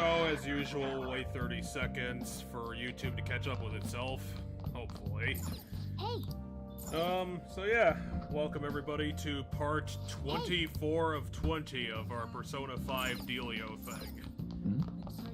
So, as usual, we'll wait 30 seconds for YouTube to catch up with itself. Hopefully. Hey! So yeah, welcome everybody to part 24 of 20 of our Persona 5 Dealio thing.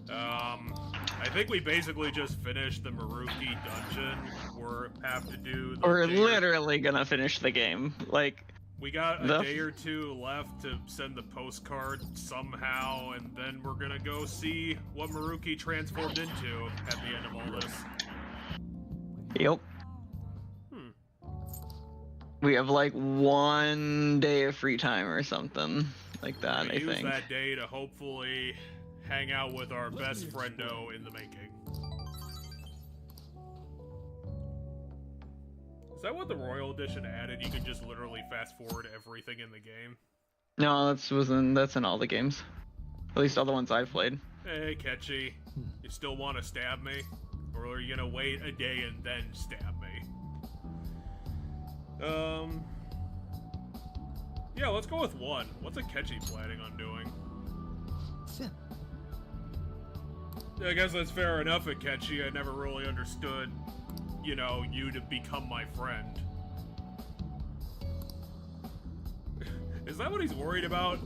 I think we basically just finished the Maruki dungeon. We're have to do the We're literally gonna finish the game. Like, we got a day or two left to send the postcard somehow, and then we're gonna go see what Maruki transformed into at the end of all this. Yep. We have like 1 day of free time or something like that, I think. Use that day to hopefully hang out with our best friendo in the making. Is that what the Royal Edition added? You can just literally fast forward everything in the game? No, that's in all the games. At least all the ones I've played. Hey, Ketchy. You still want to stab me? Or are you gonna wait a day and then stab me? Yeah, let's go with 1. What's a Ketchy planning on doing? I guess that's fair enough, Akechi. I never really understood, you know, you to become my friend. Is that what he's worried about?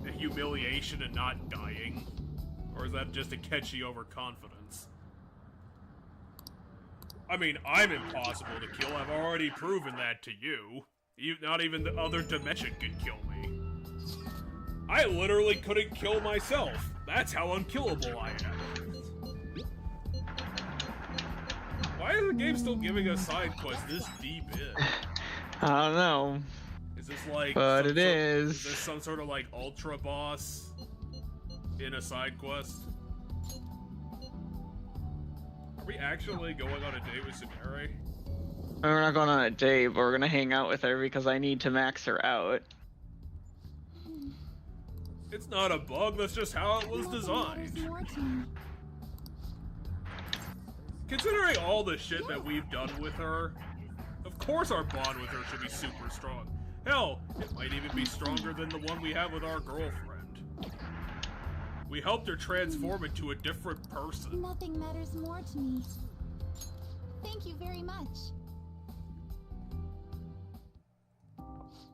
The humiliation and not dying? Or is that just Akechi overconfidence? I mean, I'm impossible to kill. I've already proven that to you. Not even the other dimension could kill me. I literally couldn't kill myself. That's how unkillable I am. Why is the game still giving us side quests this deep in? I don't know. Is this like... But it is. Is this some sort of like ultra boss in a side quest? Are we actually going on a date with Sumire? We're not going on a date, but we're gonna hang out with her because I need to max her out. It's not a bug, that's just how it was designed. Considering all the shit that we've done with her, of course our bond with her should be super strong. Hell, it might even be stronger than the one we have with our girlfriend. We helped her transform into a different person. Nothing matters more to me. Thank you very much.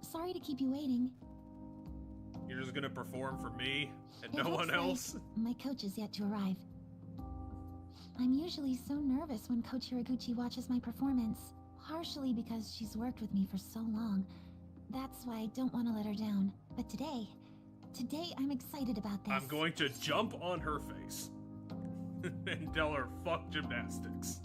Sorry to keep you waiting. You're just gonna perform for me and It no one looks else? like my coach is yet to arrive. I'm usually so nervous when Coach Hiraguchi watches my performance, partially because she's worked with me for so long. That's why I don't want to let her down. But today I'm excited about this. I'm going to jump on her face and tell her fuck gymnastics.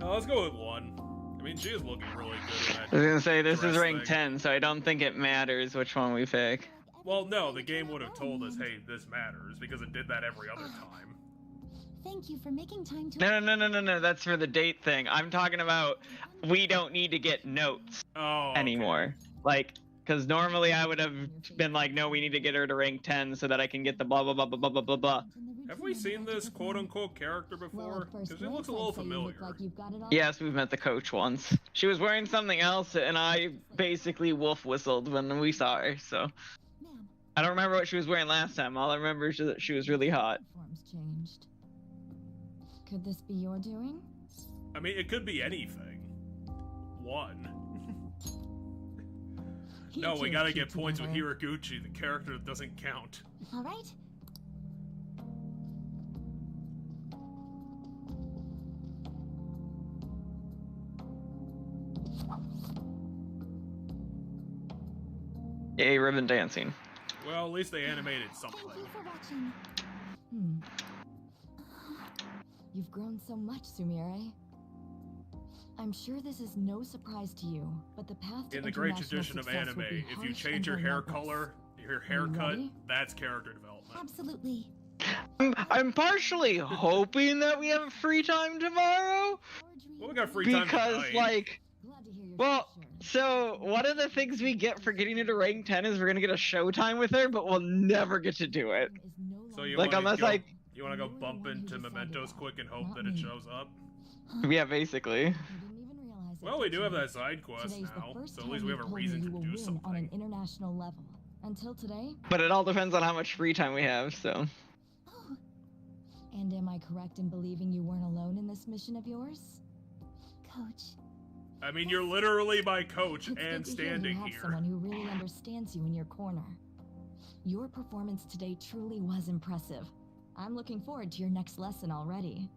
Let's go with 1. I mean, she is looking really good in that. I was gonna say, this is rank thing. 10, so I don't think it matters which one we pick. Well, no, the game would have told us, hey, this matters, because it did that every other time. Thank you for making time to... No, that's for the date thing. I'm talking about, we don't need to get notes anymore. Like, because normally I would have been like, no, we need to get her to rank 10 so that I can get the blah, blah, blah, blah, blah, blah, blah, blah. Have we seen this quote-unquote character before? Because it looks a little familiar. Yes, we've met the coach once. She was wearing something else, and I basically wolf whistled when we saw her, so... I don't remember what she was wearing last time. All I remember is that she was really hot. Form's changed. Could this be your doing? I mean, it could be anything. 1. No, we gotta get points with Hiraguchi, the character that doesn't count. All right. Yay, ribbon dancing. Well, at least they animated something. Thank you for watching. You've grown so much, Sumire. I'm sure this is no surprise to you, but the path to In the great international tradition of success anime, would be if you harsh change your and hair relentless. color, your haircut, ready? that's character development. Absolutely. I'm partially hoping that we have free time tomorrow. Well, we got free time Because, tonight. like, Glad to hear you're well, sure. so one of the things we get for getting into rank 10 is we're gonna get a showtime with her, but we'll never get to do it. Is no So you Like, wanna unless go, I- you wanna go bump into mementos quick and hope that it shows up? Yeah, basically. You didn't even realize it, Well, we did do have you? that side quest Today's the now, first so at time least we have you've a told me reason you to will do win on an something. international level, Until today? But it all depends on how much free time we have, so. Oh, And am I correct in believing you weren't alone in this mission of yours? Coach. I mean, you're literally my coach It's and good to hear standing you have here. someone who really understands you in your corner. Your performance today truly was impressive. I'm looking forward to your next lesson already.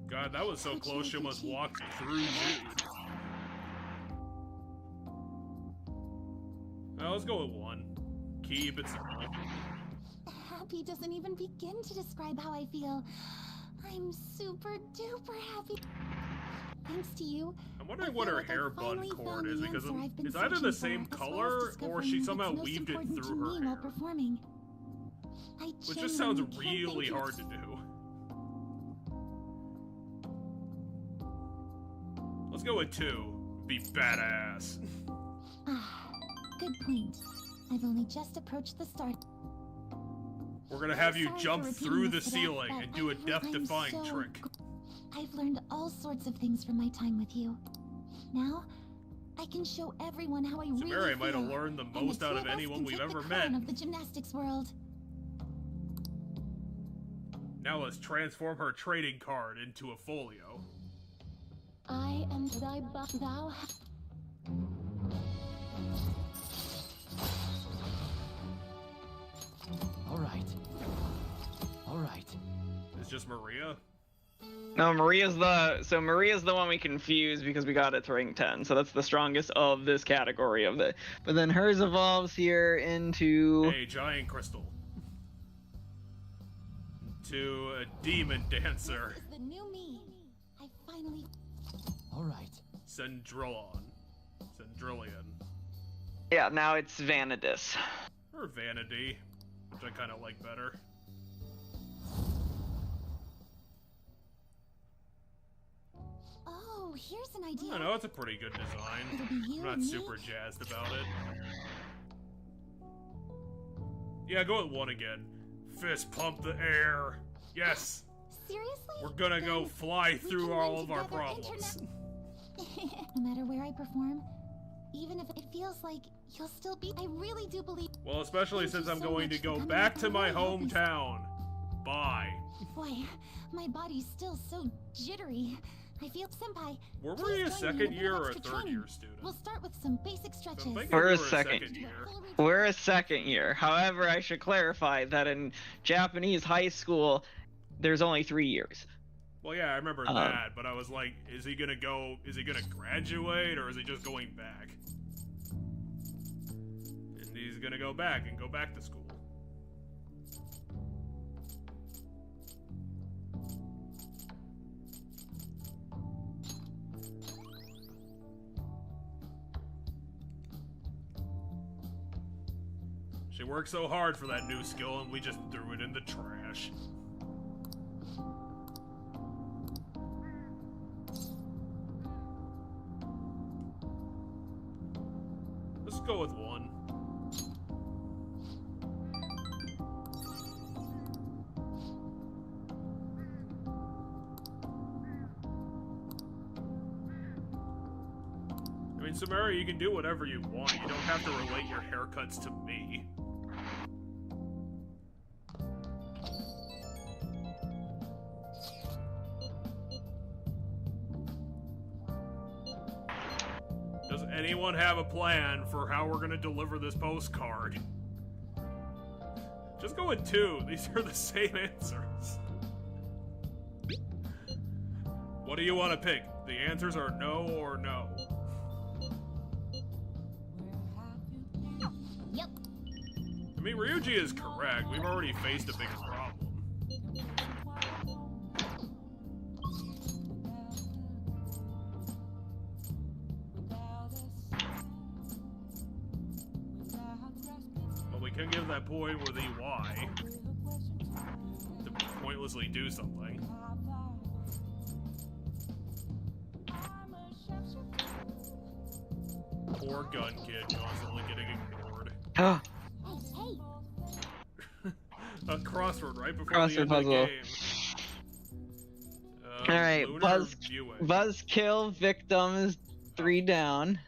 God, that was so close she almost walked through Jude. Well, let's go with 1. Keep it simple. Happy doesn't even begin to describe how I feel. I'm super duper happy. Thanks to you. I'm wondering what her like I hair bun finally cord found is, the because answer I've been it's either searching the same for, as well color as or she discovering somehow what's most weaved it important through to her me while hair. performing. I Which just sounds genuinely can't really thank you hard to do. Let's go with 2. Be badass. Ah, good point. I've only just approached the start. We're gonna have you Sorry jump for through repeating the this to death, ceiling but and do a I'm death-defying so trick. I've learned all sorts of things from my time with you. Now, I can show everyone how I really feel. Mary might have learned the and most the out two of us anyone can we've take ever the met. crown of the gymnastics world. Now let's transform her trading card into a folio. I am thy thou. All right. It's just Maria? No, Maria's the one we confuse because we got it to rank 10, so that's the strongest of this category of the. But then hers evolves here into A giant crystal. To a demon dancer. This is the new me. I finally. All right. Cendrillon. Cendrillion. yeah. Now it's Vanadis. Or Vanity, which I kind of like better. Oh, here's an idea. I don't know, it's a pretty good design. It'll be you I'm not and me. super jazzed about it. Yeah, go with 1 again. Fist pump the air. Yes, Seriously? we're gonna go Then fly we through can all learn of our together problems. No matter where I perform, even if it feels like you'll still be, I really do believe. Well, especially Thank since you I'm so going to much for go coming back up to and my really helping me. hometown. Bye. Boy, my body's still so jittery. I feel, Senpai. Were please we a join me in second bit year of or a extra third training. year student? We'll start with some basic stretches. I'm thinking We're we a were second. year. We're a second year. However, I should clarify that in Japanese high school, there's only 3 years. Well, yeah, I remember that, but I was like, is he gonna graduate, or is he just going back? And he's gonna go back and go back to school. She worked so hard for that new skill, and we just threw it in the trash. Let's go with 1. I mean, Samara, you can do whatever you want. You don't have to relate your haircuts to me. Does anyone have a plan for how we're gonna deliver this postcard? Just go with 2. These are the same answers. What do you want to pick? The answers are no or no. Yep. I mean, Ryuji is correct. We've already faced a bigger problem. But we can give that boy with EY to pointlessly do something. Poor gun kid constantly getting ignored. Hey, hey. A crossword right before Crossword the end puzzle. of the game. Alright, Lunar viewing. Buzz kill victims 3 down.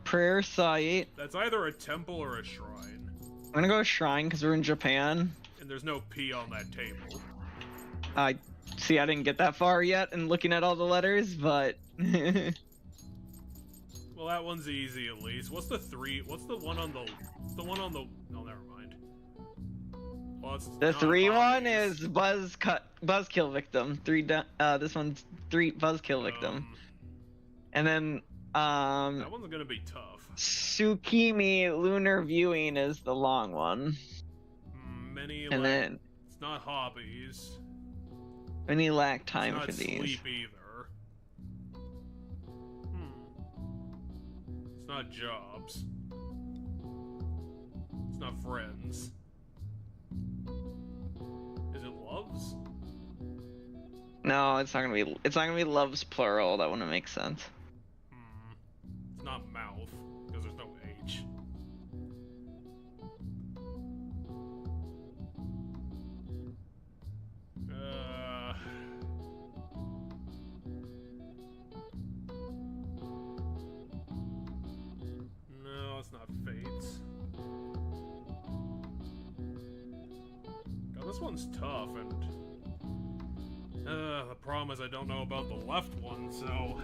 Prayer site. That's either a temple or a shrine. I'm gonna go shrine because we're in Japan. And there's no P on that table. I didn't get that far yet in looking at all the letters, but... Well, that one's easy at least. What's the one on the... No, never mind. Well, the 3 one is buzzkill victim. This one's 3 buzzkill victim. And then that one's gonna be tough. Tsukimi lunar viewing is the long one. Then it's not hobbies. Many lack time it's for not these. Sleep either. It's not jobs. It's not friends. Is it loves? No, it's not gonna be loves plural. That wouldn't make sense. It's not mouth because there's no H. No, it's not fates. God, this one's tough, and the problem is I don't know about the left one, so...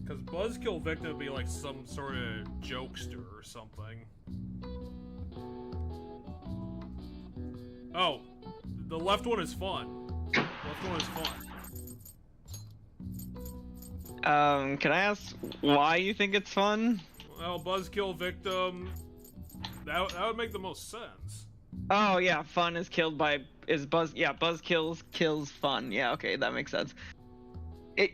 Because buzzkill victim would be like some sort of jokester or something. Oh, the left one is fun. Left one is fun. Can I ask why you think it's fun? Well, buzzkill victim, that would make the most sense. Oh yeah, fun is killed by buzzkills kills fun. Yeah, okay, that makes sense.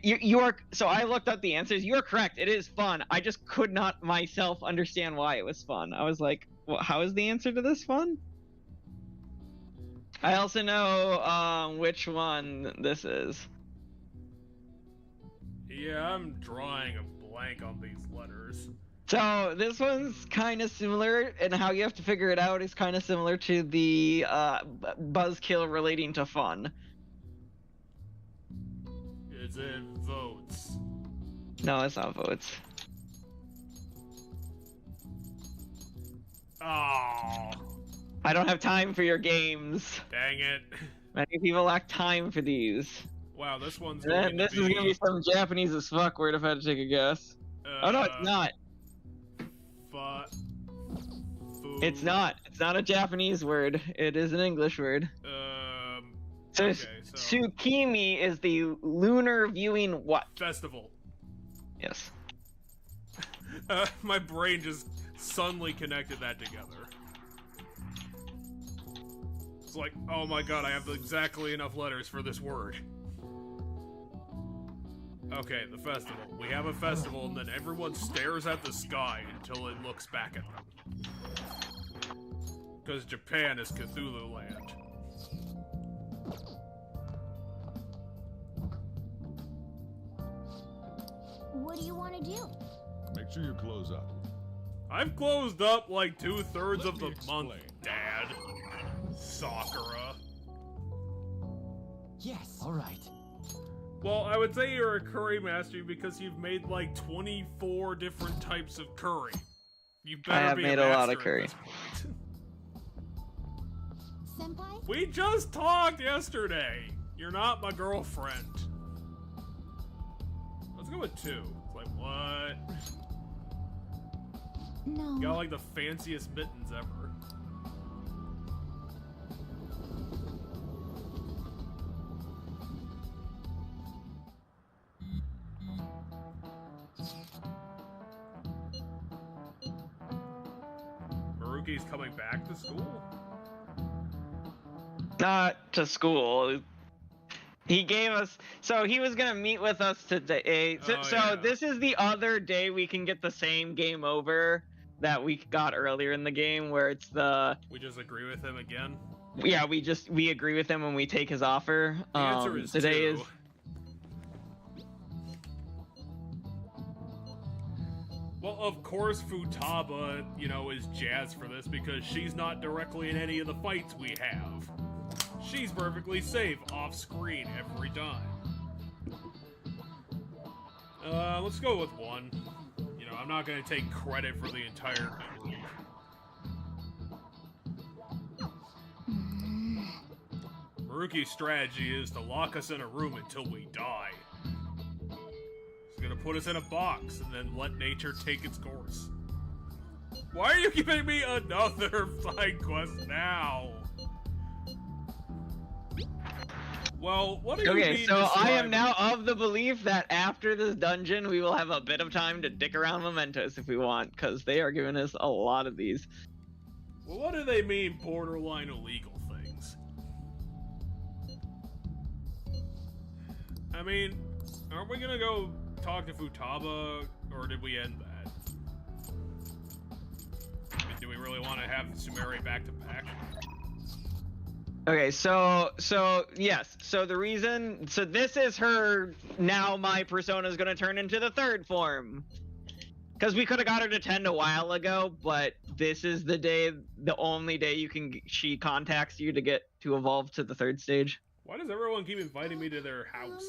You are so I looked up the answers. You are correct. It is fun. I just could not myself understand why it was fun. I was like, well, how is the answer to this fun? I also know which one this is. Yeah, I'm drawing a blank on these letters. So this one's kind of similar, and how you have to figure it out is kind of similar to the buzzkill relating to fun. Is it votes? No, it's not votes. Oh. I don't have time for your games. Dang it. Many people lack time for these. Wow, this one's And this is gonna be some Japanese as fuck word if I had to take a guess. Oh no, it's not. It's not. It's not a Japanese word. It is an English word. So, okay, so Tsukimi is the lunar viewing what? Festival. Yes. My brain just suddenly connected that together. It's like, oh my god, I have exactly enough letters for this word. Okay, the festival. We have a festival, and then everyone stares at the sky until it looks back at them. Because Japan is Cthulhu land. What do you want to do? Make sure you close up. I've closed up like 2/3 of the month, Dad. Sakura. Yes, alright. Well, I would say you're a curry master because you've made like 24 different types of curry. You better I have be made a a lot master of curry. at this point. Senpai? We just talked yesterday. You're not my girlfriend. Let's go with 2. It's like, what? No. Got like the fanciest mittens ever. Maruki's coming back to school? Not to school. He gave us, so he was gonna meet with us today. So, yeah. This is the other day we can get the same game over that we got earlier in the game, where it's the. We just agree with him again? Yeah, we agree with him when we take his offer. The answer is today 2. is. Well, of course Futaba, is jazzed for this because she's not directly in any of the fights we have. She's perfectly safe off screen every time. Let's go with 1. You know, I'm not gonna take credit for the entire group. Maruki's strategy is to lock us in a room until we die. He's gonna put us in a box and then let nature take its course. Why are you giving me another side quest now? Well, what do you mean? Okay, so I am now of the belief that after this dungeon, we will have a bit of time to dick around Mementos if we want, because they are giving us a lot of these. Well, what do they mean, borderline illegal things? I mean, aren't we gonna go talk to Futaba, or did we end that? I mean, do we really want to have Sumeri back to back? Okay, so yes, so the reason, so this is her, now my persona is gonna turn into the 3rd form. Because we could have got her to 10 a while ago, but this is the day, the only day she contacts you to get to evolve to the 3rd stage. Why does everyone keep inviting me to their house?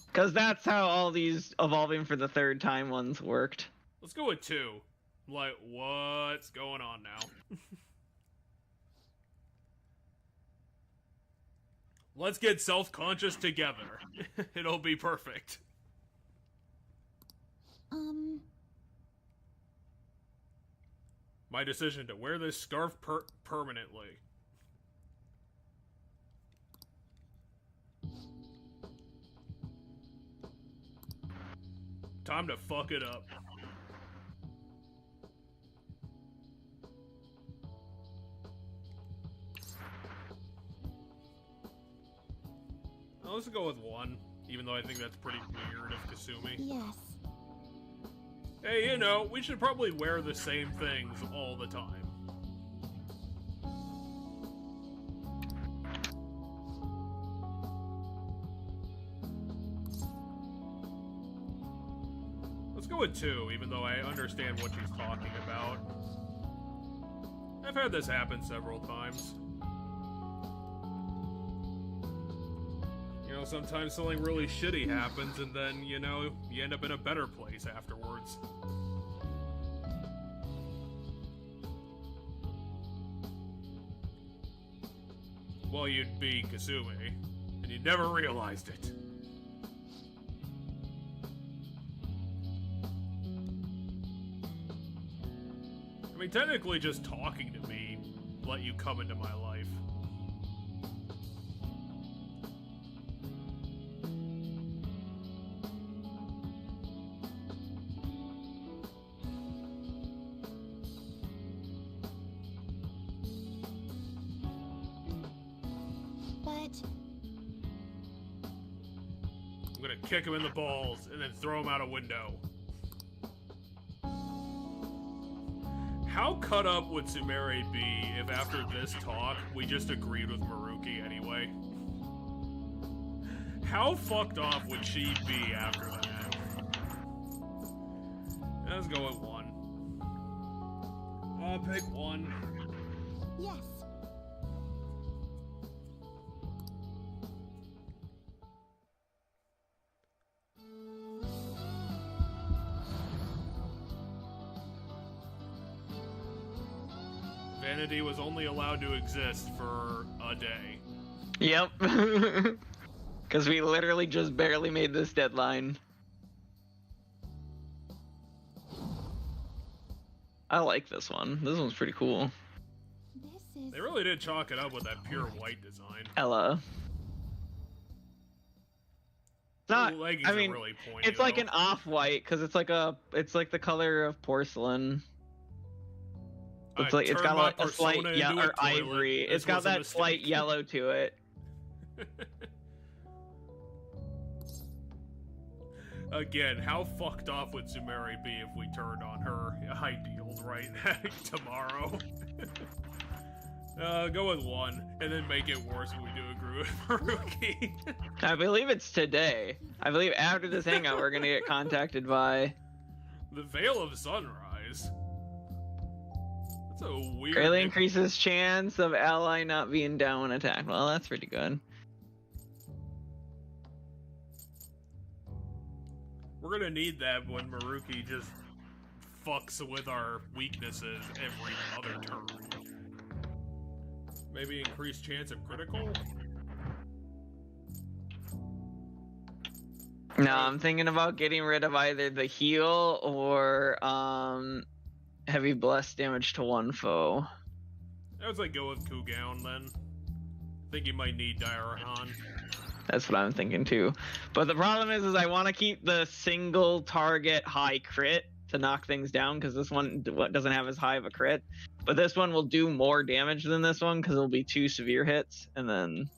Because that's how all these evolving for the 3rd time ones worked. Let's go with 2. Like, what's going on now? Let's get self-conscious together. It'll be perfect. My decision to wear this scarf permanently. Time to fuck it up. Let's go with 1, even though I think that's pretty weird of Kasumi. Yes. Hey, you know, we should probably wear the same things all the time. Let's go with 2, even though I understand what she's talking about. I've had this happen several times. You know, sometimes something really shitty happens and then, you know, you end up in a better place afterwards. Well, you'd be Kasumi, and you never realized it. I mean, technically just talking to me let you come into my life. I'm gonna kick him in the balls and then throw him out a window. How cut up would Sumeri be if after this talk, we just agreed with Maruki anyway? How fucked off would she be after that? Let's go with 1. Pick 1. Yes. Vanity was only allowed to exist for a day. Yep. Because we literally just barely made this deadline. I like this one. This one's pretty cool. This is... They really did chalk it up with that pure white design. Ella. It's not, Leggings I mean, are really pointy, it's like though. an off-white, because it's like the color of porcelain. It's like, it's got like a slight yellow, or ivory. It's got that slight yellow to it. Again, how fucked off would Sumeri be if we turned on her ideals right tomorrow? Go with 1, and then make it worse when we do agree with Maruki. I believe it's today. I believe after this hangout, we're gonna get contacted by the Veil of Sunrise. That's a weird. Greatly increases chance of ally not being down when attacked. Well, that's pretty good. We're gonna need that when Maruki just fucks with our weaknesses every other turn. Maybe increased chance of critical? No, I'm thinking about getting rid of either the heal or heavy blast damage to one foe. I would say go with Kugaon then. I think you might need Dairahan. That's what I'm thinking too. But the problem is I want to keep the single target high crit to knock things down, because this one doesn't have as high of a crit. But this one will do more damage than this one because it'll be 2 severe hits, and then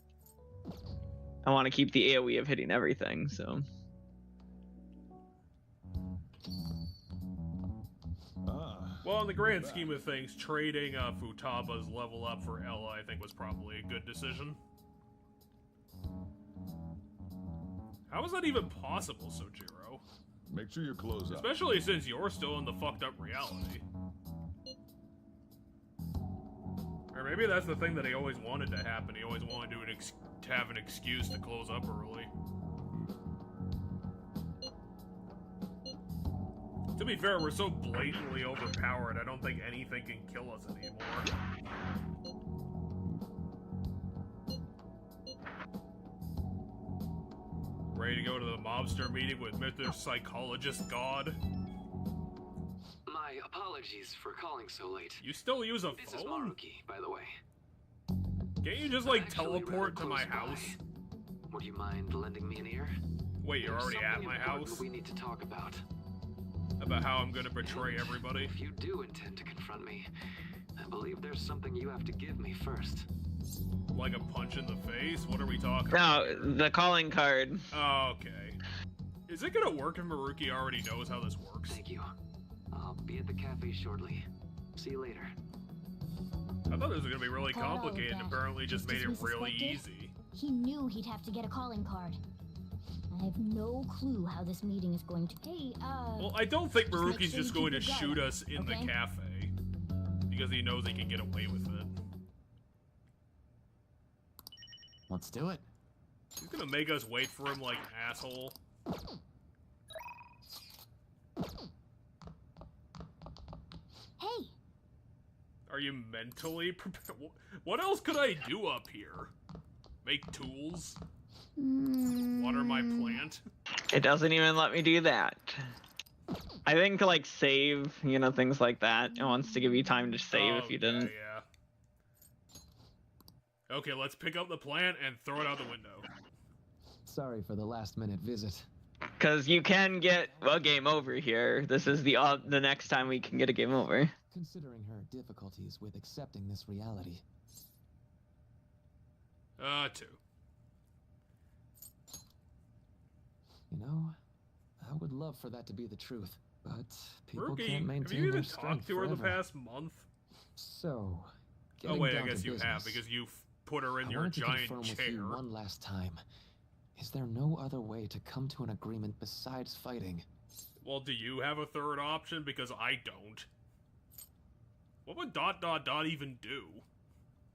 I want to keep the AoE of hitting everything, so. Well, in the grand scheme of things, trading Futaba's level up for Ella, I think, was probably a good decision. How is that even possible, Sojiro? Make sure you close up. Especially since you're still in the fucked up reality. Or maybe that's the thing that he always wanted to happen. He always wanted to have an excuse to close up early. To be fair, we're so blatantly overpowered, I don't think anything can kill us anymore. Ready to go to the mobster meeting with Mr. Psychologist God? My apologies for calling so late. You still use a This is phone? Maruki, by the way. Can't you just, like, Actually, teleport to rather my close by. house? Would you mind lending me an ear? Wait, you're There's already at something my important house? we need to talk about. About how I'm gonna betray everybody? If you do intend to confront me, I believe there's something you have to give me first. Like a punch in the face? What are we talking about? No, the calling card. Oh, okay. Is it gonna work if Maruki already knows how this works? Thank you. I'll be at the cafe shortly. See you later. I thought this was gonna be really Got all of complicated and that. apparently just made Just it as we really suspected? easy. He knew he'd have to get a calling card. I have no clue how this meeting is going to. Hey, Well, I don't think Just make Maruki's sure just you going to keep it shoot going, us in the okay? cafe. Because he knows he can get away with it. Let's do it. He's gonna make us wait for him like an asshole. hey, Are you mentally prepared? What else could I do up here? Make tools? Water my plant? It doesn't even let me do that. I think to like save, you know, things like that. It wants to give you time to save if you didn't. Yeah. Okay, let's pick up the plant and throw it out the window. Sorry for the last minute visit. Because you can get a game over here. This is the next time we can get a game over. Considering her difficulties with accepting this reality. 2. You know, I would love for that to be the truth, but people Maruki, can't have maintain you their even strength talked to her the forever. past month? So, Oh getting wait, I down guess to you have, business, because you've put her in I your wanted to giant confirm with chair. you one last time. Is there no other way to come to an agreement besides fighting? Well, do you have a third option? Because I don't. What would ... even do?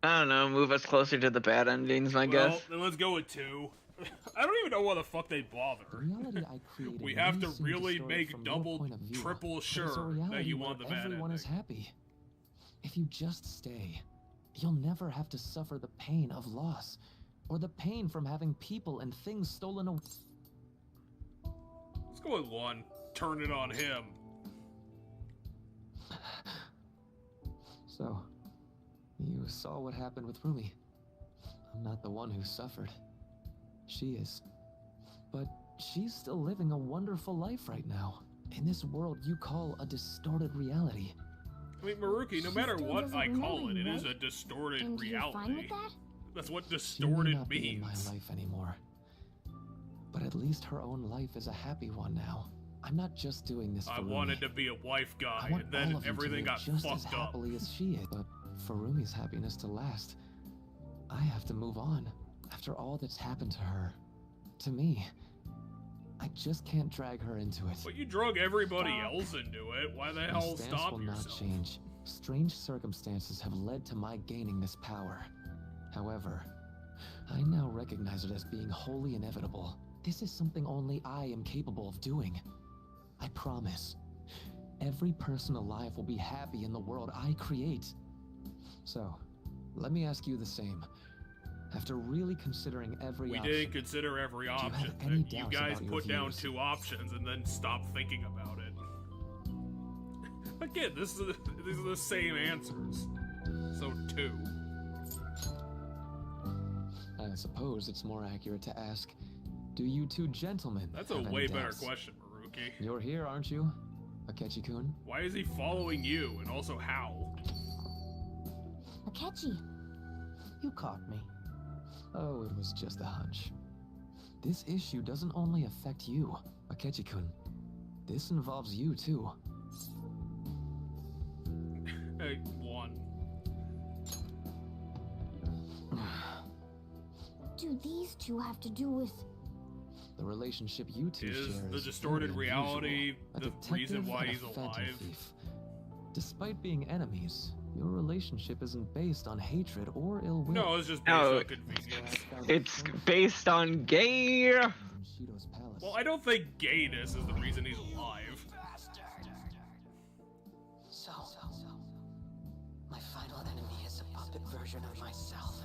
I don't know, move us closer to the bad endings, I Well, guess. then let's go with 2. I don't even know why the fuck they bother. The reality I created We have may to seem really distorted make from your double, point of view, triple but it's a sure that reality you where want the bad everyone ending. is happy. If you just stay, you'll never have to suffer the pain of loss, or the pain from having people and things stolen away. Let's go with 1. Turn it on him. So, you saw what happened with Rumi. I'm not the one who suffered. She is. But she's still living a wonderful life right now, in this world you call a distorted reality. I mean, Maruki, no She matter still what doesn't I call remember it, you, it is a right? distorted and you're fine reality. with that? That's what She may distorted not be in my means. life anymore. But at least her own life is a happy one now. I'm not just doing this for I Rumi. wanted to be a wife I guy, want and then all of you to everything live got just as fucked up. happily as she is. But for Rumi's happiness to last, I have to move on. After all that's happened to her, to me, I just can't drag her into it. But you drug everybody else into it. Why the My hell stance stop will yourself? not change. Strange circumstances have led to my gaining this power. However, I now recognize it as being wholly inevitable. This is something only I am capable of doing. I promise. Every person alive will be happy in the world I create. So, let me ask you the same. After really considering every option... We didn't consider every option. You guys put down 2 options and then stopped thinking about it. Again, these are the same answers. So 2. I suppose it's more accurate to ask, do you 2 gentlemen That's a have any way better doubts? question, Maruki. You're here, aren't you, Akechi-kun? Why is he following you, and also how? Akechi. You caught me. Oh, it was just a hunch. This issue doesn't only affect you, Akechi-kun. This involves you, too. Hey, 1. Do these 2 have to do with... The relationship you 2 share Is the is distorted very reality unusual. A the detective reason why and a he's phantom alive? thief. Despite being enemies, your relationship isn't based on hatred or ill will. No, it's just based on convenience. It's based on gay. Shido's palace. Well, I don't think gayness is the reason he's alive. So, my final enemy is a puppet version of myself.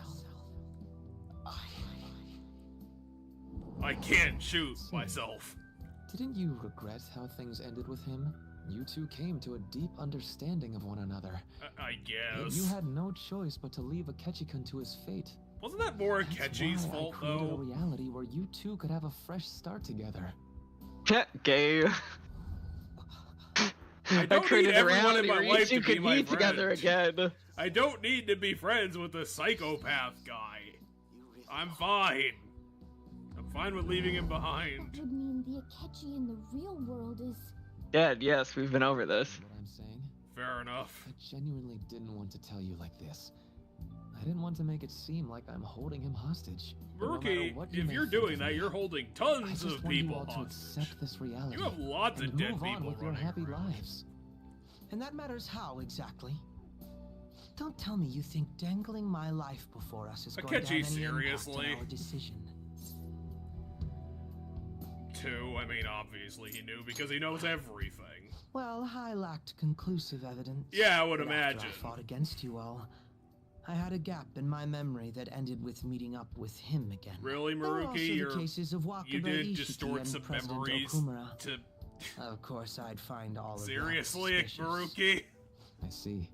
I can't shoot myself. Didn't you regret how things ended with him? You 2 came to a deep understanding of one another. I Yet guess. you had no choice but to leave Akechi-kun to his fate. Wasn't that more That's Akechi's why fault, I created though? a reality where you 2 could have a fresh start together. Gay. I don't need created a everyone in reality my where you life 2 to be could my be together friend. again. I don't need to be friends with the psychopath guy. I'm fine. I'm fine with leaving him That behind. would mean the Akechi in the real world is... Dead, yes, we've been over this. What I'm saying? Fair enough. I genuinely didn't want to tell you like this. I didn't want to make it seem like I'm holding him hostage. But no matter Maruki, what you if may you're think doing of that, me, you're holding I tons just of want you people all to hostage. accept this reality. You have lots of and dead move on people with your running happy around. lives. And that matters how, exactly? Don't tell me you think dangling my life before us is going to have Akechi, any seriously? impact on our decision. 2, I mean, obviously he knew because he knows everything. Well, I lacked conclusive evidence. Yeah, I would But imagine. After I fought against you all, I had a gap in my memory that ended with meeting up with him again. Really, There were also Maruki? the cases of Wakabe You did Ishiki distort and some President memories Okumura. to... Of course, I'd find all of Seriously, that suspicious. Maruki? I see.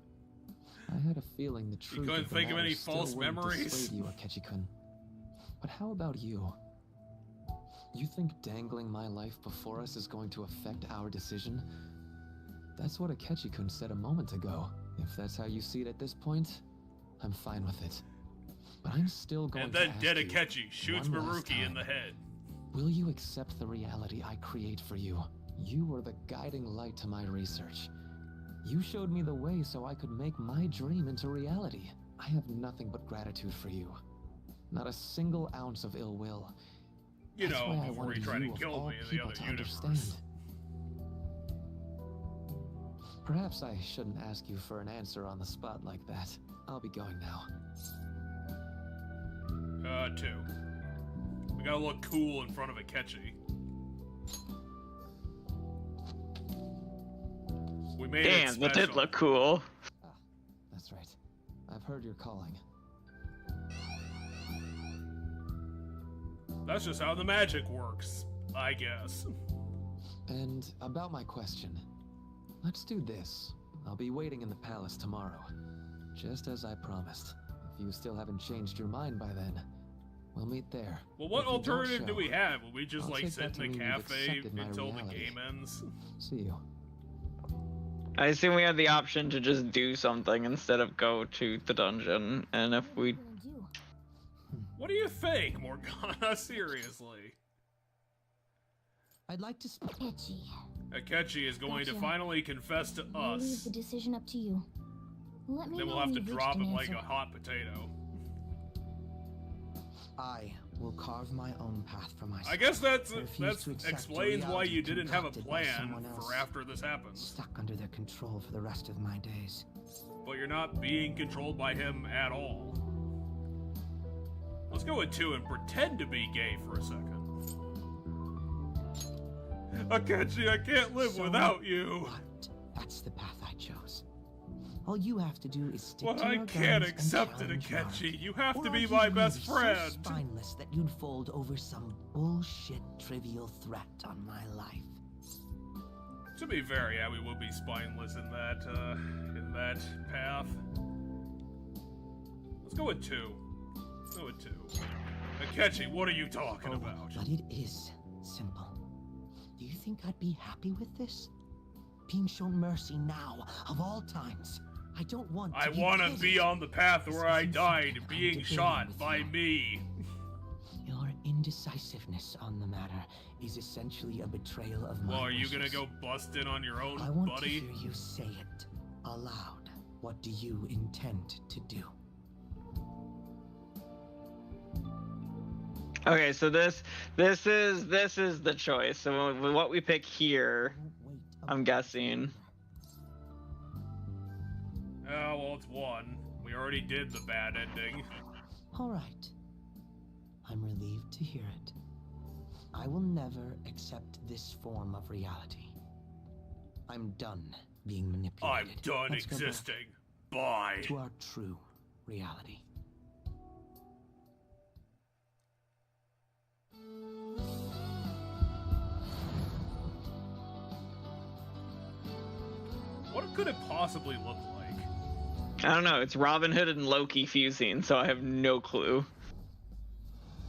I had a feeling the truth couldn't of the think of matter any still false wouldn't memories? dissuade you, Akechi-kun. But how about you? You think dangling my life before us is going to affect our decision? That's what Akechi-kun said a moment ago. If that's how you see it at this point, I'm fine with it. But I'm still going And to then ask dead you Akechi shoots one last Maruki in time. the head. Will you accept the reality I create for you? You were the guiding light to my research. You showed me the way so I could make my dream into reality. I have nothing but gratitude for you. Not a single ounce of ill will. You That's know, why I before wanted he tried you to of kill all me in the people other to universe. understand. Perhaps I shouldn't ask you for an answer on the spot like that. I'll be going now. 2. We gotta look cool in front of Akechi. We made it Damn, special. that did look cool. Ah, that's right. I've heard your calling. That's just how the magic works, I guess. And about my question. Let's do this. I'll be waiting in the palace tomorrow. Just as I promised. If you still haven't changed your mind by then, we'll meet there. Well, what If you don't alternative do show, we have? Will we just, I'll like, take sit that to in the mean you've cafe accepted my until the reality. game ends? See you. I assume we have the option to just do something instead of go to the dungeon, and if we... What are you gonna do? What do you think, Morgana? Seriously. I'd like to Akechi. Akechi is going to Gotcha. finally confess to I'll leave us. the decision up to you. Let me Then know we'll have when to you've drop reached him an like a answer. hot potato. I will carve my own path for myself. I guess I refuse to accept a explains why reality you didn't have a concocted by plan someone else. for after this happens. Stuck under their control for the rest of my days. But you're not being controlled by him at all. Let's go with 2 and pretend to be gay for a second. Akechi, I can't live So without you. What? That's the path I chose. All you have to do is stick Well, to I your can't guns accept and it, challenge Akechi. Mark. You have Or to are be you my best really friend. so spineless that you'd fold over some bullshit trivial threat on my life. To be fair, yeah, we would be spineless in that path. Let's go with 2. Let's go with 2. Akechi, what are you talking about? But it is simple. Do you think I'd be happy with this? Being shown mercy now, of all times. I don't want to I want to be on the path where I died, being debating shot with by you. me. Your indecisiveness on the matter is essentially a betrayal of my Well, are you gonna wishes. go bust in on your own, I want buddy? to hear you say it aloud. What do you intend to do? Okay, so this is the choice. So what we pick here, I'm guessing. Oh, well, it's 1. We already did the bad ending. All right. I'm relieved to hear it. I will never accept this form of reality. I'm done being manipulated. I'm done Let's go back existing. Bye. to our true reality. What could it possibly look like? I don't know. It's Robin Hood and Loki fusing, so I have no clue.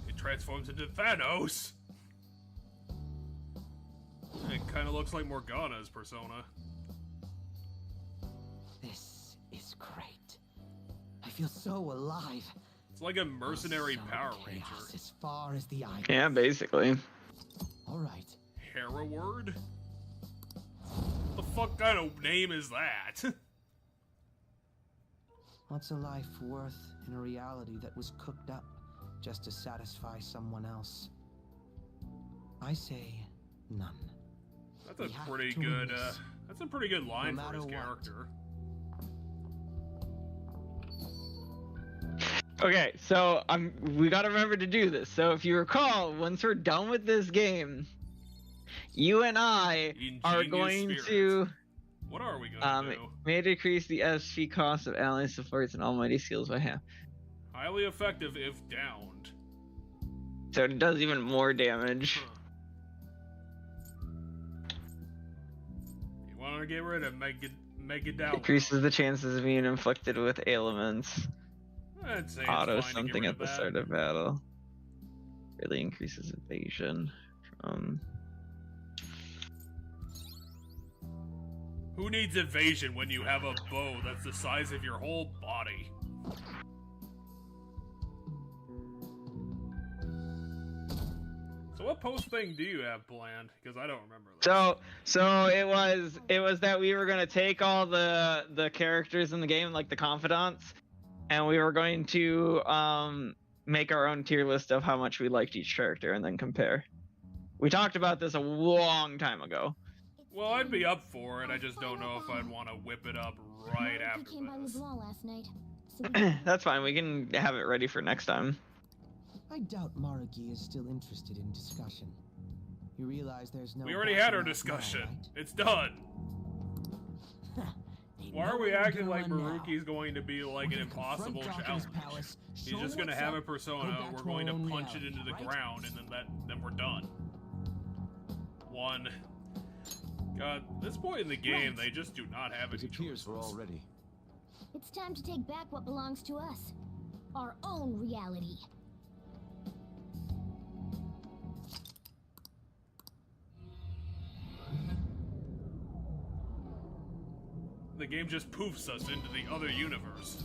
It transforms into Thanos. It kind of looks like Morgana's persona. This is great. I feel so alive. It's like a mercenary Some Power chaos Ranger. as far as the eye. Yeah, basically. All right. Hereward? The fuck kind of name is that? What's a life worth in a reality that was cooked up just to satisfy someone else? I say none. That's We a have pretty to win good, this. that's a pretty good line No for his matter what. character. Okay, so we gotta remember to do this. So if you recall, once we're done with this game, you and I are Ingenious going spirits. to What are we gonna do? may decrease the SP cost of ally supports and almighty skills by half. Highly effective if downed. So it does even more damage. Huh. You want to get rid of Mega Down? Decreases the chances of being inflicted with ailments. I'd say Auto it's fine to get something rid at of the that. start of battle. Really increases evasion from. Who needs evasion when you have a bow that's the size of your whole body? So what post thing do you have planned? Because I don't remember that. So it was that we were gonna take all the characters in the game, like the confidants, and we were going to make our own tier list of how much we liked each character and then compare. We talked about this a long time ago. Well, I'd be up for it. I just don't know if I'd want to whip it up right after came by with this. Law last night. So That's fine. We can have it ready for next time. I doubt Maragi is still interested in discussion. You realize there's no. We already had our backing out now, discussion. right? It's done. Ain't Why are no we way we're acting gonna like run now. Baruki's going to be like We're an gonna confront impossible Dracula's challenge? palace, He's show just him gonna what's have a up, persona. go back We're to going our to own punch it reality, into the right? ground, and then we're done. One. God, at this point in the game, they just do not have It any appears we're choices. all ready. it's time to take back what belongs to us. Our own reality. The game just poofs us into the other universe.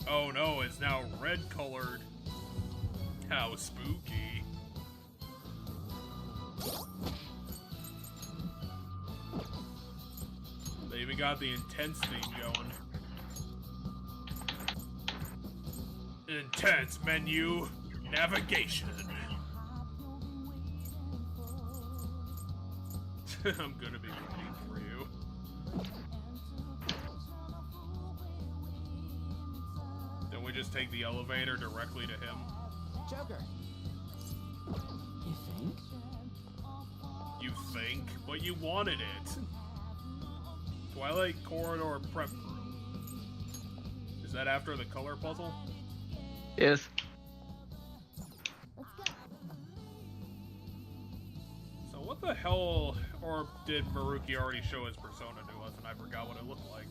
Oh no, it's now red colored. How spooky. They even got the intense theme going. Intense menu navigation. I'm gonna be waiting for you. Don't we just take the elevator directly to him? Joker. think, but you wanted it. Twilight Corridor Prep Room. Is that after the color puzzle? Yes. So what the hell, or did Maruki already show his persona to us and I forgot what it looked like?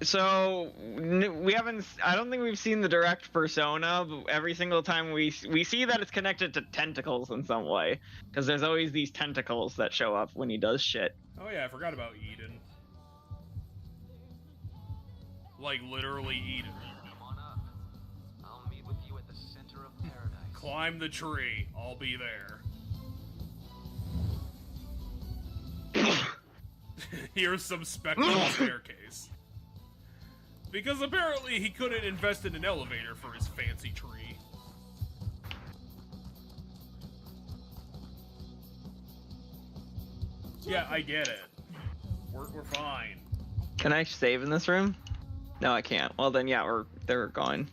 So we haven't. I don't think we've seen the direct persona. But every single time we see that it's connected to tentacles in some way, because there's always these tentacles that show up when he does shit. Oh yeah, I forgot about Eden. Like literally Eden. Come on up. I'll meet with you at the center of paradise. Climb the tree. I'll be there. Here's some spectral staircase. Because apparently he couldn't invest in an elevator for his fancy tree. Yeah, I get it. We're fine. Can I save in this room? No, I can't. Well then, yeah, they're gone.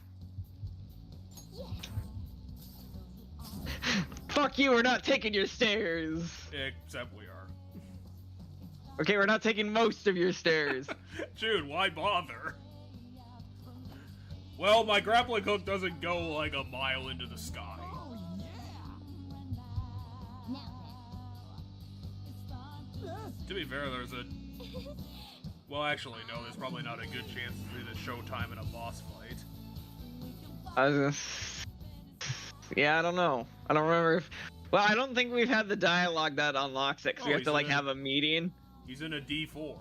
Fuck you! We're not taking your stairs. Except we are. Okay, we're not taking most of your stairs. Dude, why bother? Well, my grappling hook doesn't go like a mile into the sky. To be fair, there's a... Well, actually, no, there's probably not a good chance to do the showtime in a boss fight. Yeah, I don't know. I don't remember if... Well, I don't think we've had the dialogue that unlocks it, because we have to, like, have a meeting. He's in a D4.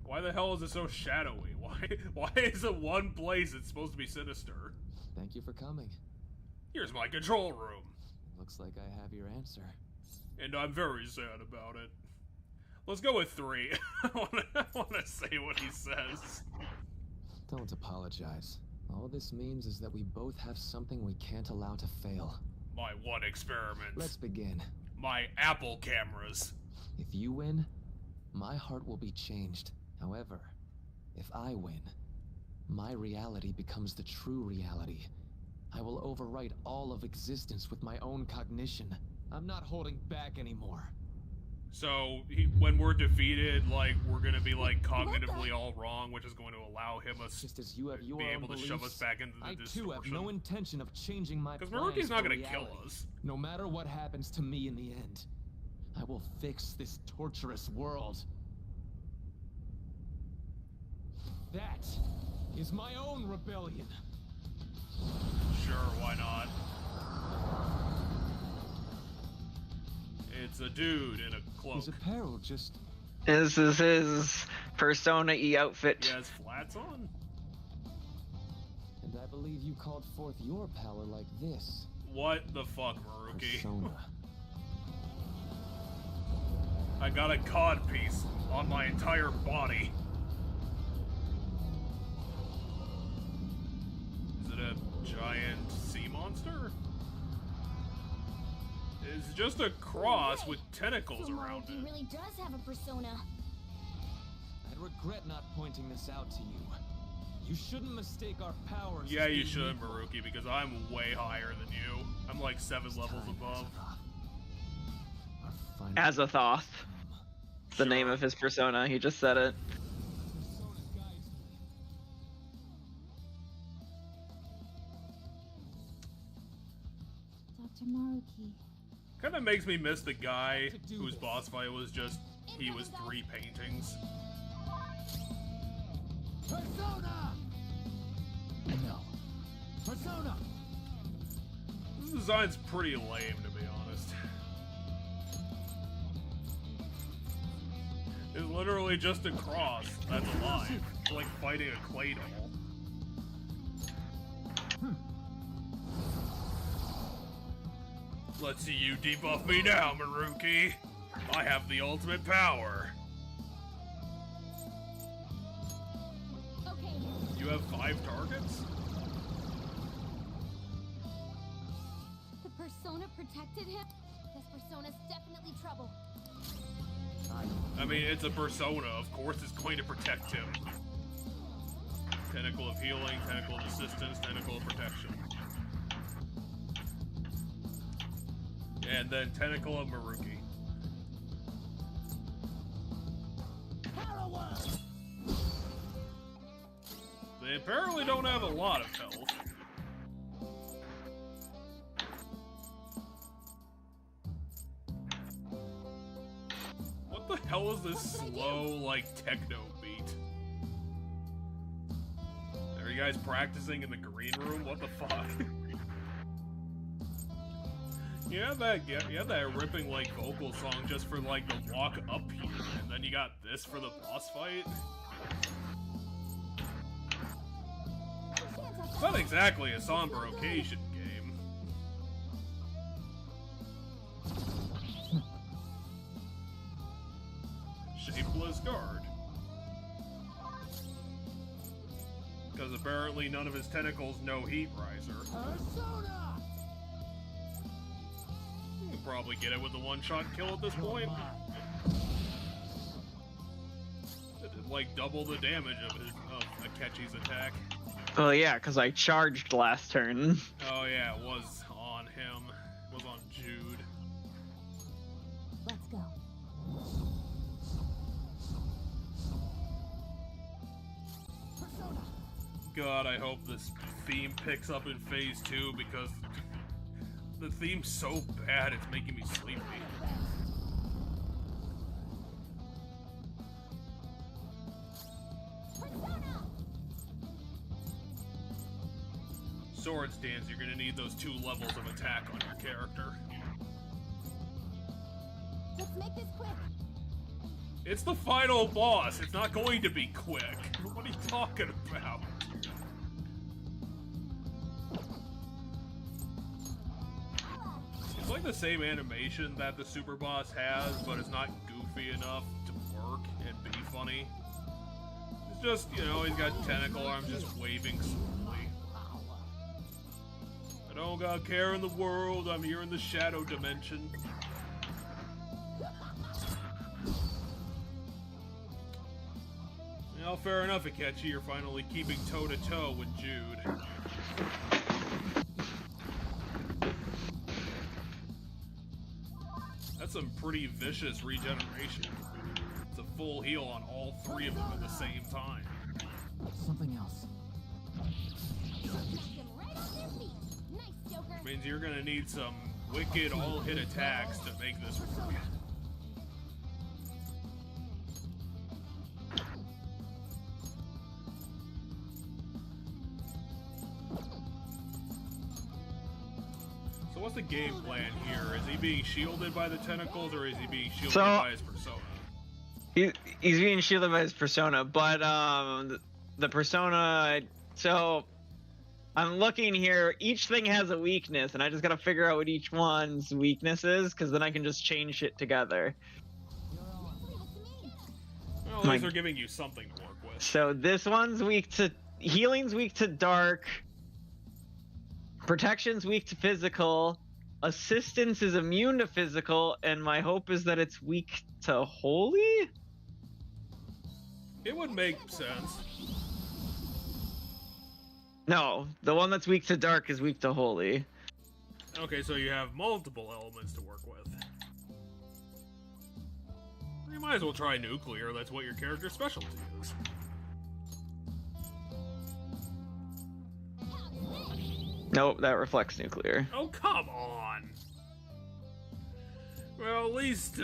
Why the hell is it so shadowy? Why is it one place it's supposed to be sinister? Thank you for coming. Here's my control room. Looks like I have your answer. And I'm very sad about it. Let's go with 3. I wanna say what he says. Don't apologize. All this means is that we both have something we can't allow to fail. My one experiment. Let's begin. My Apple cameras. If you win, my heart will be changed. However, if I win, my reality becomes the true reality. I will overwrite all of existence with my own cognition. I'm not holding back anable. So, when we're defeated, like, we're gonna be, like, cognitively all wrong, which is going to allow him Just as you have your be own able to beliefs, shove us back into the distortion. I too have no intention of changing my Because plans Maruki's not for gonna kill reality. us. No matter what happens to me in the end, I will fix this torturous world. That is my own rebellion. Sure, why not? It's a dude in a cloak. His apparel just... This is his Persona-y outfit. He has flats on? And I believe you called forth your power like this. What the fuck, Maruki? Persona. I got a cod piece on my entire body. Is it a giant sea monster? It's just a cross with tentacles around He it. really does have a persona. I'd regret not pointing this out to you. You shouldn't mistake our powers. Yeah, as you being should, equal. Maruki, because I'm way higher than you. I'm like 7 levels above. Our final Azathoth. The name of his persona. He just said it. persona guides me. Dr. Maruki. Kind of makes me miss the guy whose boss fight was just, he was 3 paintings. Persona! No. Persona! This design's pretty lame, to be honest. It's literally just a cross that's alive. It's like fighting a clay doll. Let's see you debuff me now, Maruki. I have the ultimate power. Okay. You have 5 targets? The persona protected him? This persona's definitely trouble. I mean, it's a persona. Of course it's going to protect him. Can Tentacle of Healing, Tentacle of Assistance, Tentacle of Protection. And then Tentacle of Maruki. They apparently don't have a lot of health. What the hell is this slow, like, techno beat? Are you guys practicing in the green room? What the fuck? You had that ripping, like, vocal song just for, like, the walk up here, and then you got this for the boss fight? It's not exactly a somber occasion game. Shapeless guard. Because apparently none of his tentacles know Heat Riser. You can probably get it with a one-shot kill at this point. It did like double the damage of Akechi's attack. Well, yeah, because I charged last turn. Oh yeah, it was on him. It was on Jude. Let's go. God, I hope this theme picks up in Phase 2 because the theme's so bad it's making me sleepy. Sword stance, you're gonna need those 2 levels of attack on your character. Let's make this quick. It's the final boss. It's not going to be quick. What are you talking about? It's like the same animation that the super boss has, but it's not goofy enough to work and be funny. It's just, you know, he's got tentacle arms just waving slowly. I don't got care in the world. I'm here in the shadow dimension. Well, fair enough, Akechi. You're finally keeping toe-to-toe with Jude. That's some pretty vicious regeneration. It's a full heal on all 3 of them at the same time. Something else. Which means you're gonna need some wicked all-hit attacks to make this work. So what's the game plan here? Is he being shielded by the tentacles, or is he being shielded by his persona? He's being shielded by his persona, but the persona. So I'm looking here. Each thing has a weakness, and I just gotta figure out what each one's weakness is, because then I can just change it together. Well, at least they're giving you something to work with. So this one's weak to healing's weak to dark. Protection's weak to physical. Assistance is immune to physical, and my hope is that it's weak to holy? It would make sense. No, the one that's weak to dark is weak to holy. Okay, so you have multiple elements to work with. You might as well try nuclear. That's what your character's specialty is. Nope, that reflects nuclear. Oh, come on! Well, at least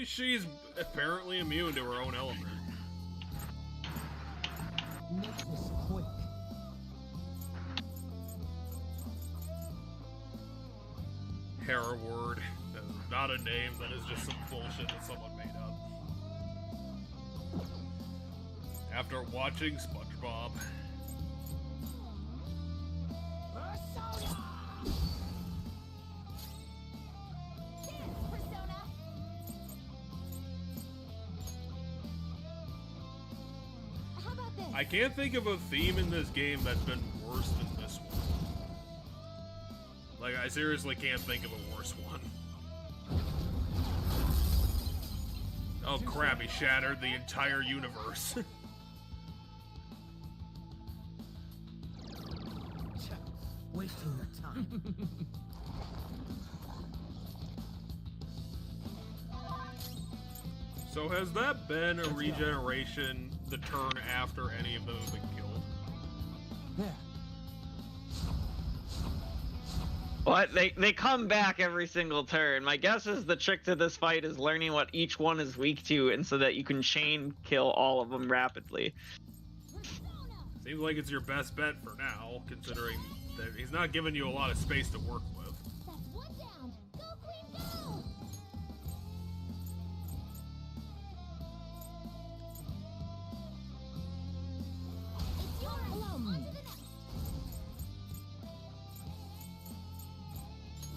she's apparently immune to her own element. Make this quick. Hereward. That is not a name, that is just some bullshit that someone made up. After watching SpongeBob. I can't think of a theme in this game that's been worse than this one. Like, I seriously can't think of a worse one. Oh crap, he shattered the entire universe. wasting your time. So has that been a regeneration the turn after any of those have been killed? There. What? They come back every single turn. My guess is the trick to this fight is learning what each one is weak to, and so that you can chain kill all of them rapidly. Seems like it's your best bet for now, considering that he's not giving you a lot of space to work with. That's one down. Go, Queen, go! It's your turn. On to the next.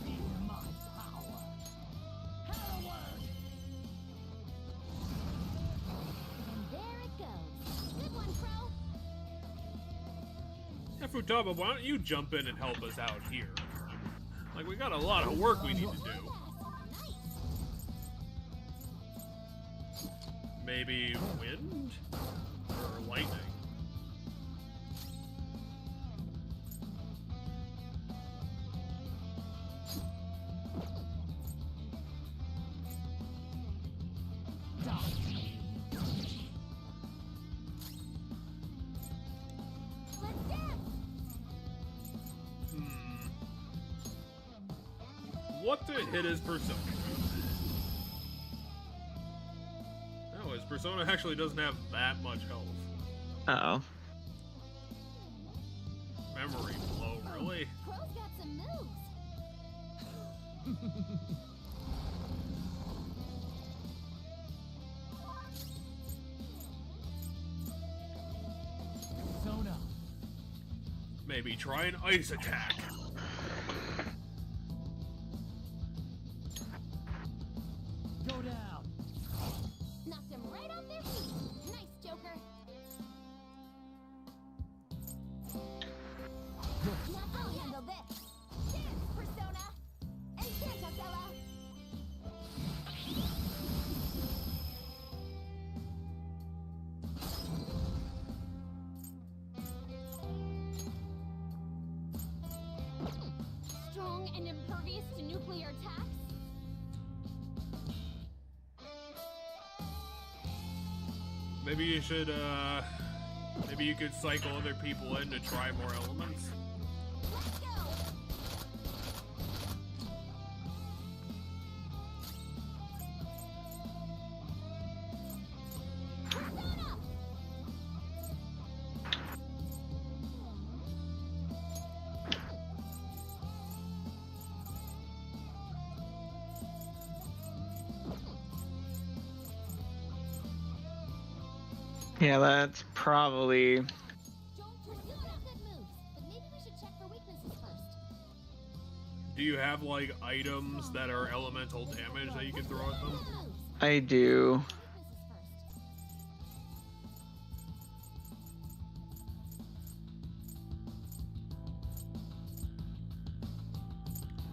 Feel my power. Hallowed. And there it goes. Good one, Pro. Yeah, Futaba, why don't you jump in and help us out here? Like, we got a lot of work we need to do. Maybe wind? Or lightning? Let's dance. What to hit his persona? No, his persona actually doesn't have that much health. Uh-oh. Memory blow, really? Pro's got some moves. Persona. Maybe try an ice attack. Go down. Knocked him right off their feet. Nice, Joker. Now I'll handle this. Dance, Persona. Encanta, fella. Strong and impervious to nuclear attacks? Maybe you should, maybe you could cycle other people in to try more elements. Let's go! Persona! Yeah, that's probably... You have good moves, but maybe we should check for weaknesses first. Do you have, like, items that are elemental damage that you can throw at them? Moves. I do.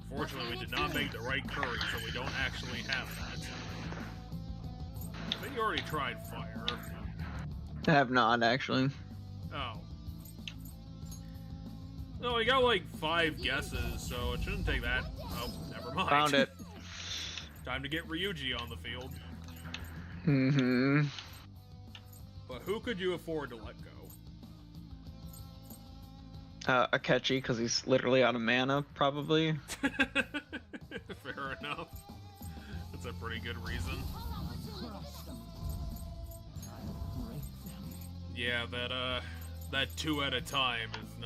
Fortunately, we did not make the right curry, so we don't actually have that. I think you already tried fire. I have not, actually. Oh. No, we got like 5 guesses, so it shouldn't take that. Oh, never mind. Found it. Time to get Ryuji on the field. Mm-hmm. But who could you afford to let go? Akechi, because he's literally out of mana, probably. Fair enough. That's a pretty good reason. Yeah, that 2 at a time is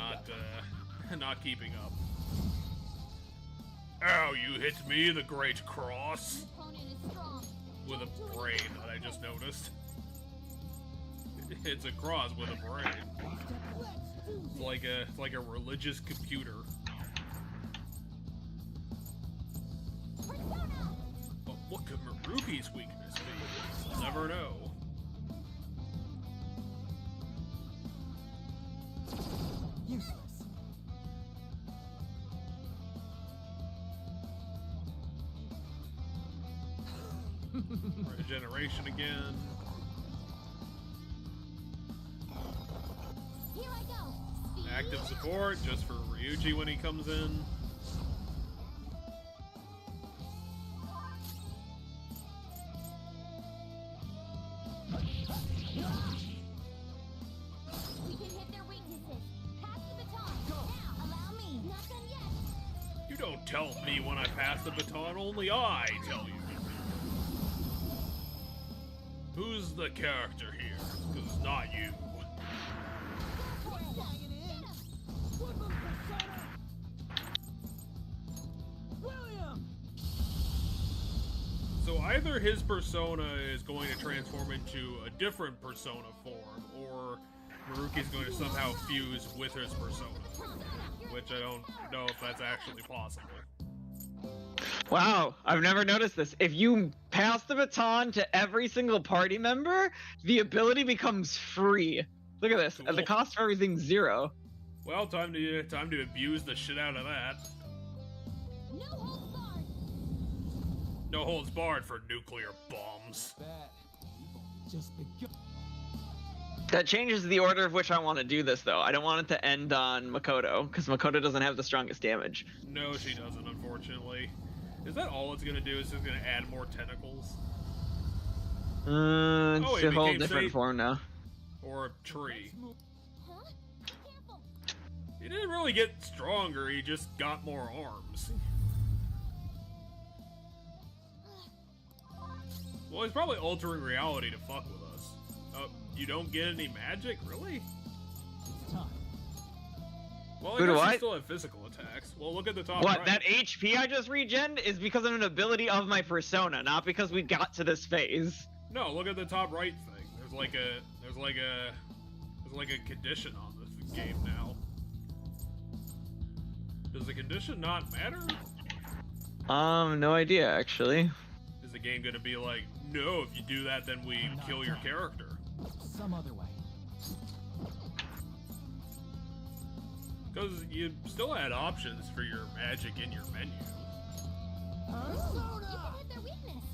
not keeping up. Ow, you hit me, the great cross. With a brain that I just noticed. It's a cross with a brain. It's like a religious computer. But what could Maruki's weakness be? We'll never know. Useless. Regeneration again. Here I go. Active support just for Ryuji when he comes in. We can hit their weaknesses. Pass the baton. Now, allow me. Not done yet. You don't tell me when I pass the baton, only I tell you. Who's the character here? Because it's not you. So either his persona is going to transform into a different persona form, or Maruki's going to somehow fuse with his persona. Which I don't know if that's actually possible. Wow, I've never noticed this. If you pass the baton to every single party member, the ability becomes free. Look at this. Cool. The cost for everything's 0. Well, time to abuse the shit out of that. No holds barred. No holds barred for nuclear bombs. Just That changes the order of which I want to do this, though. I don't want it to end on Makoto, because Makoto doesn't have the strongest damage. No, she doesn't, unfortunately. Is that all it's gonna do? Is it gonna add more tentacles? It's it a whole became different safe. form now. Or a tree? Huh? Careful. He didn't really get stronger, he just got more arms. Well, he's probably altering reality to fuck with us. You don't get any magic? Really? Well, I guess you still have physical attacks. Well, look at the top What, right. that HP I just regened is because of an ability of my persona, not because we got to this phase. No, look at the top right thing. There's like a condition on this game now. Does the condition not matter? No idea, actually. Is the game gonna be like, no, if you do that, then we kill your character? some other way. Because you still had options for your magic in your menu. You can hit their weakness.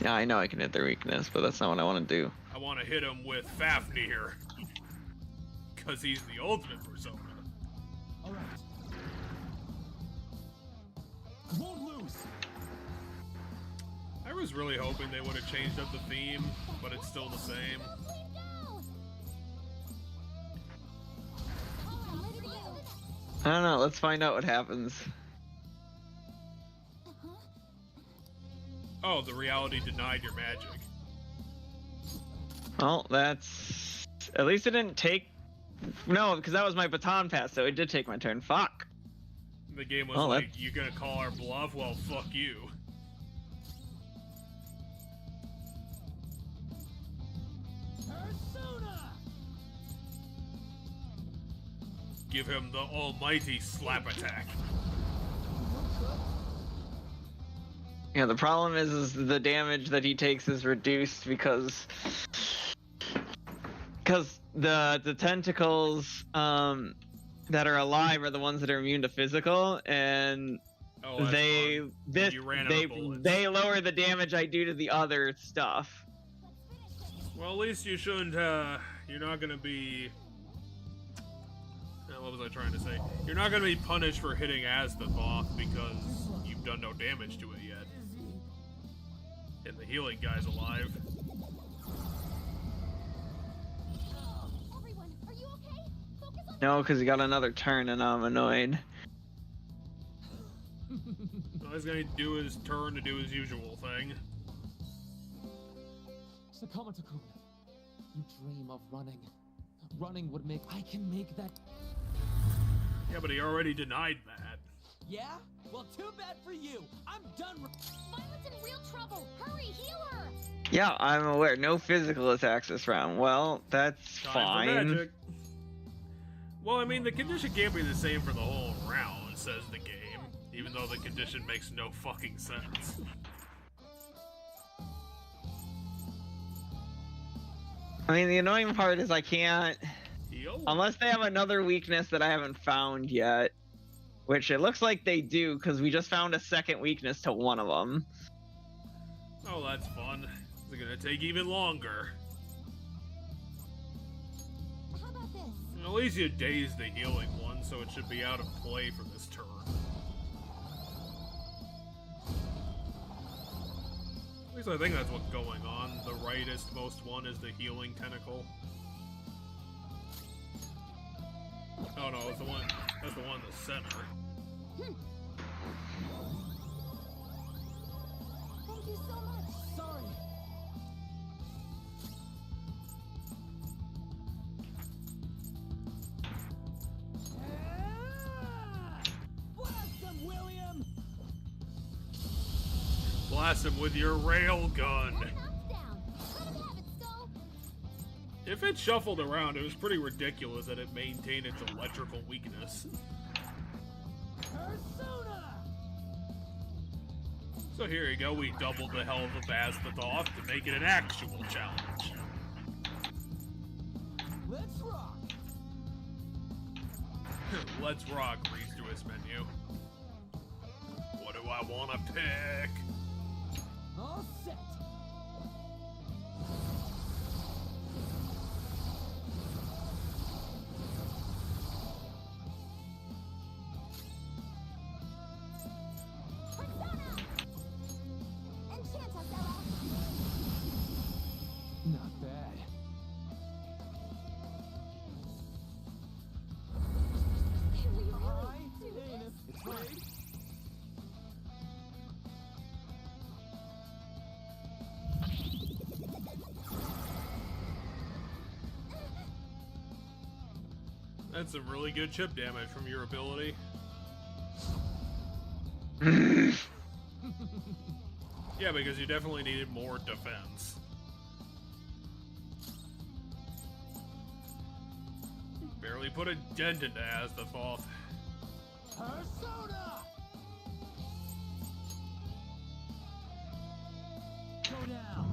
Yeah, I know I can hit their weakness, but that's not what I want to do. I want to hit him with Fafnir. Because he's the ultimate persona. Alright. Won't lose. I was really hoping they would have changed up the theme, but it's still the same. I don't know, let's find out what happens. Oh, the reality denied your magic. Well, that's... At least it didn't take... No, because that was my baton pass, so it did take my turn. Fuck. The game was Oh, like, you gonna call our bluff? Well, fuck you. Persona! Give him the almighty slap attack. Yeah, the problem is the damage that he takes is reduced because the tentacles that are alive are the ones that are immune to physical, and Oh, that's fun. You ran out of bullets. they lower the damage I do to the other stuff. Well, at least you shouldn't, you're not gonna be... what was I trying to say? You're not gonna be punished for hitting Azathoth because you've done no damage to it yet. And the healing guy's alive. Everyone, are you okay? Focus on No, because he got another turn and I'm annoyed. All he's gonna do is turn to do his usual thing. Sakamoto-kun, you dream of running. Running would make... I can make that... Yeah, but he already denied that. Yeah? Well, too bad for you. I'm done. Violet's in real trouble. Hurry, heal her. Yeah, I'm aware. No physical attacks this round. Well, that's Time fine. for magic. Well, I mean, the condition can't be the same for the whole round, says the game. Even though the condition makes no fucking sense. I mean, the annoying part is I can't... Heal? Unless they have another weakness that I haven't found yet. Which it looks like they do, because we just found a second weakness to one of them. Oh, that's fun. It's gonna take even longer. How about this? At least you dazed the healing one, so it should be out of play for this turn. At least I think that's what's going on. The rightest most one is the healing tentacle. Oh no, it's the one. That's the one in the center. Thank you so much. Sorry. Blast him, William! Blast him with your rail gun. Down. Let him have it, Skull. If it shuffled around, it was pretty ridiculous that it maintained its electrical weakness. Persona! So here you go, we doubled the hell of a Bazbathoth to make it an actual challenge. Let's rock! Let's rock reads through his menu. What do I want to pick? All set! Persona! Enchant us, Ella. Not bad. Can we really do this? It's right. That's some really good chip damage from your ability. Yeah, because you definitely needed more defense. You barely put a dent into Azathoth. Persona! Go down!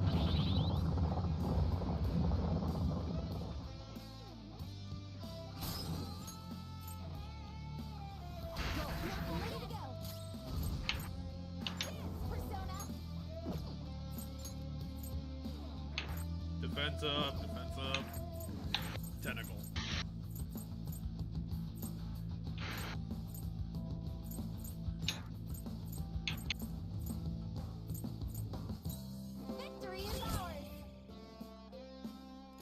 Ready to go. Persona. Defense up. Tentacle. Victory is ours.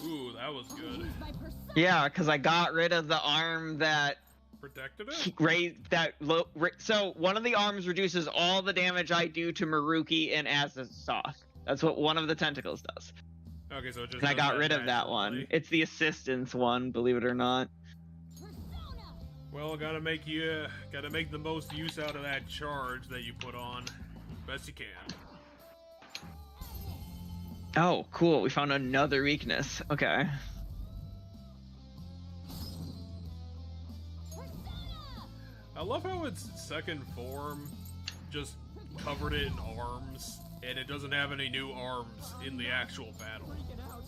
Ooh, that was good. Use my persona. Yeah, because I got rid of the arm that Protected it? so one of the arms reduces all the damage I do to Maruki and Azathoth. That's what one of the tentacles does. Okay, so it just And I does got rid of that one. naturally. It's the assistance one, believe it or not. Persona. Well, gotta make the most use out of that charge that you put on. Best you can. Oh, cool. We found another weakness. Okay. I love how its second form just covered it in arms, and it doesn't have any new arms in the actual battle. Freak it out!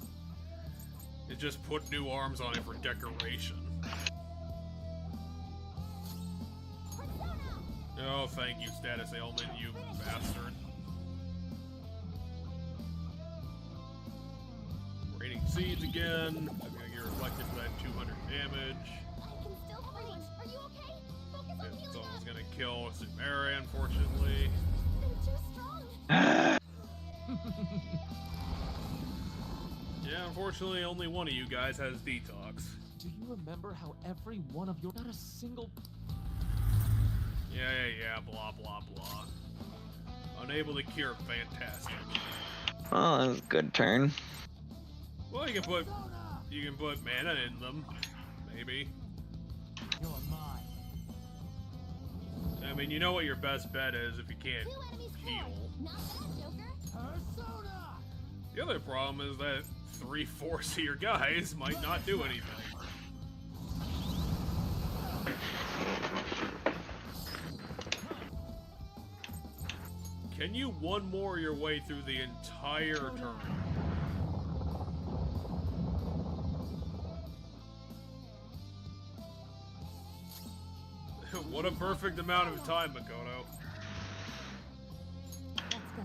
It just put new arms on it for decoration. Oh, thank you, status ailment, you bastard. Raining seeds again. I'm gonna get reflected for that 200 damage. I can still fight. Are you okay? Focus on It's healing almost up. gonna kill Sumeri, unfortunately. They're too strong. Yeah, unfortunately, only one of you guys has detox. Do you remember how every one of your... Not a single... Yeah, blah, blah, blah. Unable to cure, fantastic. Oh, that was a good turn. Well, you can put mana in them, maybe. You're mine. I mean, you know what your best bet is if you can't 2 enemies heal. scored. Not bad, Joker. Persona! The other problem is that 3/4 of your guys might not do anything. Can you one more your way through the entire turn? What a perfect amount of time, Makoto. Let's go.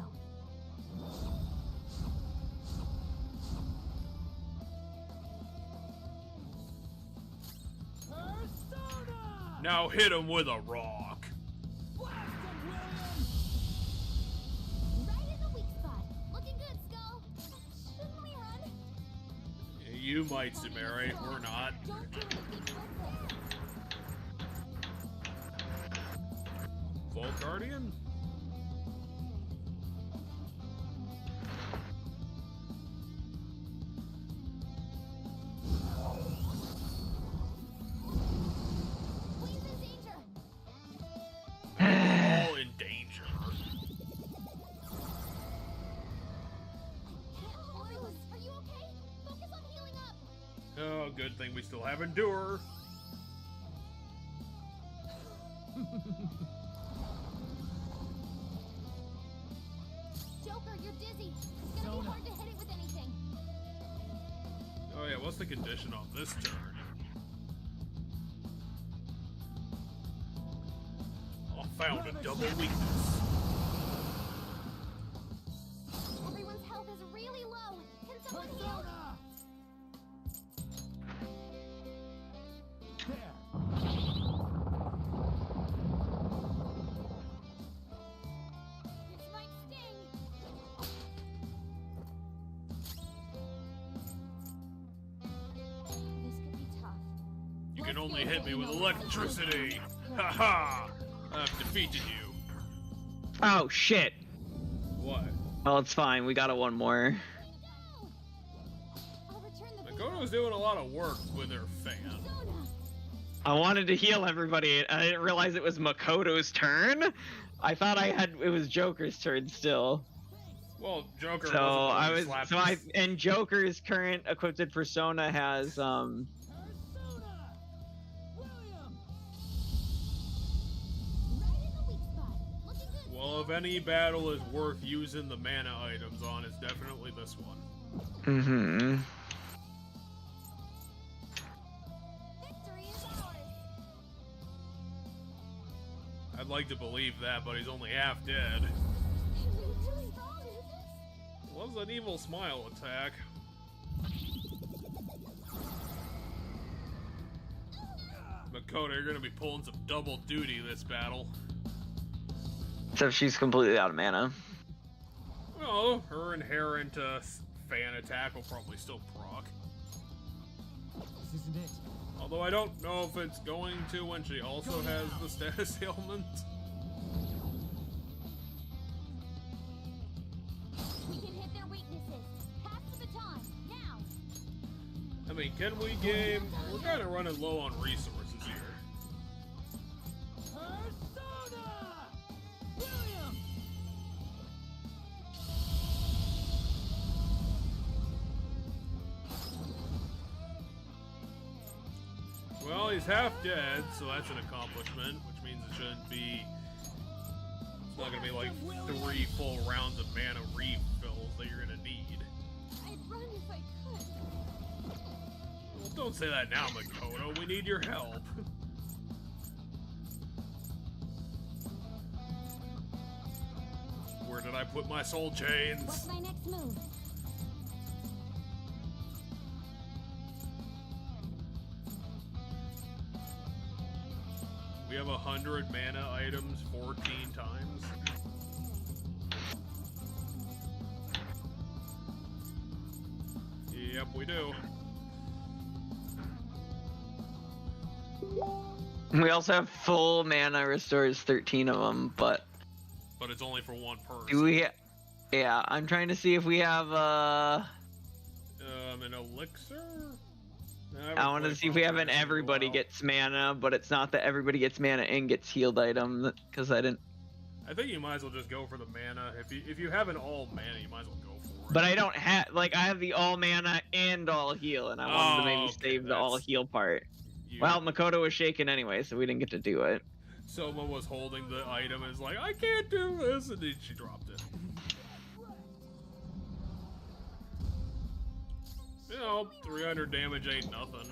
Now hit him with a rock. Right in the weak spot. Looking good, Skull. Shouldn't we run? You might, Sumeri. We're not. Don't do anything Vault Guardian? Please, in danger. All in danger. Can't hold you. Are you okay? Focus on healing up. Oh, good thing we still have Endure. Joker, you're dizzy. It's gonna be hard to hit it with anything. Oh yeah, what's the condition on this turn? Oh, found a double weakness. Everyone's health is really low. Can someone heal? This might sting. This could be tough. You can only hit me with electricity. Haha! I've defeated you. Oh shit. What? Well, it's fine. We got a one more. I'll return the Makoto's doing a lot of work with her fan. Persona. I wanted to heal everybody. I didn't realize it was Makoto's turn. I thought it was Joker's turn still. Well, Joker. So wasn't and Joker's current equipped persona has Right in the weak spot. Looking good. Well, if any battle is worth using the mana items on, it's definitely this one. Victory is ours. I'd like to believe that, but he's only half dead. Was an evil smile attack. Makoto, you're gonna be pulling some double duty this battle. So she's completely out of mana. Well, her inherent fan attack will probably still proc. This isn't it. Although I don't know if it's going to when she also has the status ailment. We can hit their weaknesses. Pass the baton now. I mean, can we game? We're kind of running low on resources here. Well, he's half dead, so that's an accomplishment, which means it shouldn't be. It's not gonna be like 3 full rounds of mana refills that you're gonna need. I'd run if I could. Well, don't say that now, Makoto. We need your help. Where did I put my soul chains? What's my next move? We have 100 mana items 14 times. Yep, we do. We also have full mana restores 13 of them, but But it's only for one person. do we? Yeah, I'm trying to see if we have an elixir? I want to see if we have an everybody gets mana, but it's not that everybody gets mana and gets healed item, because I didn't. I think you might as well just go for the mana. If you have an all mana, you might as well go for it. But I don't have, like, I have the all mana and all heal, and I wanted to maybe save the all heal part. Well, Makoto was shaken anyway, so we didn't get to do it. Someone was holding the item and is like, I can't do this, and then she dropped it. You know, 300 damage ain't nothing.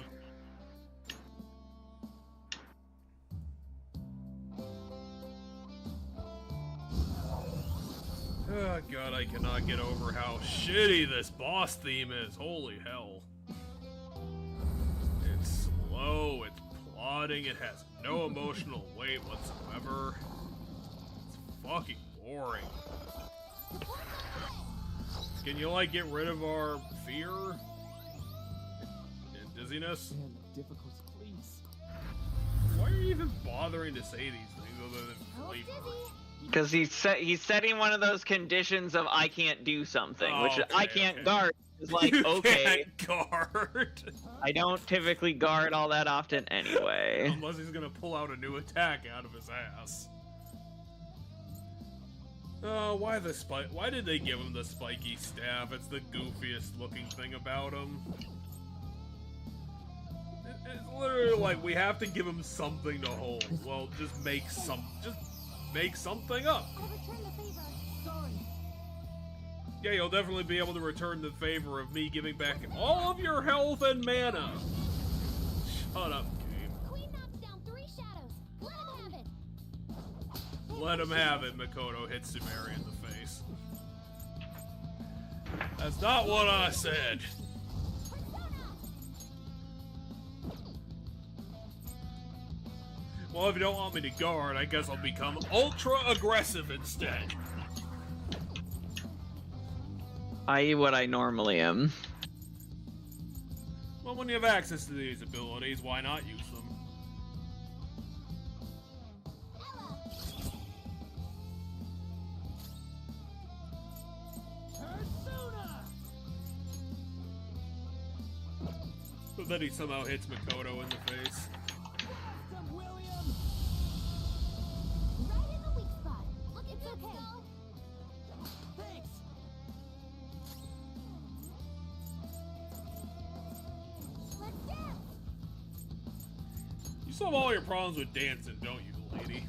Oh god, I cannot get over how shitty this boss theme is. Holy hell. It's slow, it's cutting, it has no emotional weight whatsoever. It's fucking boring. Can you, like, get rid of our fear? And dizziness? Difficulty, please. Why are you even bothering to say these things other than flavor? Because he's setting one of those conditions of I can't do something, which I can't guard. It's like, you okay. Can't guard. I don't typically guard all that often anyway. Unless he's gonna pull out a new attack out of his ass. Why did they give him the spiky staff? It's the goofiest looking thing about him. It's literally like, we have to give him something to hold. Well, just make something up. I'll return the favor. Sorry. Yeah, you'll definitely be able to return the favor of me giving back all of your health and mana. Shut up, game. Queen knocks down 3 shadows. Let him have it. Let him have it, Makoto hits Sumeri in the face. That's not what I said. Well, if you don't want me to guard, I guess I'll become ultra aggressive instead. I.e. what I normally am. Well, when you have access to these abilities, why not use them? But then he somehow hits Makoto in the face. Right in the weak spot. Look, it's okay. Thanks. Let's dance. You solve all your problems with dancing, don't you, lady?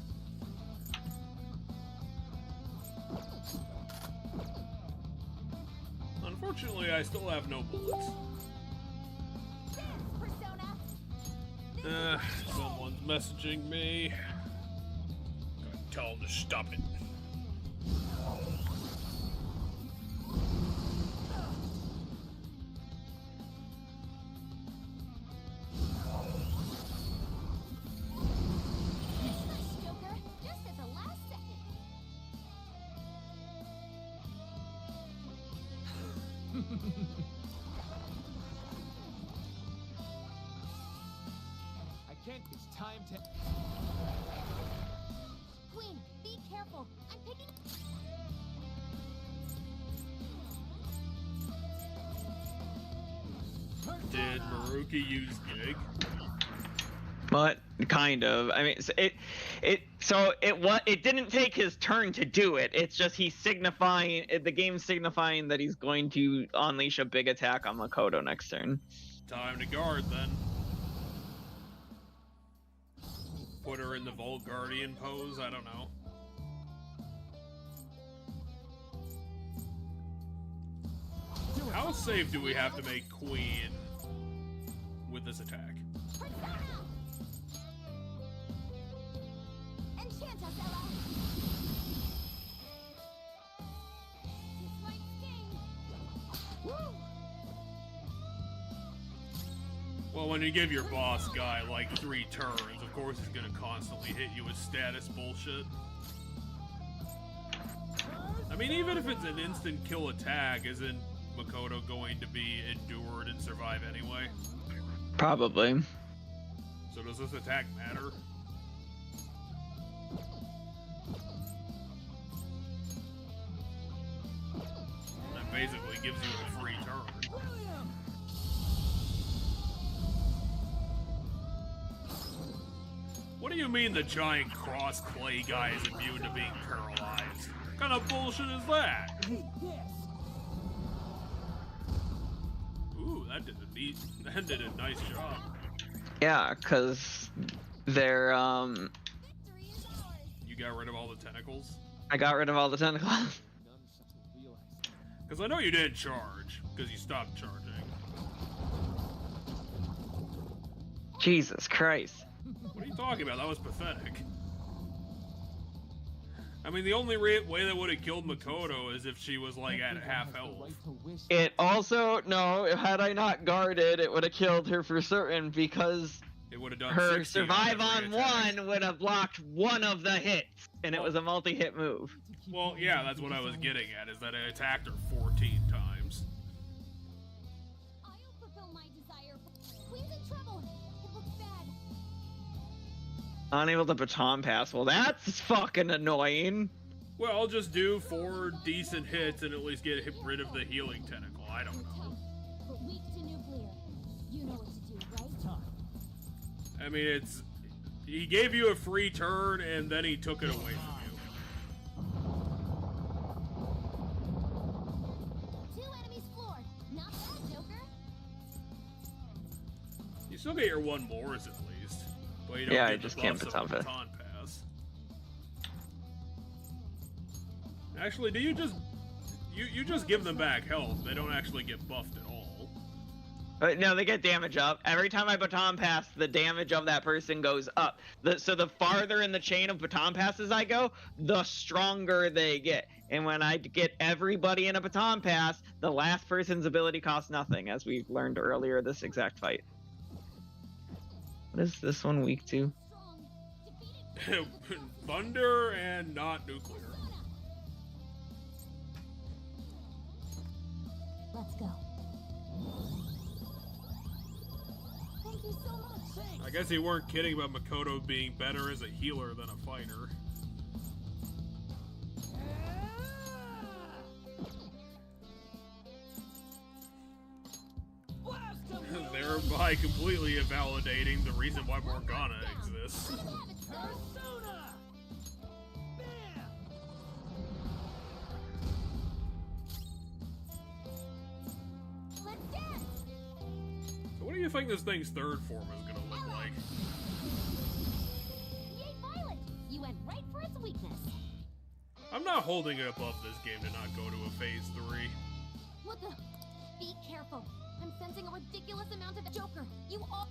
Unfortunately, I still have no bullets. Someone's messaging me. Gotta tell him to stop it. Joker, just at the last second. It's time to... Queen, be careful. I'm picking... Did Maruki use Gig? But kind of. I mean, it didn't take his turn to do it. It's just he's signifying, the game's signifying that he's going to unleash a big attack on Makoto next turn. Time to guard then. Put her in the Volt Guardian pose, I don't know. How safe do we have to make Queen with this attack? Well, when you give your boss guy like 3 turns, of course he's gonna constantly hit you with status bullshit. I mean, even if it's an instant kill attack, isn't Makoto going to be endured and survive anyway? Probably. So does this attack matter? That basically gives you a free turn. What do you mean the giant cross clay guy is immune to being paralyzed? What kind of bullshit is that? Ooh, that did a nice job. Yeah, cause they're You got rid of all the tentacles? I got rid of all the tentacles. Because I know you didn't charge, because you stopped charging. Jesus Christ. What are you talking about? That was pathetic. I mean, the only way that would have killed Makoto is if she was, like, at half health. It also, no, had I not guarded, it would have killed her for certain, because It would have done Her 60 survive on every attack. one would have blocked one of the hits, and it was a multi-hit move. Well, yeah, that's what I was getting at, is that it attacked her 14 times. I'll fulfill my desire. Queen's in trouble. It looks bad. Unable to baton pass. Well, that's fucking annoying. Well, I'll just do 4 decent hits and at least get rid of the healing tentacle. I don't know. But weak to nuclear. You know what to do, right? I mean, it's... He gave you a free turn, and then he took it away from you. 2 enemies floored. Not bad, Joker. You still get your 1 Morris at least. But you don't Yeah, get I the just can't buffs of baton baton pass. Actually, do you just... You just give them back health. They don't actually get buffed at all. No, they get damage up. Every time I baton pass, the damage of that person goes up. So the farther in the chain of baton passes I go, the stronger they get. And when I get everybody in a baton pass, the last person's ability costs nothing, as we learned earlier this exact fight. What is this one weak to? Thunder and not nuclear. Let's go. Thank you so much. I guess you weren't kidding about Makoto being better as a healer than a fighter. Thereby completely invalidating the reason why Morgana exists. So what do you think this thing's third form is gonna look like? Yay, Violet! You went right for its weakness. I'm not holding it above this game to not go to a phase 3. What the? Be careful. I'm sensing a ridiculous amount of Joker. You all.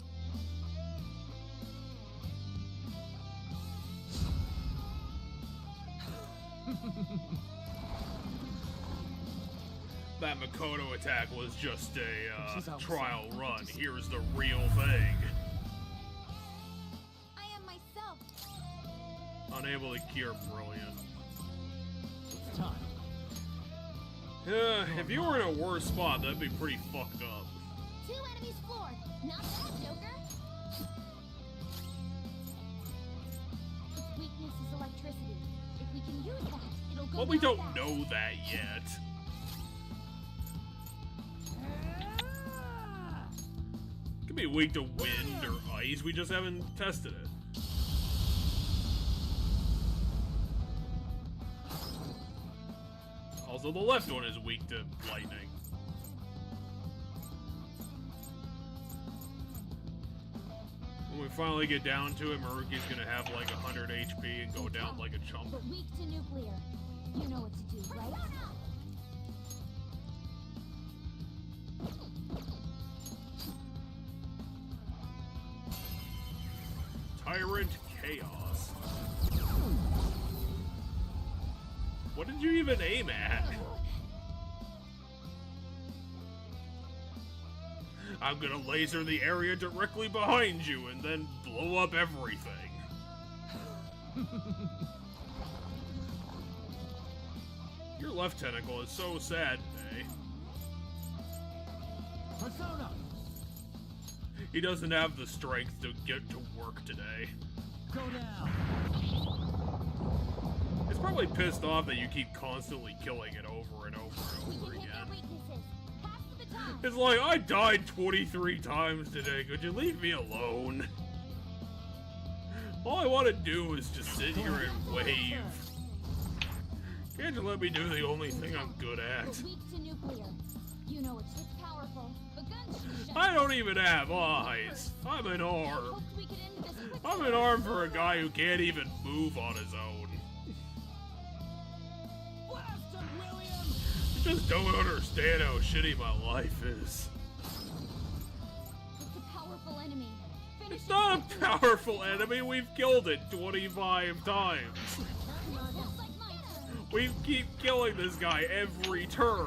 That Makoto attack was just a trial run. Here's the real thing. I am myself. Unable to cure brilliant. It's time. If you were in a worse spot, that'd be pretty fucked up. 2 enemies floored. Not bad, Joker. Its weakness is electricity. If we can use that, it'll go. Well, we down don't fast. know that yet. Could be weak to wind or ice, we just haven't tested it. Also, the left one is weak to lightning. When we finally get down to it, Maruki's gonna have like 100 HP and go down like a chump. But weak to nuclear. You know what to do, right? Tyrant Chaos. What did you even aim at? I'm gonna laser the area directly behind you and then blow up everything. Your left tentacle is so sad today. Persona. He doesn't have the strength to get to work today. Go down. It's probably pissed off that you keep constantly killing it over and over and We over can hit their again. weaknesses. Pass the baton. It's like, I died 23 times today, could you leave me alone? All I want to do is just sit here and wave. Can't you let me do the only thing I'm good at? But weak to nuclear. You know it's powerful. But guns shoot I don't even have eyes. I'm an arm. hoped we could end this quick. I'm an arm for a guy who can't even move on his own. You just don't understand how shitty my life is. It's a powerful enemy. Finish It's not a powerful enemy, we've killed it 25 times. Just like mine. We keep killing this guy every turn.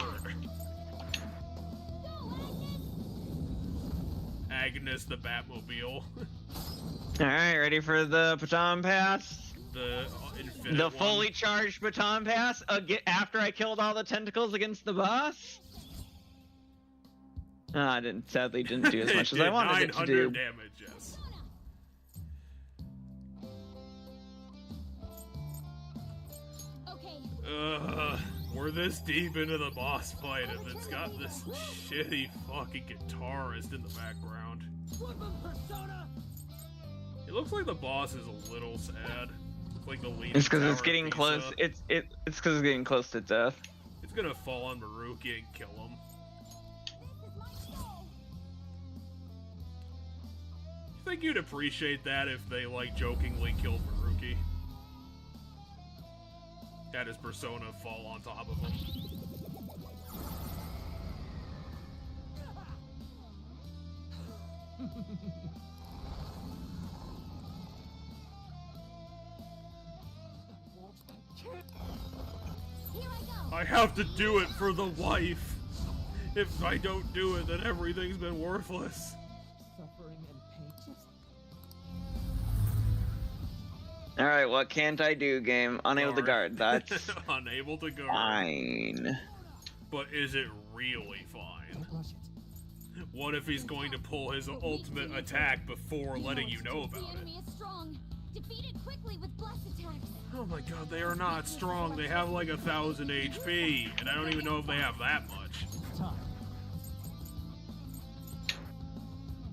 Go, Agnes. Agnes the Batmobile. All right, ready for the baton pass? The The fully charged baton pass after I killed all the tentacles against the boss? I sadly didn't do as much as I wanted it to do. 900 damage, yes. We're this deep into the boss fight and it's got this shitty fucking guitarist in the background. It looks like the boss is a little sad. It's like the lead. It's because it's getting close. It's because it's getting close to death. It's gonna fall on Maruki and kill him. You think you'd appreciate that if they like jokingly killed Maruki? Had his persona fall on top of him. I have to do it for the wife. If I don't do it, then everything's been worthless. Suffering and pain. Alright, what can't I do, game? Unable to guard. That's unable to guard. Fine. But is it really fine? What if he's going to pull his ultimate attack before letting you know about it? Oh my god, they are not strong. They have like 1,000 HP, and I don't even know if they have that much. Oh,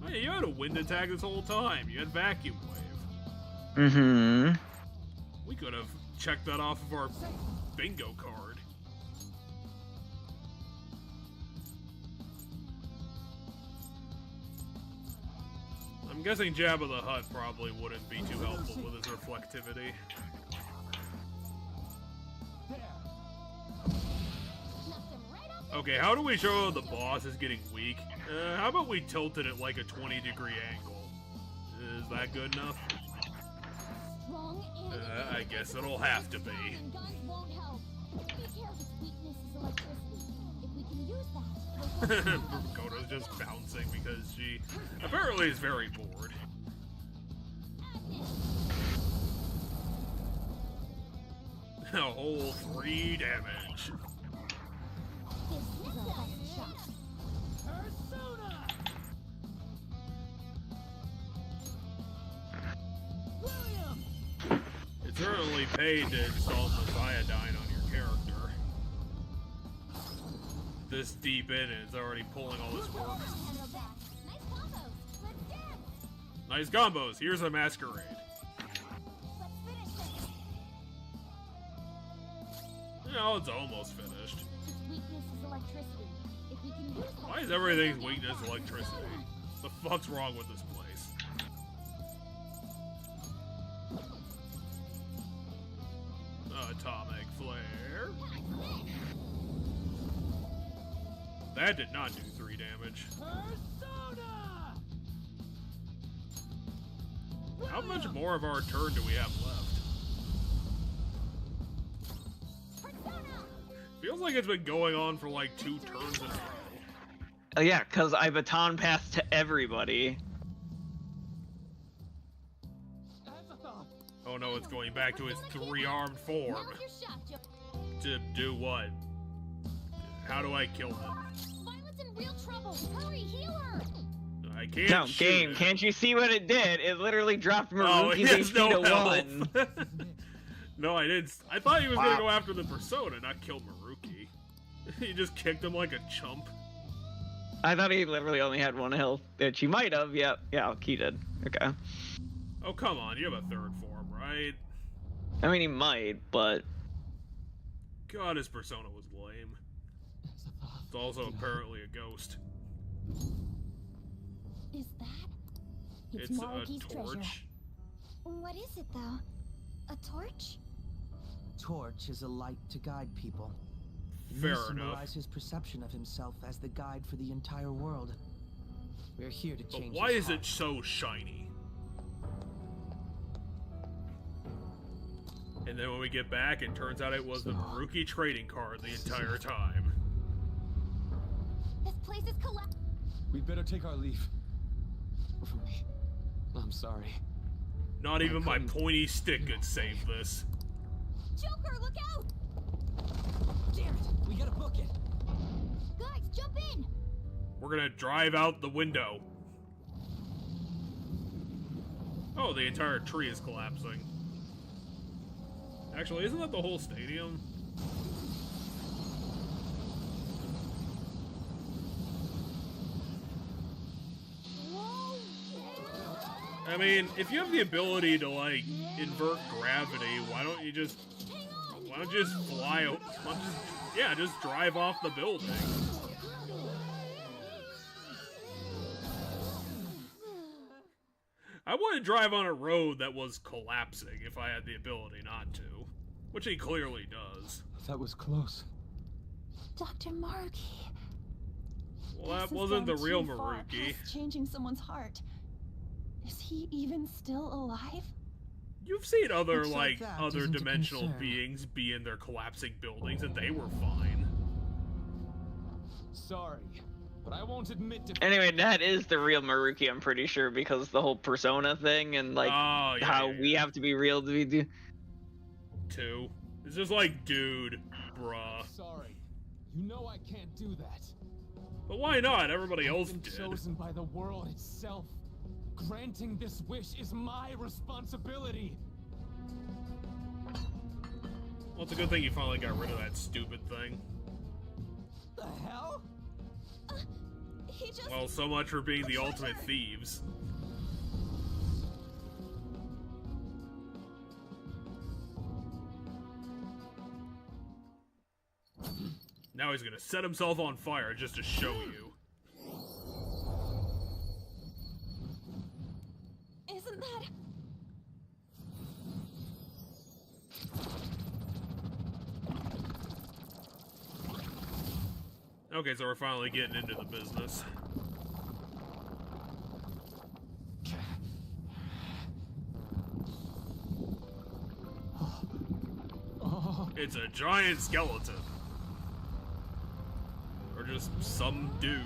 yeah, you had a wind attack this whole time. You had vacuum wave. Mm-hmm. We could have checked that off of our bingo card. I'm guessing Jabba the Hutt probably wouldn't be too helpful with his reflectivity. Okay, how do we show the boss is getting weak? How about we tilt it at like a 20-degree angle? Is that good enough? I guess it'll have to be. Koto's just bouncing because she apparently is very bored. A whole 3 damage. It's certainly paid to install Messiahdyne on your character. This deep in it, it's already pulling all this work. Nice combos. Here's a masquerade. No, it's almost finished. Why is everything's weakness electricity? What the fuck's wrong with this place? Atomic flare. That did not do 3 damage. How much more of our turn do we have left? Feels like it's been going on for like 2 turns in a row. Oh yeah, because I baton passed to everybody. Oh no, it's going back to his 3-armed form. To do what? How do I kill him? I can't. No, game. It. Can't you see what it did? It literally dropped Maruki's HP to 1. No, I didn't. I thought he was gonna go after the persona, not kill Maruki. He just kicked him like a chump. I thought he literally only had 1 health, which he might have. Yeah, he did. Okay. Oh come on, you have a 3rd form, right? I mean, he might, but God, his persona was lame. It's also apparently a ghost. Is that? It's a torch. Treasure. What is it, though? A torch? Torch is a light to guide people. Fair This enough. symbolizes his perception of himself as the guide for the entire world. We're here to But change why his is heart. it so shiny? And then when we get back, it turns out it was the Maruki trading card the entire time. This place is We'd better take our leave. Ruby, I'm sorry. Not even my pointy stick could save this. Joker, look out! Damn it! We gotta book it. Guys, jump in! We're gonna drive out the window. Oh, the entire tree is collapsing. Actually, isn't that the whole stadium? I mean, if you have the ability to, like, invert gravity, why don't you just fly out? Just drive off the building. I want to drive on a road that was collapsing if I had the ability not to. Which he clearly does. That was close. Dr. Maruki. Well, that wasn't the real Maruki. Changing someone's heart. Is he even still alive? You've seen other, Looks like that other isn't a dimensional concern. beings be in their collapsing buildings, and they were fine. Sorry, but I won't admit to. Anyway, that is the real Maruki, I'm pretty sure, because the whole persona thing and like how we have to be real to be. Two. It's just like, dude, bruh. Sorry, you know I can't do that. But why not? Everybody else I've been did. chosen by the world itself. Granting this wish is my responsibility. Well, it's a good thing you finally got rid of that stupid thing. The hell? He just... Well, so much for being the ultimate thieves. Now he's gonna set himself on fire just to show you. Isn't that... Okay, so we're finally getting into the business. It's a giant skeleton. Or just some dude.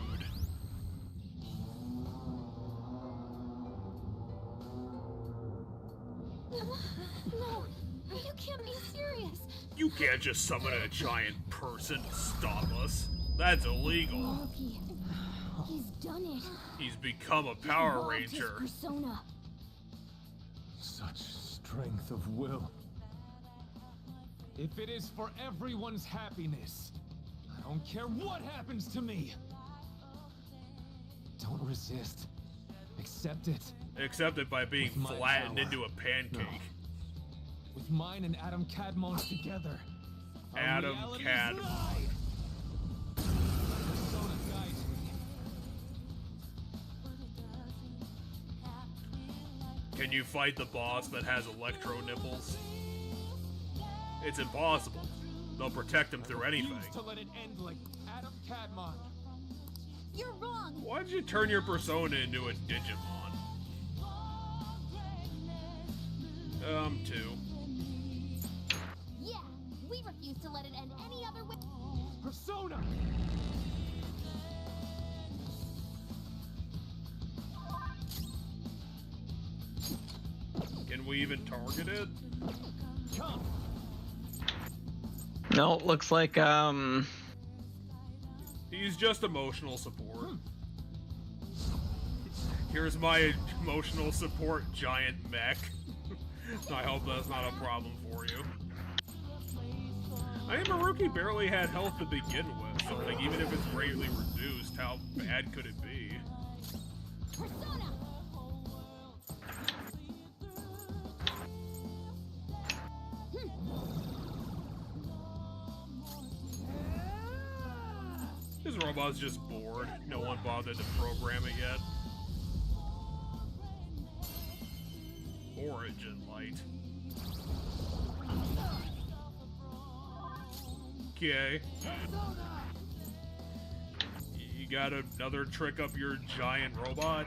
No, you can't be serious. You can't just summon a giant person to stop us. That's illegal. Maruki, he's done it. He's become a Power Evolved his Ranger. persona. Such strength of will. If it is for everyone's happiness, I don't care what happens to me. Don't resist. Accept it. Accept it by being With my flattened power. into a pancake. No. With mine and Adam Cadmon's together. our Adam reality is Cadmon. live. Persona guides me. Can you fight the boss that has electro nipples? It's impossible. They'll protect him through anything. Refuse to let it end like Adam Cadmon. You're wrong. Why did you turn your persona into a Digimon? Two. Yeah, we refuse to let it end any other way. Persona! Can we even target it? Come! No, looks like He's just emotional support. Here's my emotional support giant mech. I hope that's not a problem for you. I mean, Maruki barely had health to begin with, so like, even if it's greatly reduced, how bad could it be? Persona. This robot's just bored. No one bothered to program it yet. Origin light. Okay. You got another trick up your giant robot?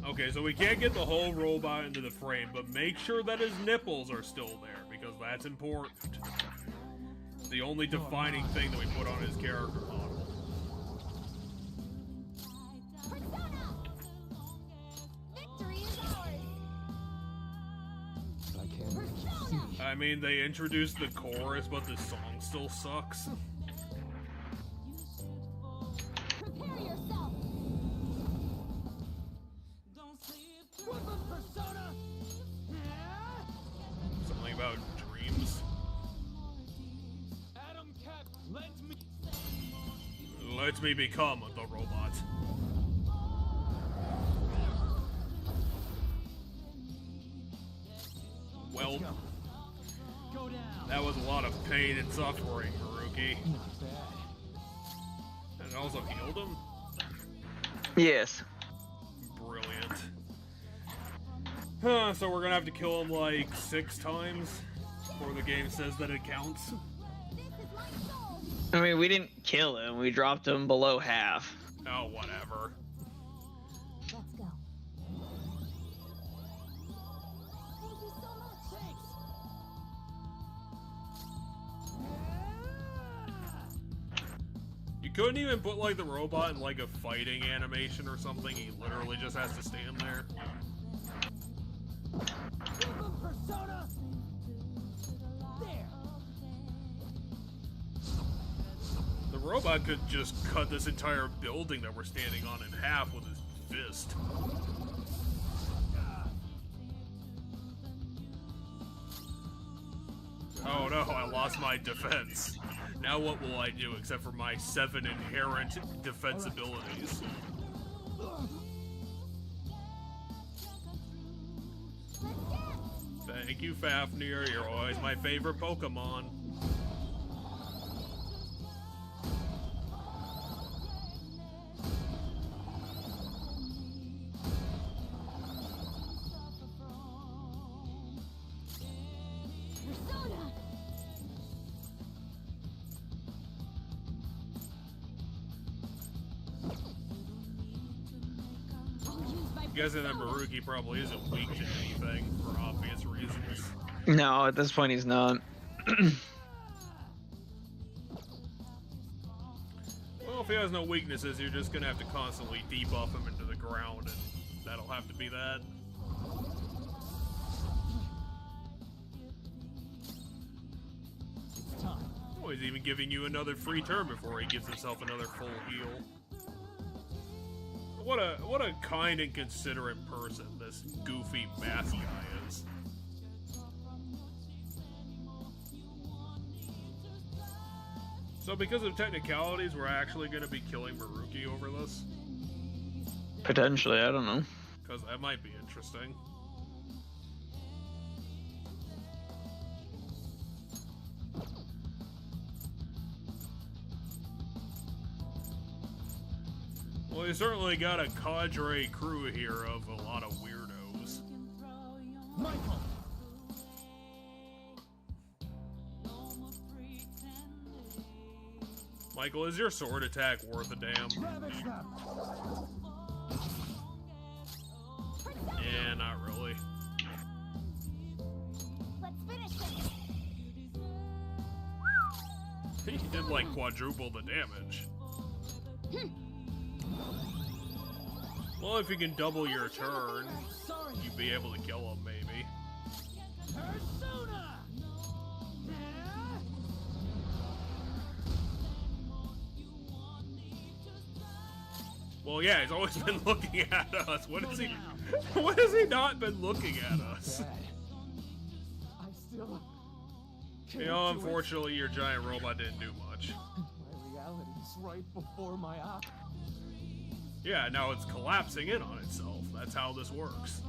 Okay, so we can't get the whole robot into the frame, but make sure that his nipples are still there, because that's important. It's the only defining thing that we put on his character model. I mean, they introduced the chorus, but the song still sucks. Prepare yourself. Something about dreams. Let me become the robot. Well, that was a lot of pain and suffering, Haruki. And it also healed him? Yes. Brilliant. Huh, so we're gonna have to kill him like 6 times before the game says that it counts? I mean, we didn't kill him, we dropped him below half. Oh, whatever. Let's go. Thank you so much. You couldn't even put like the robot in like a fighting animation or something. He literally just has to stand there. Persona! There! The robot could just cut this entire building that we're standing on in half with his fist. Oh no, I lost my defense. Now what will I do except for my 7 inherent defense abilities? Thank you, Fafnir. You're always my favorite Pokemon. You guys know that Maruki probably isn't weak to anything for obvious reasons. No, at this point he's not. Well, if he has no weaknesses, you're just gonna have to constantly debuff him into the ground, and that'll have to be that. Oh, he's even giving you another free turn before he gives himself another full heal. What a kind and considerate person this goofy math guy is. So because of technicalities, we're actually going to be killing Maruki over this? Potentially, I don't know. Because that might be interesting. Well, you certainly got a cadre crew here of a lot of weirdos. Michael! Michael, is your sword attack worth a damn? Yeah, not really. Let's finish this. He did like quadruple the damage. Well, if you can double your turn, you'd be able to kill him, maybe. Persona! Well, yeah, he's always been looking at us. What is he? What has he not been looking at us? I still. You know, unfortunately, your giant robot didn't do much. My reality is right before my eyes. Yeah, now it's collapsing in on itself. That's how this works.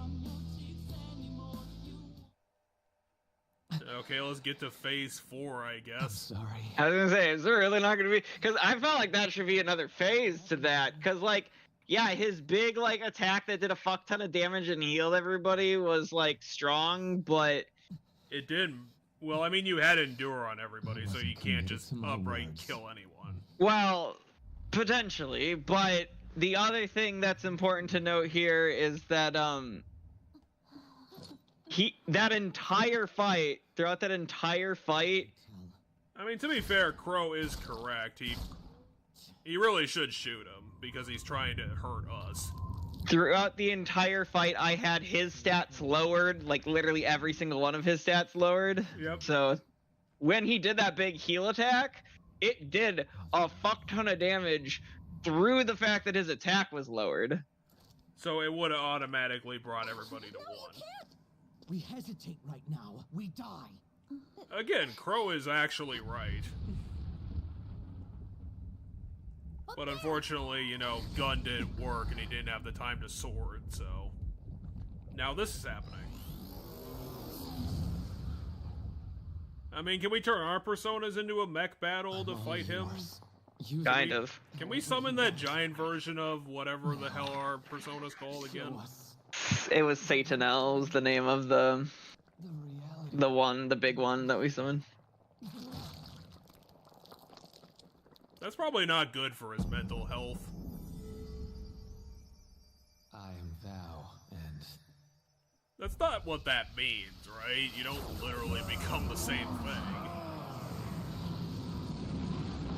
Okay, let's get to phase 4, I guess. Sorry. I was gonna say, is there really not gonna be? Because I felt like that should be another phase to that. Because like, yeah, his big like attack that did a fuck ton of damage and healed everybody was like strong, but it didn't. Well, I mean, you had Endure on everybody, so you can't just upright kill anyone. Well, potentially, but the other thing that's important to note here is that that entire fight, throughout that entire fight, I mean, to be fair, Crow is correct. He really should shoot him because he's trying to hurt us. Throughout the entire fight, I had his stats lowered, like literally every single one of his stats lowered. Yep. So when he did that big heal attack, it did a fuck ton of damage through the fact that his attack was lowered. So it would have automatically brought everybody to 1. We hesitate right now, we die. Again, Crow is actually right. But unfortunately, you know, gun didn't work and he didn't have the time to sword, so... Now this is happening. I mean, can we turn our personas into a mech battle to fight him? Kind of. Can we summon that giant version of whatever the hell our persona's called again? It was Satanel, was the name of the big one that we summoned. That's probably not good for his mental health. I am thou, and That's not what that means, right? You don't literally become the same thing.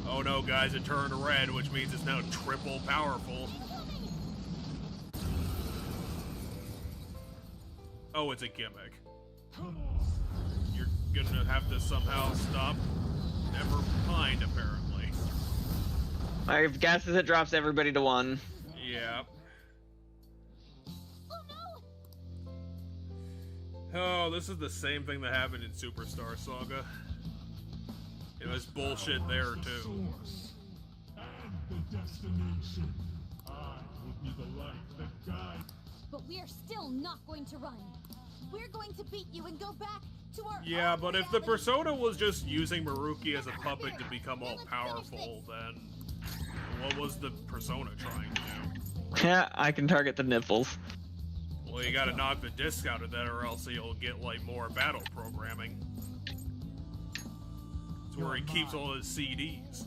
Oh no, guys, it turned red, which means it's now triple powerful. Oh, it's a gimmick. You're gonna have to somehow stop. Never mind, apparently. My guess is it drops everybody to 1. Yeah. Oh, this is the same thing that happened in Superstar Saga. It was bullshit there, too. The destination. I will be the light that guides. But we are still not going to run. We're going to beat you and go back to our Yeah, own but if the reality. persona was just using Maruki as a puppet to become all powerful, then what was the persona trying to do? Yeah, I can target the nipples. Well, you gotta knock the disc out of that or else you'll get, like, more battle programming. It's where he keeps all his CDs.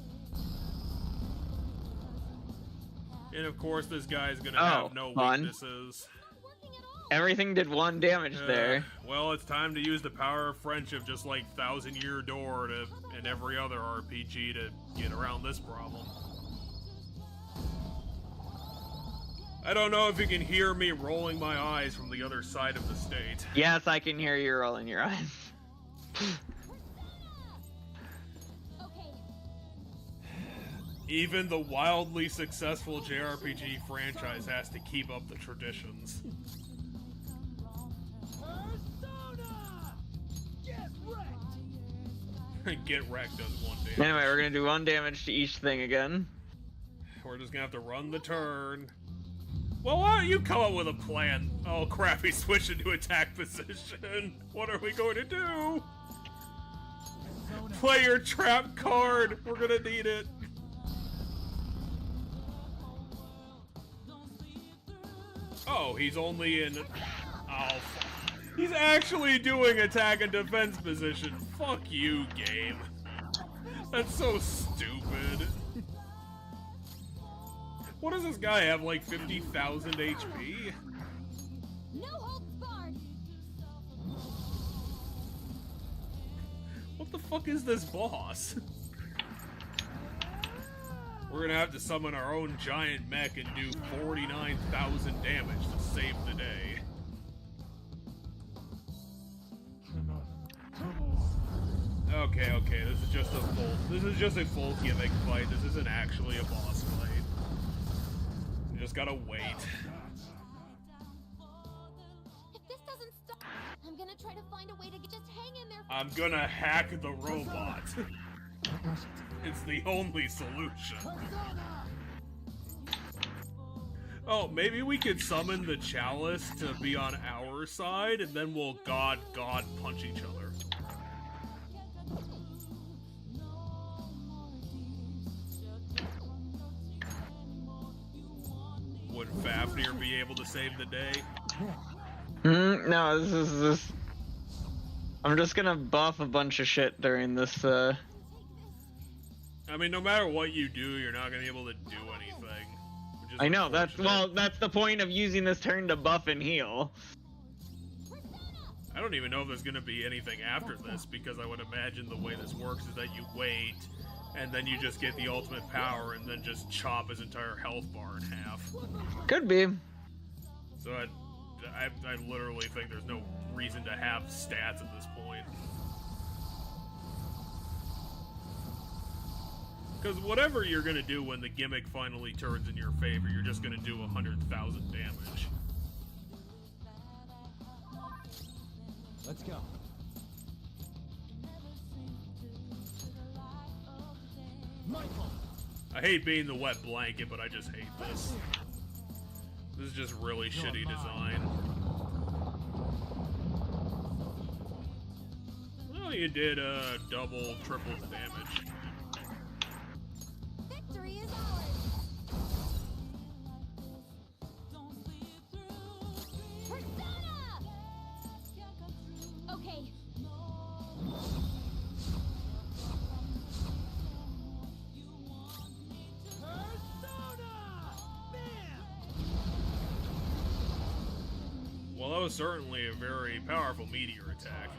And of course, this guy's gonna have no fun. weaknesses. Everything did 1 damage there. Well, it's time to use the power of friendship, just like Thousand Year Door and every other RPG to get around this problem. I don't know if you can hear me rolling my eyes from the other side of the state. Yes, I can hear you rolling your eyes. Even the wildly successful JRPG franchise has to keep up the traditions. Get wrecked does 1 damage. Anyway, we're gonna do 1 damage to each thing again. We're just gonna have to run the turn. Well, why don't you come up with a plan? Oh crap, he switched into attack position. What are we going to do? Play your trap card. We're gonna need it. Oh, he's only in... Oh, fuck. He's actually doing attack and defense position. Fuck you, game. That's so stupid. What does this guy have, like 50,000 HP? No holds barred. What the fuck is this boss? We're gonna have to summon our own giant mech and do 49,000 damage to save the day. Okay, this is just a full gimmick fight. This isn't actually a boss fight. You just gotta wait. If this doesn't stop, I'm gonna try to find a way to just hang in there. I'm gonna hack the robot. It's the only solution. Oh, maybe we could summon the Chalice to be on our side, and then we'll God punch each other. Would Fafnir be able to save the day? No, this is I'm just gonna buff a bunch of shit during this, I mean, no matter what you do, you're not gonna be able to do anything. Which is I know, that's unfortunate. the point of using this turn to buff and heal. I don't even know if there's gonna be anything after this, because I would imagine the way this works is that you wait, and then you just get the ultimate power, and then just chop his entire health bar in half. Could be. So I literally think there's no reason to have stats at this point. Because whatever you're gonna do when the gimmick finally turns in your favor, you're just gonna do 100,000 damage. Let's go. Michael! I hate being the wet blanket, but I just hate this. This is just really shitty design. Well, you did double, triple the damage. Victory is ours! Persona! Okay. Well, that was certainly a very powerful meteor attack.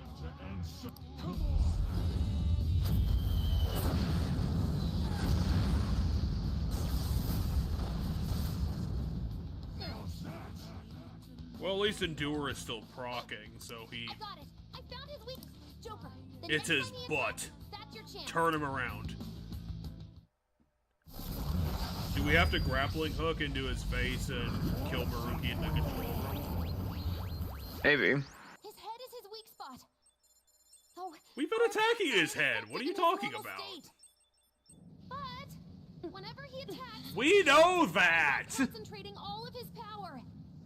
Well, at least Endure is still proccing, so he... I got it. I found his weak... Joker. The It's next his time he butt. attacks, that's your chance. Turn him around. Do we have to grappling hook into his face and kill Maruki in the control room? Maybe. His head is his weak spot. Oh, We've been attacking his head. What are you talking about? But whenever he attacks, We know that! concentrating all of his power.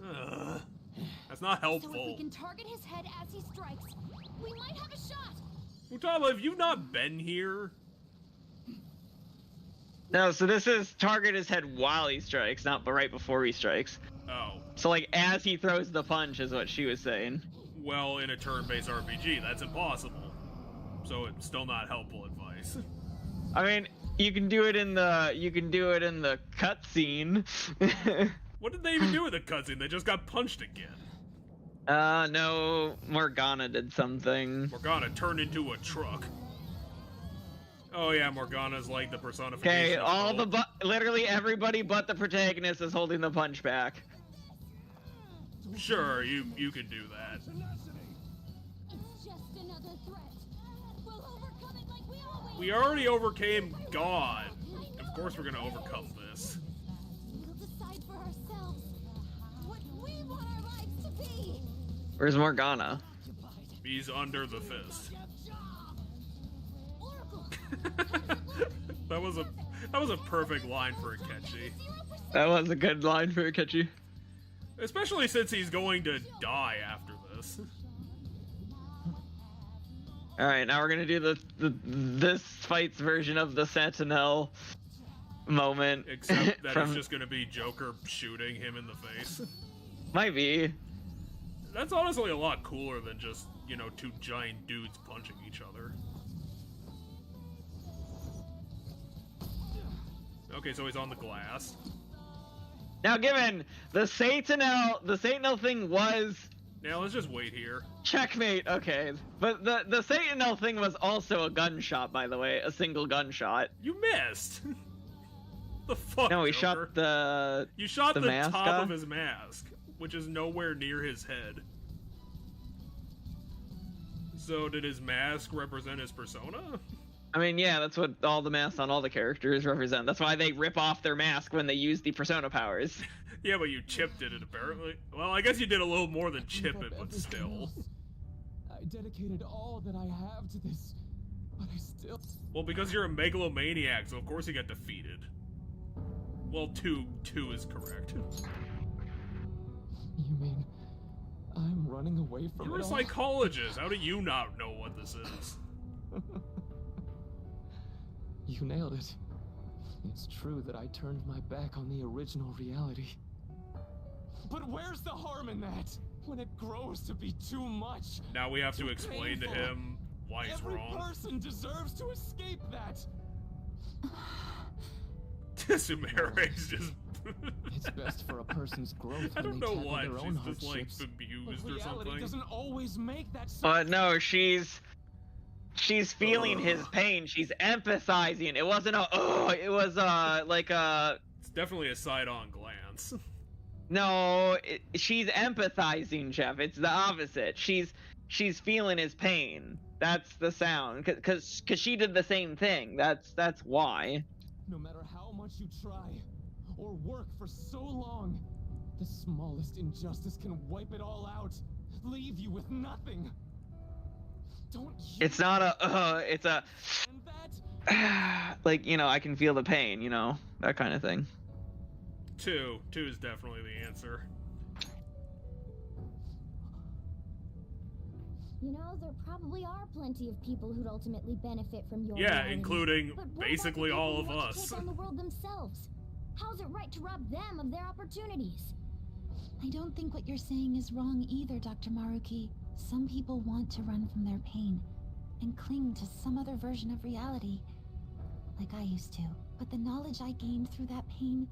Ugh. That's not So if we helpful. can target his head as he strikes, we might have a shot. Futaba, have you not been here? No, so this is target his head while he strikes, not right before he strikes. Oh. So like as he throws the punch is what she was saying. Well, in a turn-based RPG, that's impossible. So it's still not helpful advice. I mean, you can do it in the cutscene. What did they even do with the cutscene? They just got punched again. No, Morgana did something. Morgana turned into a truck. Oh yeah, Morgana's like the personification. Okay, of literally everybody but the protagonist is holding the punch back. Sure, you can do that. It's just another threat. We'll overcome it like we always We already overcame God. Of course we're gonna overcome this. We'll decide for ourselves what we want our lives to be. Where's Morgana? He's under the fist. Oracle. that was a perfect line for Akechi. That was a good line for Akechi. Especially since he's going to die after this. Alright, now we're gonna do this fight's version of the Sentinel moment. Except that it's just gonna be Joker shooting him in the face. Might be. That's honestly a lot cooler than just, you know, two giant dudes punching each other. Okay, so he's on the glass. Now given the Sentinel thing was Now let's just wait here. checkmate, okay. But the Sentinel thing was also a gunshot, by the way, a single gunshot. You missed. The fuck? No, he Joker? shot the You shot the mask top off? of his mask, which is nowhere near his head. So did his mask represent his persona? I mean, yeah, that's what all the masks on all the characters represent. That's why they rip off their mask when they use the persona powers. Yeah, but you chipped it apparently. Well, I guess you did a little more than chip it, but still. I dedicated all that I have to this, but I still... Well, because you're a megalomaniac, so of course you got defeated. Well, two is correct. You mean I'm running away from You're it a all? psychologist. How do you not know what this is? You nailed it. It's true that I turned my back on the original reality. But where's the harm in that? When it grows to be too much. Now we have to too explain to painful. him why he's Every wrong. person deserves to escape that. Sumere's just... It's best for a person's growth I when don't they know tackle why. their own She's just like hardships. bemused But or reality something. doesn't always make that so. But no, she's feeling his pain. She's empathizing. It wasn't a it was like a It's definitely a side-on glance. No, she's empathizing, Jeff. It's the opposite. She's feeling his pain. That's the sound. Cause she did the same thing. That's why. No matter how much you try or work for so long, the smallest injustice can wipe it all out, leave you with nothing. Don't you? It's not a it's a And that? like, you know, I can feel the pain, you know, that kind of thing. 2 is definitely the answer. You know, there probably are plenty of people who'd ultimately benefit from your Yeah, reality. including But what about basically the all people of who want to us. take on the world themselves? How's it right to rob them of their opportunities? I don't think what you're saying is wrong either, Dr. Maruki. Some people want to run from their pain and cling to some other version of reality, like I used to. But the knowledge I gained through that pain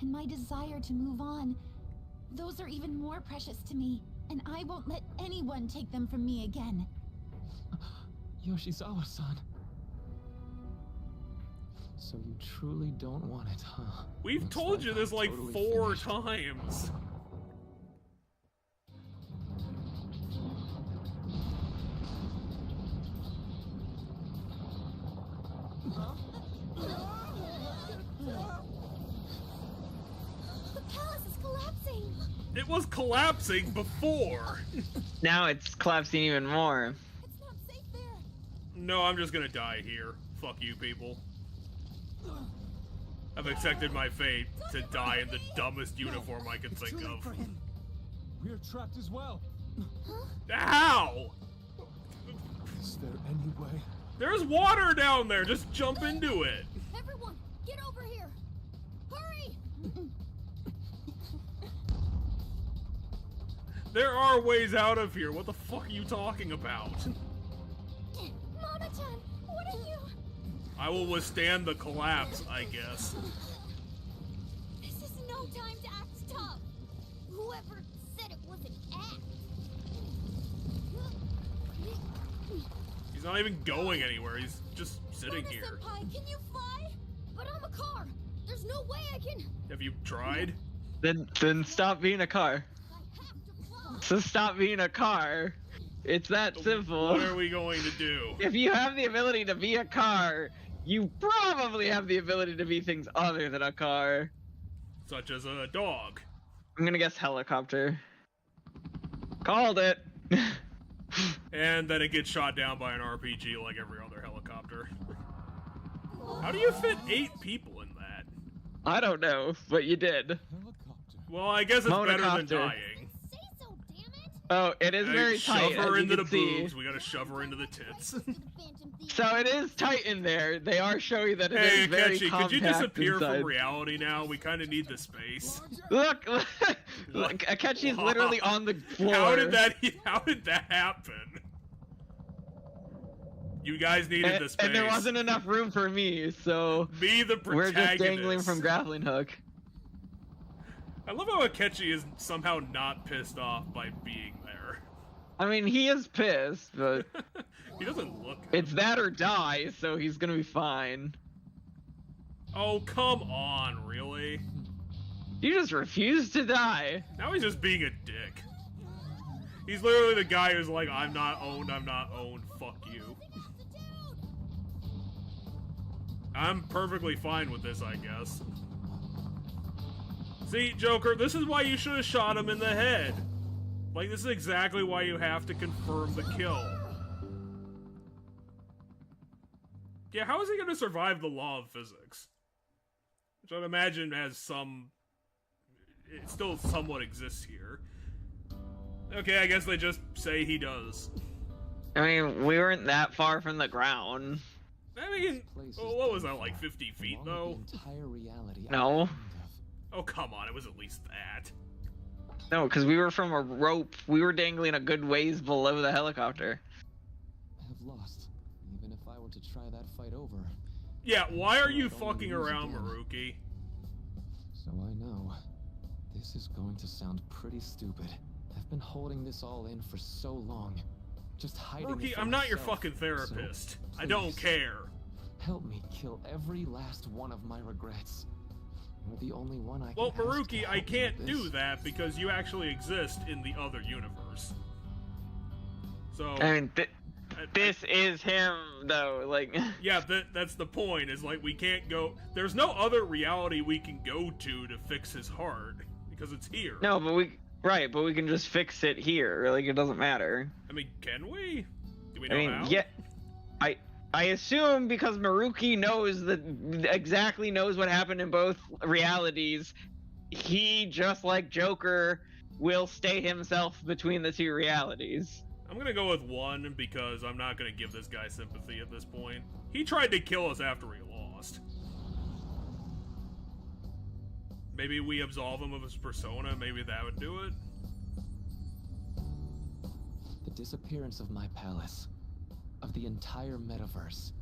and my desire to move on, those are even more precious to me, and I won't let anyone take them from me again. Yoshizawa-san. So you truly don't want it, huh? We've Looks told you I'm this like totally 4 finished. times. The palace is collapsing! It was collapsing before. Now it's collapsing even more. It's not safe there! No, I'm just gonna die here. Fuck you, people. I've accepted my fate to die in the dumbest uniform I can think of. We're trapped as well. How? Is there any way? There's water down there. Just jump into it. Everyone, get over here! Hurry! There are ways out of here. What the fuck are you talking about? Mona-chan, what are you? I will withstand the collapse, I guess. This is no time to act tough. Whoever said it was an act. He's not even going anywhere. He's just sitting here. Mona-senpai, can you fly? But I'm a car. There's no way I can. Have you tried? Then stop being a car. I have to fly. So stop being a car. It's that simple. What are we going to do? If you have the ability to be a car, you probably have the ability to be things other than a car. Such as a dog. I'm gonna guess helicopter. Called it. And then it gets shot down by an RPG like every other helicopter. How do you fit 8 people in that? I don't know, but you did. Helicopter. Well, I guess it's better than Monocopter. dying. Say so, damn it. Oh, it is very tight. Shove her as you into the can see. boobs. We gotta shove her into the tits. To the Phantom Thief. So it is tight in there. They are showing that it Hey, is very Akechi, compact could you disappear inside. from reality now? We kind of need the space. Look, Akechi's literally on the floor. How did that happen? You guys needed the space. And there wasn't enough room for me, so Be the we're protagonist. just dangling from grappling hook. I love how Akechi is somehow not pissed off by being there. I mean, he is pissed, but He doesn't look. it's that or die, so he's gonna be fine. Oh, come on, really? You just refuse to die. Now he's just being a dick. He's literally the guy who's like, I'm not owned, fuck you. I'm perfectly fine with this, I guess. See, Joker, this is why you should have shot him in the head. Like, this is exactly why you have to confirm the kill. Yeah, how is he gonna survive the law of physics? Which I'd imagine has some... It still somewhat exists here. Okay, I guess they just say he does. I mean, we weren't that far from the ground. I mean, what was that, like 50 feet, though? The entire reality No. I've dreamed Oh, come on, it was at least that. No, because we were from a rope. We were dangling a good ways below the helicopter. of. I have lost. Even if I were to try that fight over. Yeah, why are you Don't fucking lose around, again. Maruki? So I know. This is going to sound pretty stupid. I've been holding this all in for so long. Just hiding it Maruki, from I'm not your myself. fucking therapist. So, I don't please, care. Help me kill every last one of my regrets. You're the only one I can Well, ask to Maruki, I help me can't with do this. that because you actually exist in the other universe. So... I mean, this is him, though, like... Yeah, that's the point, is like we can't go... There's no other reality we can go to fix his heart, because it's here. No, but we... Right, but we can just fix it here, like, it doesn't matter. I mean, can we? Do we know how? Yeah, I assume because Maruki exactly knows what happened in both realities, he, just like Joker, will stay himself between the two realities. I'm gonna go with 1 because I'm not gonna give this guy sympathy at this point. He tried to kill us after he lost. Maybe we absolve him of his persona, maybe that would do it. The disappearance of my palace, of the entire metaverse,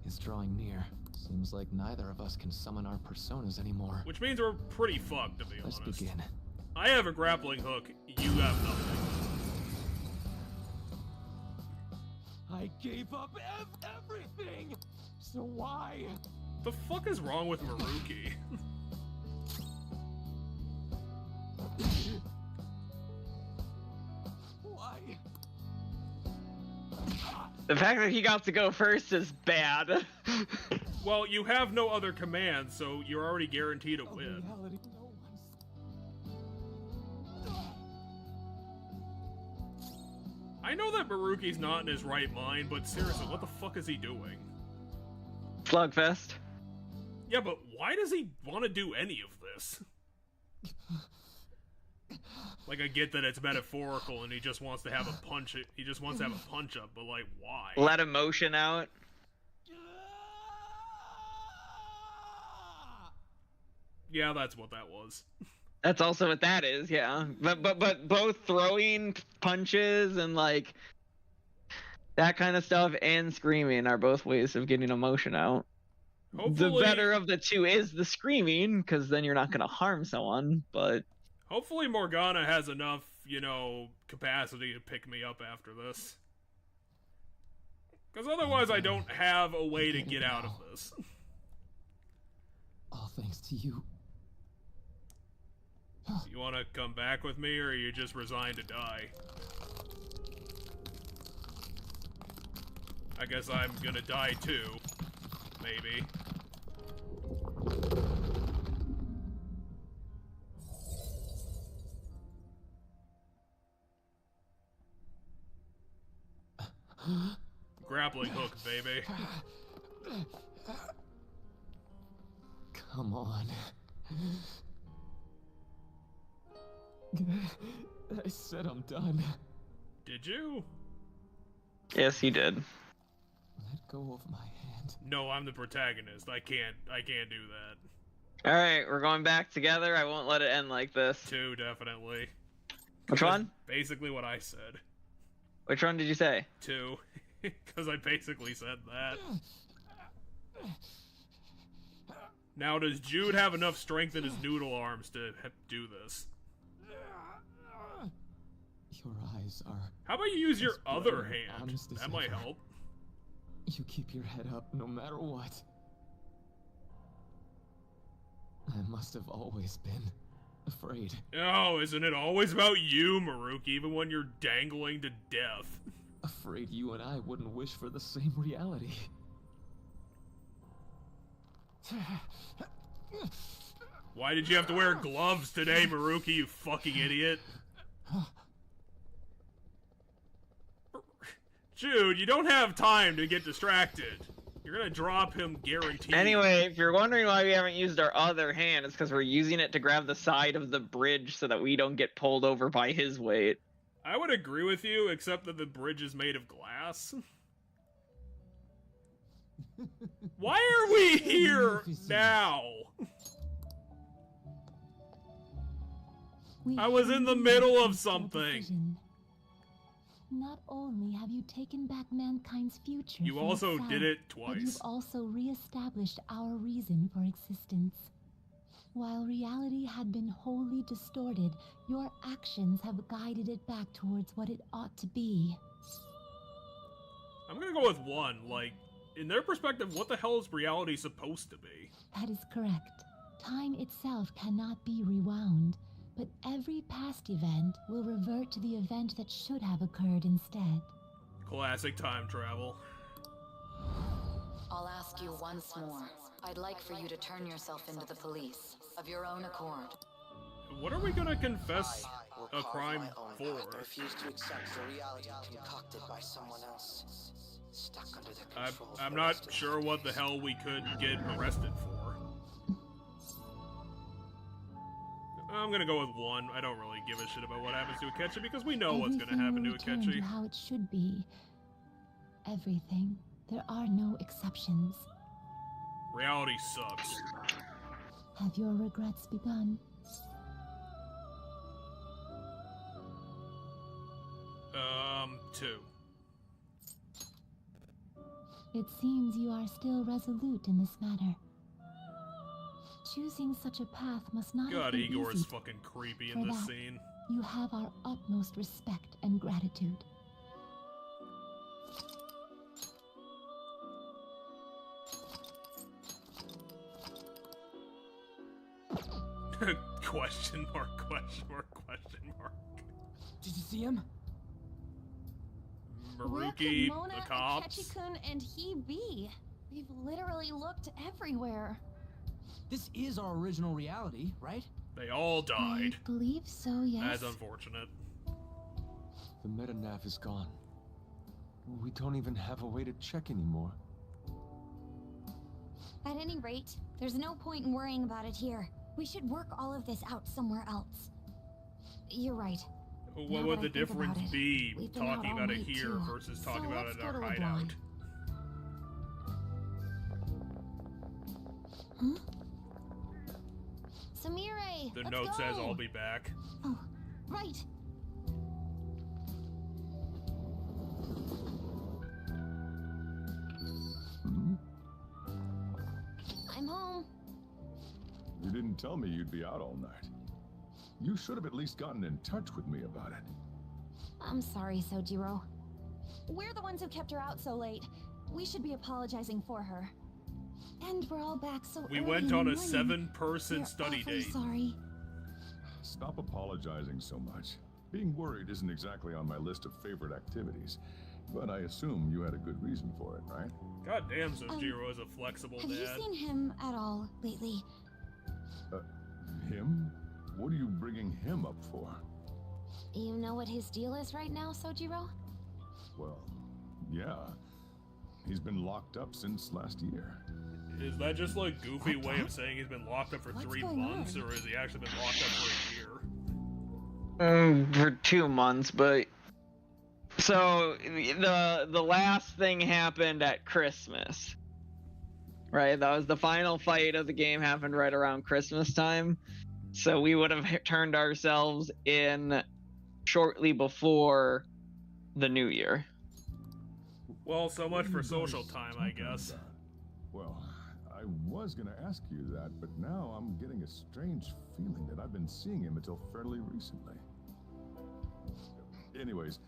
is drawing near. Seems like neither of us can summon our personas anymore. Which means we're pretty fucked, to be Let's honest. begin. I have a grappling hook, you have nothing. I gave up everything! So why? The fuck is wrong with Maruki? Why? The fact that he got to go first is bad. Well, you have no other commands, so you're already guaranteed to win. Reality, no one's... I know that Maruki's not in his right mind, but seriously, what the fuck is he doing? Slugfest. Yeah, but why does he want to do any of this? Like, I get that it's metaphorical and he just wants to have a punch. He just wants to have a punch up, but like, why? Let emotion out. Yeah, that's what that was. That's also what that is, yeah. But both throwing punches and like that kind of stuff and screaming are both ways of getting emotion out. Hopefully, the better of the two is the screaming, because then you're not going to harm someone, but... Hopefully Morgana has enough, you know, capacity to pick me up after this. Because otherwise I don't have a way to get out of this. All thanks to you. You want to come back with me, or are you just resigned to die? I guess I'm gonna die too. Maybe. Grappling hook, baby. Come on. I said I'm done. Did you? Yes, he did. Let go of my hand. No, I'm the protagonist. I can't do that. Alright, we're going back together. I won't let it end like this. 2, definitely. Which one? Basically what I said. Which one did you say? 2. Because I basically said that. Now, does Jude have enough strength in his noodle arms to do this? Your eyes are... How about you use your other bright and hand? honest as That might ever. help. You keep your head up no matter what. I must have always been afraid. Oh, isn't it always about you, Maruki, even when you're dangling to death? Afraid you and I wouldn't wish for the same reality. Why did you have to wear gloves today, Maruki, you fucking idiot? Jude, you don't have time to get distracted. You're gonna drop him, guaranteed. Anyway, if you're wondering why we haven't used our other hand, it's because we're using it to grab the side of the bridge so that we don't get pulled over by his weight. I would agree with you, except that the bridge is made of glass. Why are we here now? I was in the middle of something. Not only have you taken back mankind's future, You from also itself, did it but twice. you've also reestablished our reason for existence. While reality had been wholly distorted, your actions have guided it back towards what it ought to be. I'm gonna go with 1. Like, in their perspective, what the hell is reality supposed to be? That is correct. Time itself cannot be rewound, but every past event will revert to the event that should have occurred instead. Classic time travel. I'll ask you once more. I'd like for you to turn yourself into the police, of your own accord. What are we gonna confess a crime for? I refuse to accept the reality concocted by someone else. Stuck under the control of I'm the not rest of sure what the hell we could get arrested for. I'm gonna go with 1. I don't really give a shit about what happens to Akechi because we know what's gonna happen to Everything will return Akechi. to how it should be. Everything. There are no exceptions. Reality sucks. Have your regrets begun? 2. It seems you are still resolute in this matter. Choosing such a path must not have God, been Igor easy. is fucking creepy in For this that, scene. You have our utmost respect and gratitude. Question mark, question mark, question mark. Did you see him? Maruki, Where could the Mona, cops. Akechi-kun, and he be? We've literally looked everywhere. This is our original reality, right? They all died. I believe so, yes. That's unfortunate. The metanav is gone. We don't even have a way to check anymore. At any rate, there's no point in worrying about it here. We should work all of this out somewhere else. You're right. What Now would that the I think about difference it, be we've been out talking all about it night, here too. versus talking So about let's it in go our to hideout? LeBlanc. Huh? Samire, The let's note go. says I'll be back. Oh, right. I'm home. You didn't tell me you'd be out all night. You should have at least gotten in touch with me about it. I'm sorry, Sojiro. We're the ones who kept her out so late. We should be apologizing for her. And we're all back so We early went in on the a morning. 7-person We're study awfully date. sorry. Stop apologizing so much. Being worried isn't exactly on my list of favorite activities, but I assume you had a good reason for it, right? God damn, Sojiro is a flexible Have dad. you seen him at all lately? Him? What are you bringing him up for? You know what his deal is right now, Sojiro? Well, yeah. He's been locked up since last year. Is that just like goofy way of saying he's been locked up for What's 3 going months, on? or has he actually been locked up for a year? For 2 months, but so the last thing happened at Christmas, right? That was the final fight of the game, happened right around Christmas time, so we would have turned ourselves in shortly before the new year. Well, so much for What are you social guys time, I talking guess. about? Well, I was gonna ask you that, but now I'm getting a strange feeling that I've been seeing him until fairly recently. Anyways,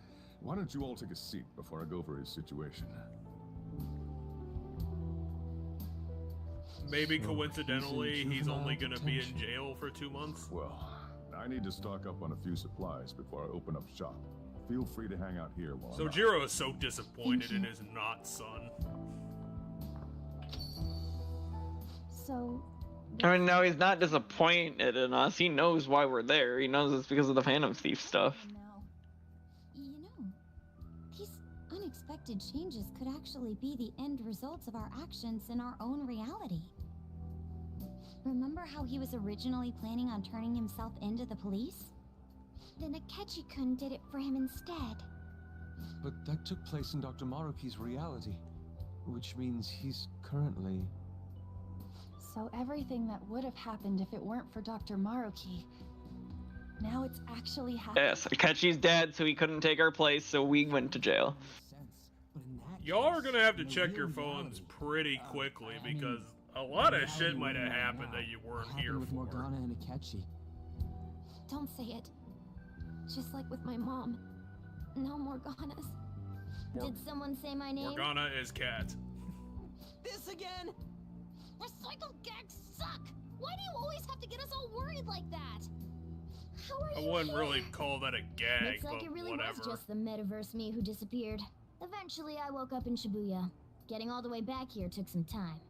why don't you all take a seat before I go over his situation? Maybe So, coincidentally, he's in he's only juvenile gonna be in detention. jail for 2 months. Well, I need to stock up on a few supplies before I open up shop. Feel free to hang out here while I'm out. Sojiro is so disappointed Thank in you. his not son. So, I mean, no, he's not disappointed in us. He knows why we're there. He knows it's because of the Phantom Thief stuff. now, you know, these unexpected changes could actually be the end results of our actions in our own reality. Remember how he was originally planning on turning himself into the police? Then Akechi-kun did it for him instead. But that took place in Dr. Maruki's reality, which means he's currently... So everything that would have happened if it weren't for Dr. Maruki, now it's actually happening. Yes, Akechi's dead, so he couldn't take our place, so we went to jail. Y'all are gonna have to check your phones pretty quickly because a lot of shit might have happened that you weren't here with for. Morgana and Akechi. Don't say it. Just like with my mom. No Morganas. Did someone say my name? Morgana is Cat. This again? Recycle gags suck! Why do you always have to get us all worried like that? How are I you wouldn't here? really call that a gag, Looks like but it really whatever. was just the metaverse me who disappeared. Eventually, I woke up in Shibuya. Getting all the way back here took some time.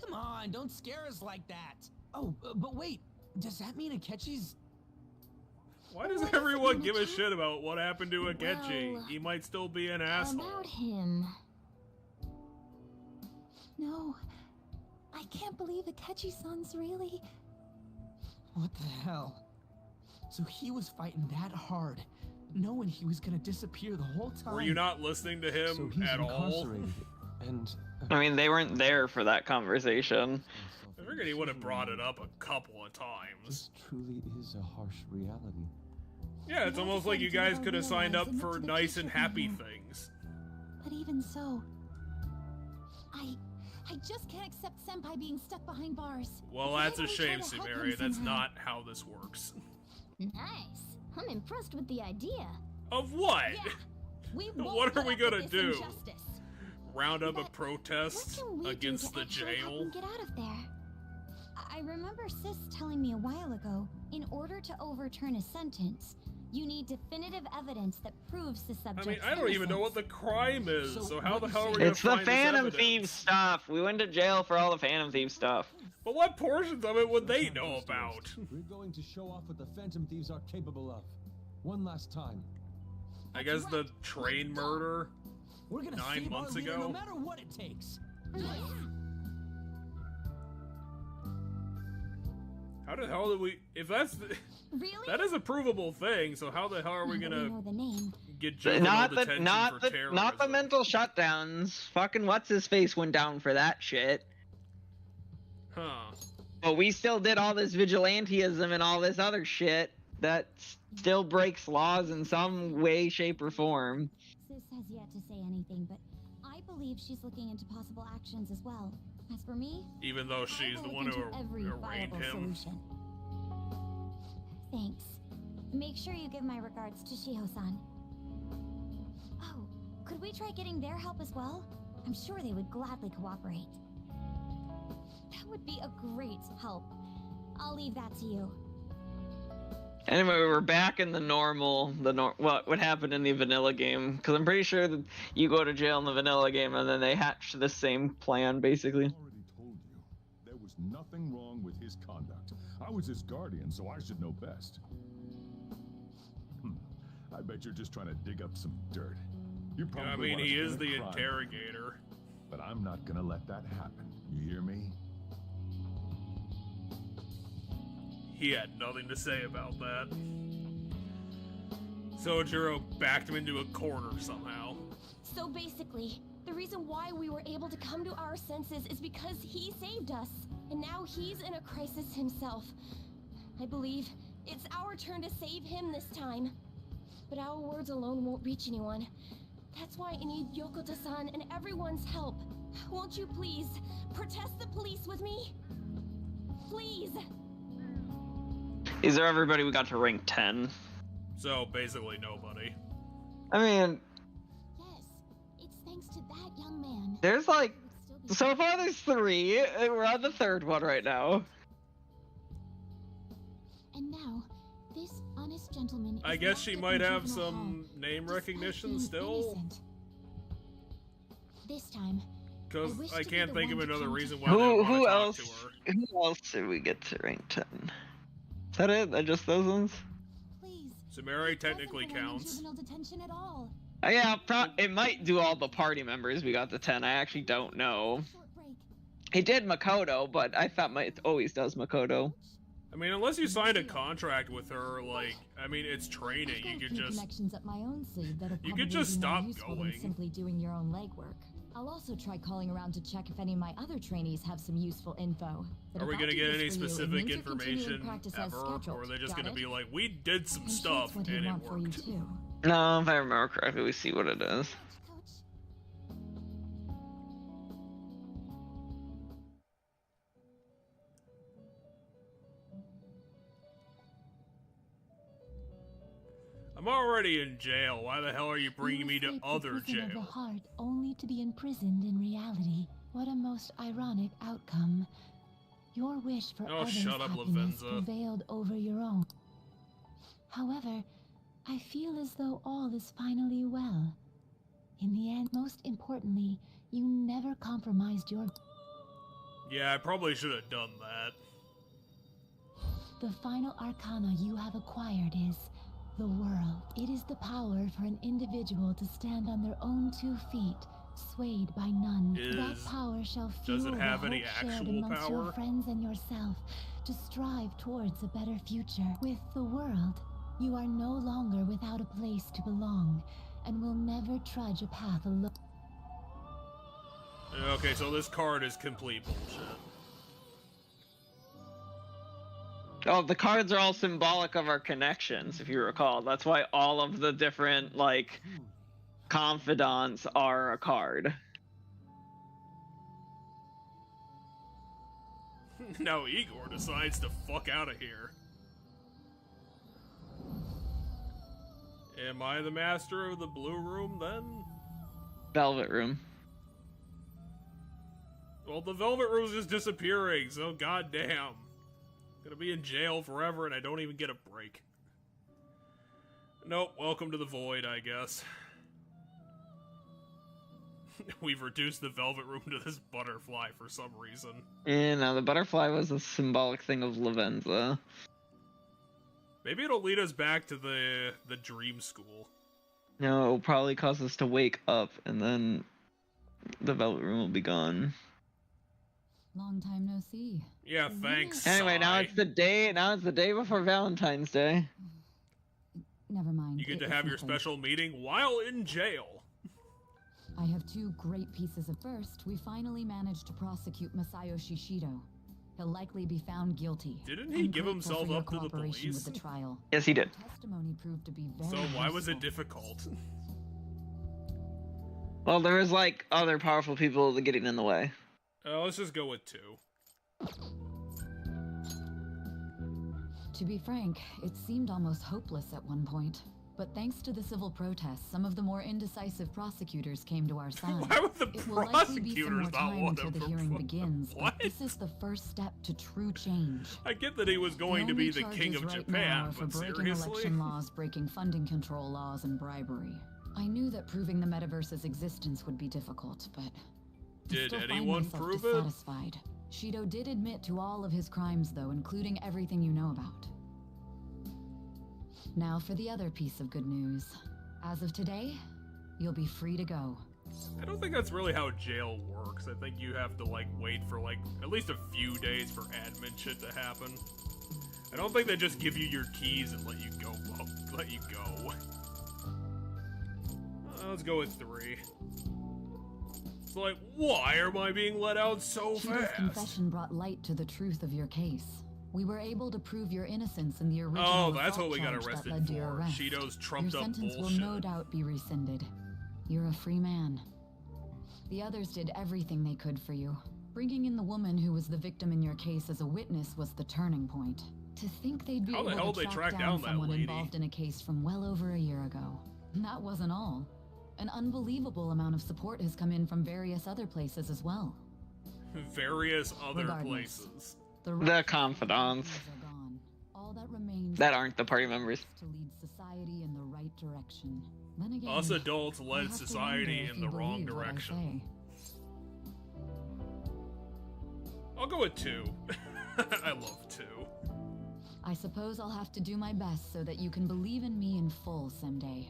Come on, don't scare us like that. Oh, but wait, does that mean Akechi's... Why does What everyone is it, give a Imogen? shit about what happened to Akechi? Well, He might still be an asshole. About him. No. I can't believe Akechi-san's really... What the hell? So he was fighting that hard, knowing he was gonna disappear the whole time. Were you not listening to him So he's at all? incarcerated, and I mean, they weren't there for that conversation. I figured he would have brought it up a couple of times. this truly is a harsh reality. Yeah, it's We all almost like you decided to guys live could have our signed lives up and look for to the nice future and from happy here. things. But even so... I just can't accept Senpai being stuck behind bars. Well, If I that's a only try shame, to help Sumeri. him That's somehow. not how this works. Nice. I'm impressed with the idea. Of what? Yeah. We What won't are put we up with gonna this do? injustice. Round up a But what protest can we against do the to actually help jail? him get out of there? I remember Sis telling me a while ago, in order to overturn a sentence, you need definitive evidence that proves the I subject's mean, I don't even know what innocence. the crime is, So so how what the you hell are we saying- gonna It's the find this Phantom evidence? Thieves stuff. We went to jail for all the Phantom Thieves stuff. But what portions of it would they know about? We're going to show off what the Phantom Thieves are capable of. One last time. I guess the train murder. We're gonna 9 save months our leader ago? no matter what it takes. How the hell did we? If that's the, Really? that is a provable thing, so how the hell are we Now that gonna know the name. get juvenile Not the detention for terrorism? not the mental shutdowns. Fucking what's his face went down for that shit. Huh. But we still did all this vigilantism and all this other shit that still breaks laws in some way, shape, or form. Sis has yet to say anything, but I believe she's looking into possible actions as well. As for me, Even though I she's will the look one who into every arraigned viable him. solution. Thanks. Make sure you give my regards to Shiho-san. Oh, could we try getting their help as well? I'm sure they would gladly cooperate. That would be a great help. I'll leave that to you. Anyway, we're back in the what happened in the vanilla game, because I'm pretty sure that you go to jail in the vanilla game and then they hatch the same plan, basically. I already told you, there was nothing wrong with his conduct. I was his guardian, so I should know best. I bet you're just trying to dig up some dirt. You Yeah, probably I mean, want us he to is commit the a crime. interrogator. But I'm not gonna let that happen. You hear me? He had nothing to say about that. Sojiro backed him into a corner somehow. So basically, the reason why we were able to come to our senses is because he saved us. And now he's in a crisis himself. I believe it's our turn to save him this time. But our words alone won't reach anyone. That's why I need Yokota-san and everyone's help. Won't you please protest the police with me? Please! These are everybody we got to rank 10. So basically nobody. I mean, Yes, it's thanks to that young man. there's like, It would still be so far there's 3. We're on the 3rd one right now. And now, this honest gentleman is I guess locked she up might in have juvenile some hall, name despite recognition being still. innocent. This time, Because I wish I to be can't the think of one to another come to reason why they want Who to talk else? to her. Who else did we get to rank 10? Is that it? Just those ones? please. Sumeri it technically doesn't belong in counts. juvenile detention at all. Yeah, it might do all the party members we got to 10. I actually don't know. Short break. It did Makoto, but I thought it always does Makoto. I mean, unless you signed a contract with her, like, I mean, it's training. I've got You a could few just. connections up my own sleeve that'll You probably could just be more stop useful going. than simply doing your own legwork. I'll also try calling around to check if any of my other trainees have some useful info. But Are we if I gonna do get this any for you, it specific means you're continuing information practice as ever? scheduled. Or are they just Got gonna it? be like, we did some I'm sure stuff it's what and he'd it want for you worked? too. No, if I remember correctly, we see what it is. Coach. I'm already in jail. Why the hell are you bringing me to escaped the other prison of the jail? heart only to be imprisoned in reality. What a most ironic outcome. Your wish for Oh, others' shut up, happiness Lavenza. prevailed over your own. However, I feel as though all is finally well. In the end, most importantly, you never compromised your... Yeah, I probably should have done that. The final arcana you have acquired is the world. It is the power for an individual to stand on their own 2 feet, swayed by none. That power shall fuel Does it have the any hope shared actual amongst power? your friends and yourself to strive towards a better future. With the world, you are no longer without a place to belong, and will never trudge a path alone. Okay, so this card is complete bullshit. Oh, the cards are all symbolic of our connections, if you recall. That's why all of the different, like, confidants are a card. Now Igor decides to fuck out of here. Am I the master of the blue room, then? Velvet room. Well, the velvet room's just disappearing, so goddamn. Gonna be in jail forever and I don't even get a break. Nope, welcome to the void, I guess. We've reduced the velvet room to this butterfly for some reason. Yeah, no, the butterfly was a symbolic thing of Lavenza. Maybe it'll lead us back to the dream school. No, it'll probably cause us to wake up and then the velvet room will be gone. Long time no see. Yeah, thanks. Anyway, now it's the day before Valentine's Day. Never mind. You get to it's have your nothing. special meeting while in jail. I have 2 great pieces. First, we finally managed to prosecute Masayo Shishido. He'll likely be found guilty. Didn't he I'm give grateful himself for your up to the cooperation police? With the trial. Yes, he did. Your testimony proved to be very So why was it useful. difficult? Well, there was, like, other powerful people getting in the way. Let's just go with 2. To be frank, it seemed almost hopeless at one point. But thanks to the civil protests, some of the more indecisive prosecutors came to our side. Why would the It will likely be some more prosecutors not time want until him the for hearing fun? begins. What? But this is the first step to true change. I get that he was going to be the king of right now Japan, are for but breaking seriously? election laws, breaking funding control laws, and bribery. I knew that proving the metaverse's existence would be difficult, but I Did still find anyone myself prove it? dissatisfied. Shido did admit to all of his crimes, though, including everything you know about. Now for the other piece of good news. As of today, you'll be free to go. I don't think that's really how jail works. I think you have to, like, wait for, like, at least a few days for admin shit to happen. I don't think they just give you your keys and let you go. Let's go with 3. It's like, why am I being let out so Shido's fast? confession brought light to the truth of your case. We were able to prove your innocence in the original Oh, that's assault what we got charge that arrested led to your for. arrest. Shido's trumped Your up sentence bullshit. will no doubt be rescinded. You're a free man. The others did everything they could for you. Bringing in the woman who was the victim in your case as a witness was the turning point. To think they'd be How the able hell to they track track down down that someone lady? involved in a case from well over a year ago. And that wasn't all. An unbelievable amount of support has come in from various other places as well. Various other Regardless, places. The confidants. are gone. All that remains That aren't the party members. to lead society in the right direction. Then again, Us adults I led have to society wonder if in the you wrong believe what I direction. say. I'll go with 2. I love 2. I suppose I'll have to do my best so that you can believe in me in full someday.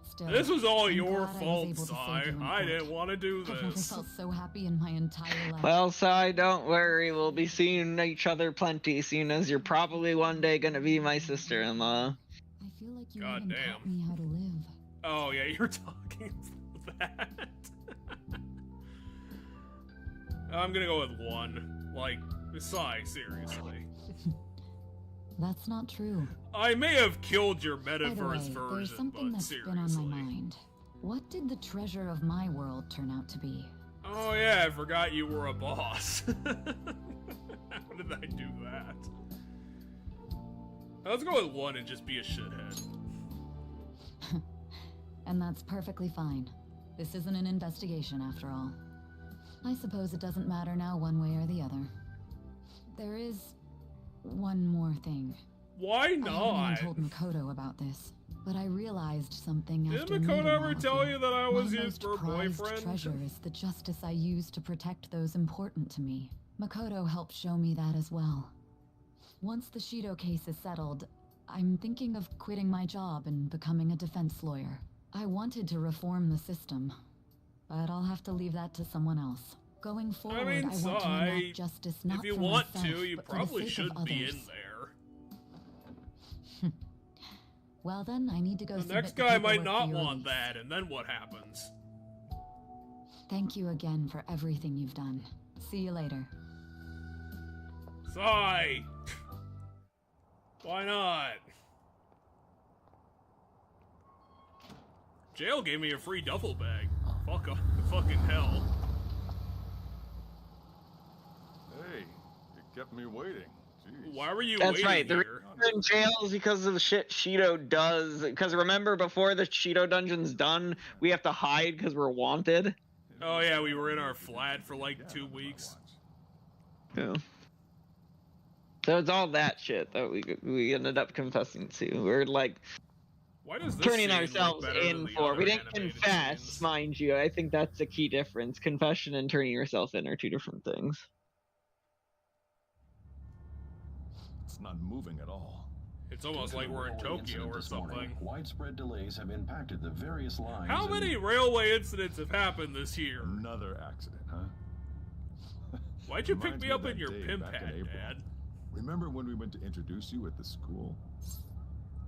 Still, This was all I'm your glad I was fault, able to save Sai. you in I court. didn't want to do I've never this. felt so happy in my entire life. Well, Sai, don't worry. We'll be seeing each other plenty, seeing as you're probably one day gonna be my sister-in-law. I feel like you God even damn. taught me how to live. Oh, yeah, you're talking about that. I'm gonna go with 1. Like, Sai, seriously. That's not true. I may have killed your By the way, metaverse there's version, something but that's been on my seriously. mind. What did the treasure of my world turn out to be? Oh yeah, I forgot you were a boss. How did I do that? Let's go with 1 and just be a shithead. And that's perfectly fine. This isn't an investigation after all. I suppose it doesn't matter now one way or the other. There is one more thing. Why I haven't not? even told Makoto about this, but I realized something Did after Makoto meeting ever all of tell you that I was My his most prized boyfriend? treasure is the justice I use to protect those important to me. Makoto helped show me that as well. Once the Shido case is settled, I'm thinking of quitting my job and becoming a defense lawyer. I wanted to reform the system, but I'll have to leave that to someone else. Going forward, I want to enact justice not if you for want myself, to, you but for the probably sake of should be others. in there. Well then, I need to go. The next guy might not want that, and then what happens? Thank you again for everything you've done. See you later. Sigh! Why not? Jail gave me a free duffel bag. Fuck off. Fucking hell. Hey, you kept me waiting. Jeez. Why were you That's waiting right. The here? reason we're in jail is because of the shit Shido does. Because remember, before the Shido dungeon's done, we have to hide because we're wanted. Oh yeah, we were in our flat for like 2 weeks. Yeah. So it's all that shit that we ended up confessing to. We're like Why does this turning scene ourselves look better than in the for. other We didn't animated confess, scenes? mind you. I think that's the key difference. Confession and turning yourself in are two different things. It's not moving at all. It's almost like we're in Tokyo or something. Widespread delays have impacted the various lines. How many railway incidents have happened this year? Another accident, huh? Why'd you pick Reminds me me up of in that your day pimp back in hat, April. Dad? Remember when we went to introduce you at the school?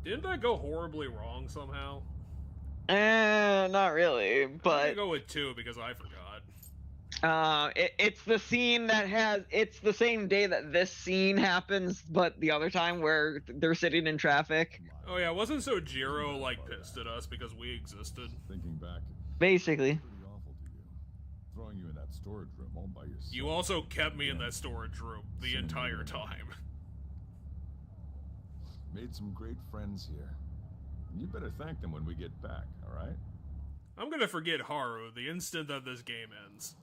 Didn't that go horribly wrong somehow? Not really, I'm but gonna go with 2 because I forgot. it's the scene that it's the same day that this scene happens, but the other time where they're sitting in traffic. Oh yeah, wasn't Sojiro like pissed at us because we existed? Thinking back, Basically. pretty awful to you. Throwing you in that storage room all by yourself. You also kept me in that storage room the entire time. Made some great friends here. You better thank them when we get back, alright? I'm gonna forget Haru the instant that this game ends.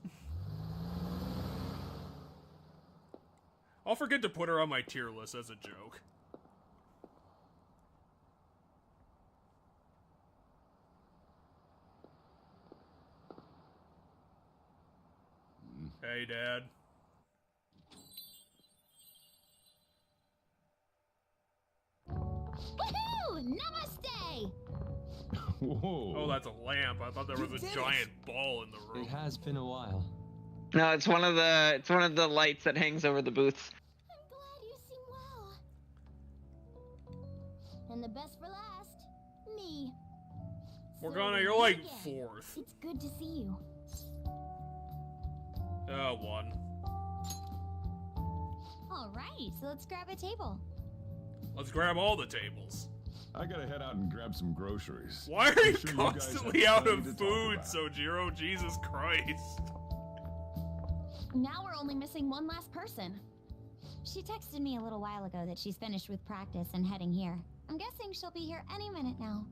I'll forget to put her on my tier list as a joke. Hey, Dad. Woohoo! Namaste! Whoa. Oh, that's a lamp. I thought there was a giant ball in the room. It has been a while. No, it's one of the lights that hangs over the booths. I'm glad you seem well. And the best for last, me. Morgana, So, you're like again. 4th. It's good to see you. 1. All right, so let's grab a table. Let's grab all the tables. I gotta head out and grab some groceries. Why are I'm you sure you guys constantly have out plenty of to talk food, about. Sojiro? Jesus Christ. Now we're only missing one last person. She texted me a little while ago that she's finished with practice and heading here. I'm guessing she'll be here any minute now.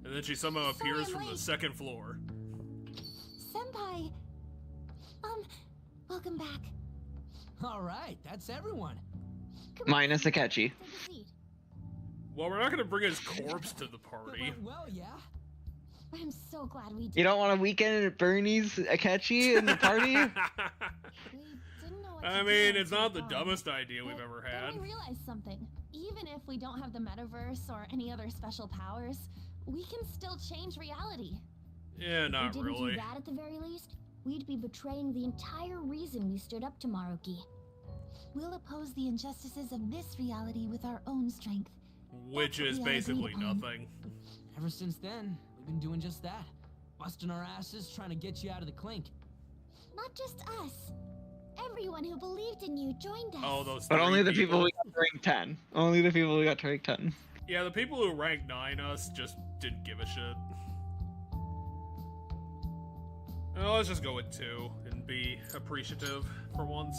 And then she somehow Sorry, appears I'm from the late. 2nd floor. Senpai! Welcome back. All right, that's everyone. Minus Akechi. Take a seat. Well, we're not gonna bring his corpse to the party. Well, yeah. I'm so glad we did. You don't want a weekend at Bernie's Akechi in the party? We didn't know what I to mean, do it's not the until dumbest idea we've ever had. Then we realized something. Even if we don't have the metaverse or any other special powers, we can still change reality. Yeah, If not we didn't really. do that at the very least, we'd be betraying the entire reason we stood up to Maruki. We'll oppose the injustices of this reality with our own strength. Which That's is what we all basically agreed upon. nothing. Ever since then, we've been doing just that. Busting our asses, trying to get you out of the clink. Not just us. Everyone who believed in you joined us. Oh, those But three only the people we got to rank 10. Only the people we got to rank 10. Yeah, the people who ranked 9 us just didn't give a shit. Well, let's just go with 2 and be appreciative for once.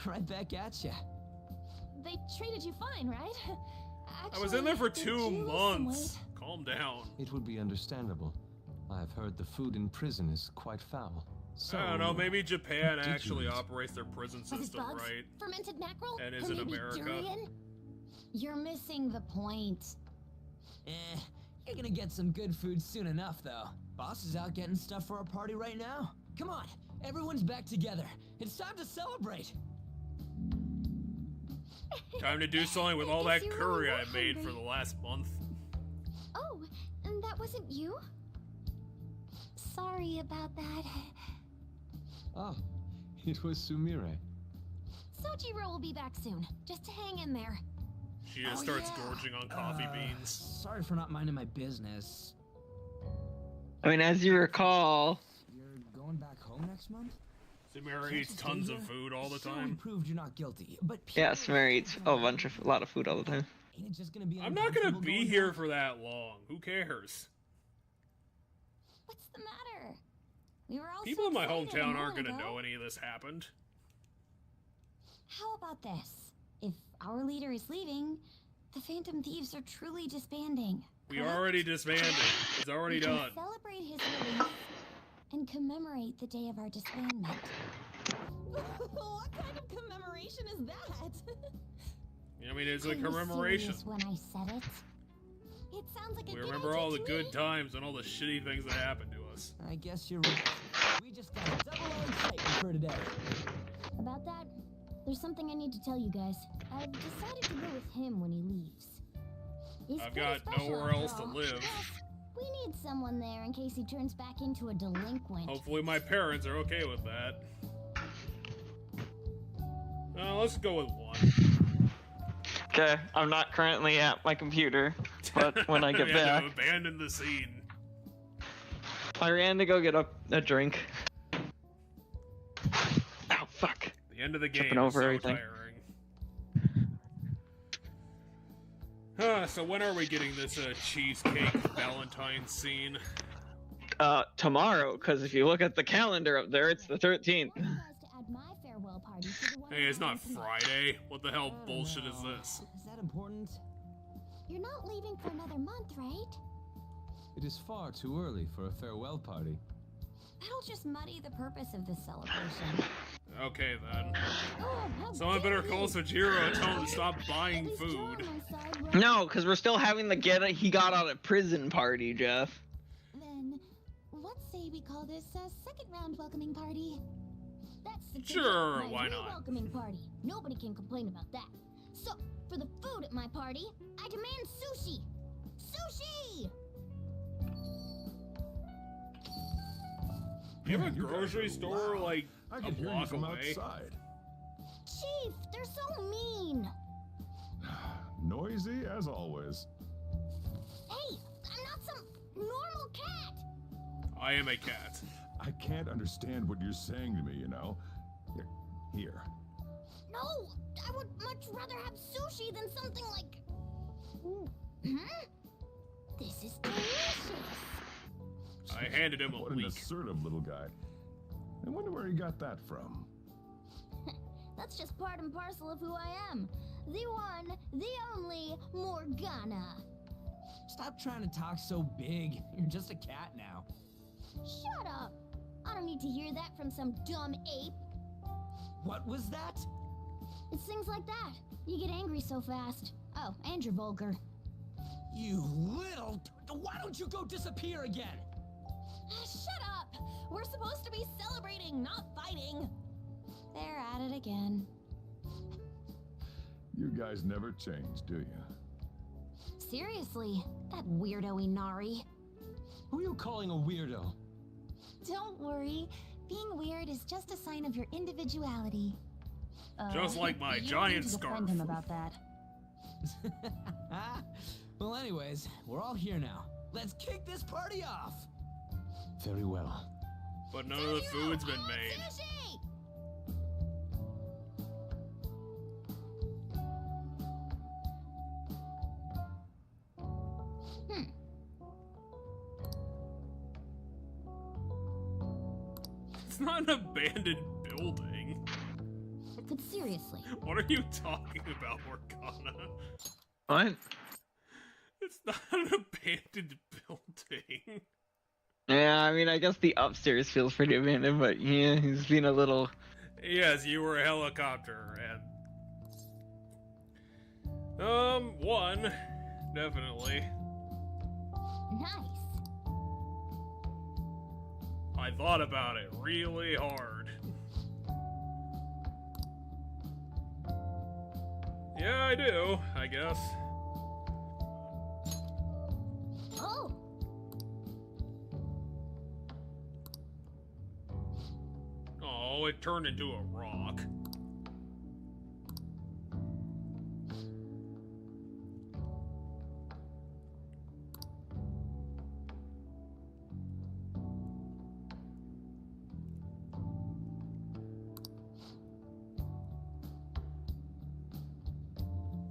Right back at ya. They treated you fine, right? I was in there for Actually, 2 did you lose some months. weight? Calm down. It would be understandable. I've heard the food in prison is quite foul, So, I don't know, maybe Japan did you actually eat? operates their prison Was it system bugs? right. Fermented mackerel? And Or is it maybe America? durian? You're missing the point. You're gonna get some good food soon enough, though. Boss is out getting stuff for our party right now. Come on, everyone's back together. It's time to celebrate. Time to do something with I all guess that you curry really I were made for hungry. the last month. Oh, and that wasn't you? Sorry about that. Oh, it was Sumire. Sojiro will be back soon. Just hang in there. She just starts gorging on coffee beans. Sorry for not minding my business. I mean, as you recall, You're going back home next month? Samira eats tons of food all the So we time. proved you're not guilty, but yeah, Samara eats a lot of food all the time. ain't it just gonna be I'm not gonna uncomfortable be going here back? for that long. Who cares? What's the matter? We were all People so in my excited a hometown aren't moment gonna ago. know any of this happened. How about this? If our leader is leaving, the Phantom Thieves are truly disbanding. We correct? already disbanded. It's already We can done. celebrate his release and commemorate the day of our disbandment. What kind of commemoration is that? I mean, it's a I was commemoration. serious when I said it. It sounds like a We good remember idea all the to good me. times and all the shitty things that happened to us. I guess you're right. We just got a double our excitement for today. About that, there's something I need to tell you guys. I've decided to go with him when he leaves. He's I've pretty got special nowhere after else to all. live. Plus, we need someone there in case he turns back into a delinquent. Hopefully my parents are okay with that. Let's go with one. Okay, I'm not currently at my computer, but when I get We had back, to abandon the scene. I ran to go get a drink. Oh, fuck. The end of the game Tripping is over so everything. tiring. So when are we getting this cheesecake Valentine scene? Tomorrow, because if you look at the calendar up there, it's the 13th. I want you guys to add my farewell party to the one Hey, it's we're not having tonight. Friday. What the hell I don't bullshit is know. this? Is that important? You're not leaving for another month, right? It is far too early for a farewell party. That'll just muddy the purpose of this celebration. Okay then. Oh, how Someone dare better call you! Sojiro and tell him to stop buying At least you're on food. my side, right? No, because we're still having the he got out of prison party, Jeff. Then, what say we call this a second round welcoming party? That's the Sure, my why not? welcoming party. Nobody can complain about that. So, for the food at my party, I demand sushi. Sushi! You have a You guys grocery are store loud. like I a can hear you block from away? outside. Chief, they're so mean. Noisy as always. Hey, I'm not some normal cat. I am a cat. I can't understand what you're saying to me, you know. Here. No, I would much rather have sushi than something like... This is delicious. I handed him a What an leek. assertive little guy. I wonder where he got that from. That's just part and parcel of who I am. The one, the only Morgana. Stop trying to talk so big. You're just a cat now. Shut up. I don't need to hear that from some dumb ape. What was that? It's things like that. You get angry so fast. Oh, and you're vulgar. You little... Why don't you go disappear again? Shut up! We're supposed to be celebrating, not fighting. They're at it again. You guys never change, do you? Seriously, that weirdo Inari. Who are you calling a weirdo? Don't worry. Being weird is just a sign of your individuality. Just like my you giant need to scarf. defend him about that. Well, anyways, we're all here now. Let's kick this party off. Very well. But none of the food's been made. Sushi! It's not an abandoned building. But seriously, What are you talking about, Morgana? What? It's not an abandoned building. Yeah, I mean, I guess the upstairs feels pretty abandoned, but yeah, he's been a little... Yes, you were a helicopter, and... one. Definitely. Nice. I thought about it really hard. Yeah, I do, I guess. Oh! Oh, it turned into a rock.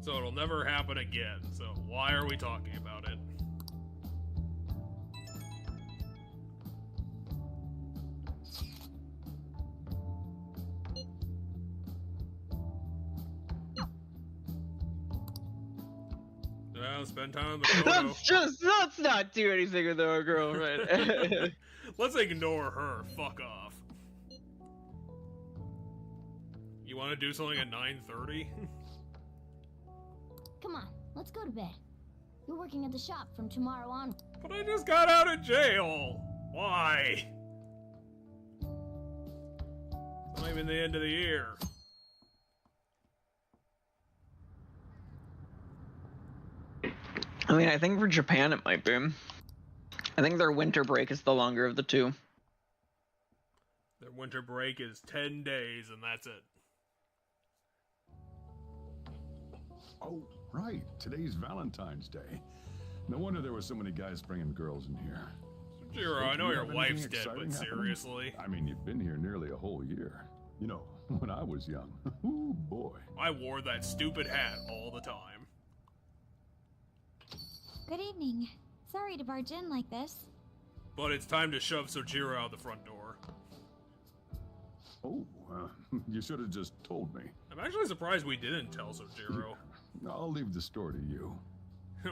So it'll never happen again, so why are we talking about it? Spend time with Makoto. Let's not do anything with our girlfriend. Let's ignore her. Fuck off. You want to do something at 9:30? Come on, let's go to bed. You're working at the shop from tomorrow on. But I just got out of jail. Why? It's not even the end of the year. I mean, I think for Japan it might be. I think their winter break is the longer of the two. Their winter break is 10 days, and that's it. Oh, right. Today's Valentine's Day. No wonder there were so many guys bringing girls in here. Jiro, I know your wife's dead, but seriously? I mean, you've been here nearly a whole year. You know, when I was young. Ooh, boy. I wore that stupid hat all the time. Good evening. Sorry to barge in like this. But it's time to shove Sojiro out the front door. Oh, you should have just told me. I'm actually surprised we didn't tell Sojiro. I'll leave the store to you.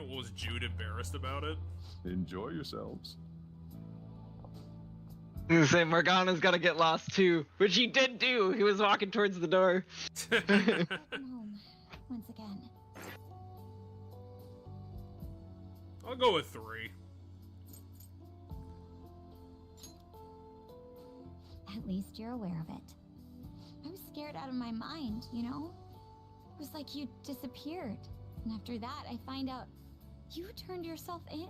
Was Jude embarrassed about it? Enjoy yourselves. Say Morgana's gotta get lost too, which he did do. He was walking towards the door. I'm home once again. I'll go with 3. At least you're aware of it. I was scared out of my mind, you know? It was like you disappeared. And after that, I find out you turned yourself in?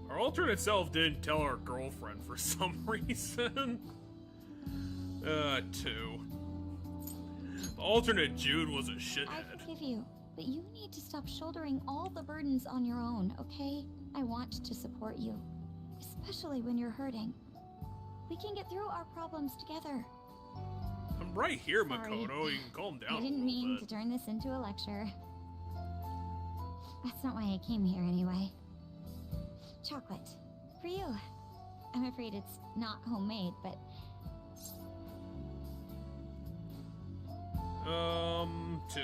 Our alternate self didn't tell our girlfriend for some reason. 2. The alternate Jude was a shithead. I forgive you, but you need to stop shouldering all the burdens on your own, okay? I want to support you, especially when you're hurting. We can get through our problems together. I'm right here, Sorry. Makoto. You can calm down. I didn't mean to turn this into a lecture. That's not why I came here anyway. Chocolate. For you. I'm afraid it's not homemade, but... 2.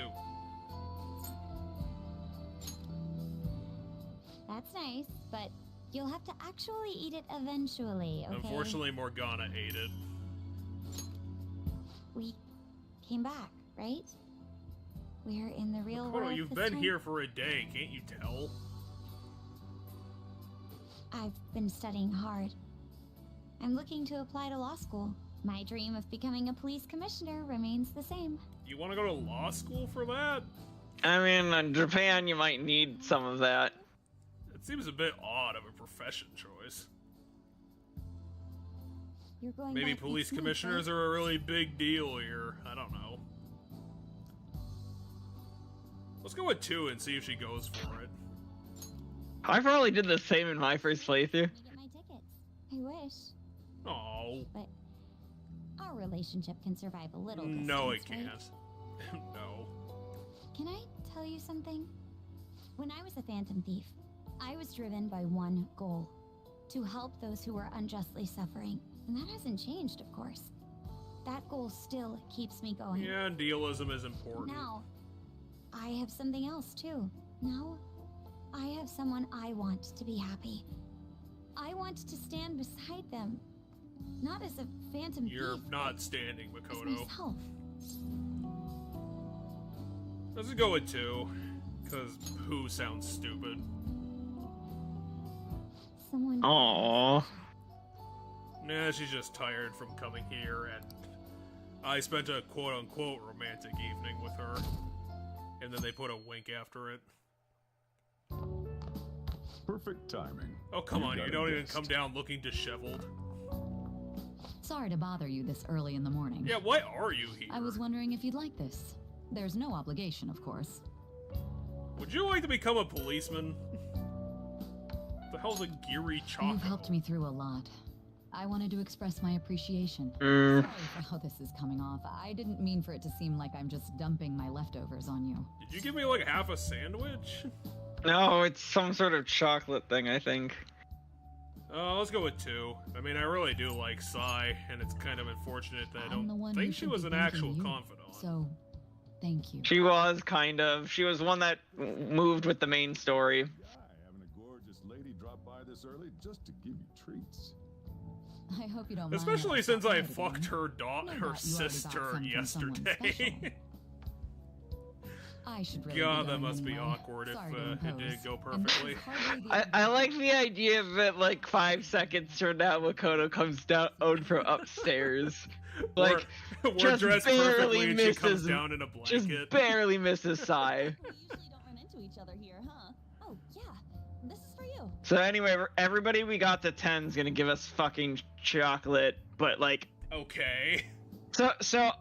That's nice, but you'll have to actually eat it eventually, okay? Unfortunately, Morgana ate it. We came back, right? We're in the real Makoto, world you've this been time? here for a day. Can't you tell? I've been studying hard. I'm looking to apply to law school. My dream of becoming a police commissioner remains the same. You want to go to law school for that? I mean, in Japan, you might need some of that. It seems a bit odd of a profession choice. You're going Maybe back police next month, commissioners right? are a really big deal here. I don't know. Let's go with 2 and see if she goes for it. I probably did the same in my first playthrough. Get my tickets. I wish, Oh. but our relationship can survive a little distance, No, it right? can't. No. Can I tell you something? When I was a Phantom Thief, I was driven by one goal. To help those who were unjustly suffering. And that hasn't changed, of course. That goal still keeps me going. Yeah, idealism is important. Now, I have something else, too. Now, I have someone I want to be happy. I want to stand beside them. Not as a phantom You're thief, not but standing, as Makoto. myself. Let's go with 2, because who sounds stupid. Someone. Aww. Nah, she's just tired from coming here, and I spent a quote-unquote romantic evening with her. And then they put a wink after it. Perfect timing. Oh, come on, you got don't a even guest. come down looking disheveled. Sorry to bother you this early in the morning. Yeah, why are you here? I was wondering if you'd like this. There's no obligation, of course. Would you like to become a policeman? The hell's a Geary Choco? You've helped me through a lot. I wanted to express my appreciation. Mm. Sorry for how this is coming off. I didn't mean for it to seem like I'm just dumping my leftovers on you. Did you give me like half a sandwich? No, it's some sort of chocolate thing, I think. Let's go with 2. I mean, I really do like Sai, and it's kind of unfortunate that I I'm the don't one who think she should was be an thanking actual you, confidant. So, thank you. She was kind of. She was one that moved with the main story. Guy, having a gorgeous lady drop by this early just to give you treats. I hope you don't Especially mind since that I again. fucked her daughter, No her doubt you already got sister some from someone yesterday. I should really God, be that going mid be anyway. awkward if Sorry to it impose. didn't go And this is perfectly. hardly the I like the idea of it like 5 seconds from now Makoto comes down from upstairs. Like we're just dressed barely perfectly and she comes misses down in a just blanket. barely misses Sai. We usually don't run into each other here, huh? Oh, yeah. This is for you. So anyway, everybody we got to 10 is gonna give us fucking chocolate, but like Okay. so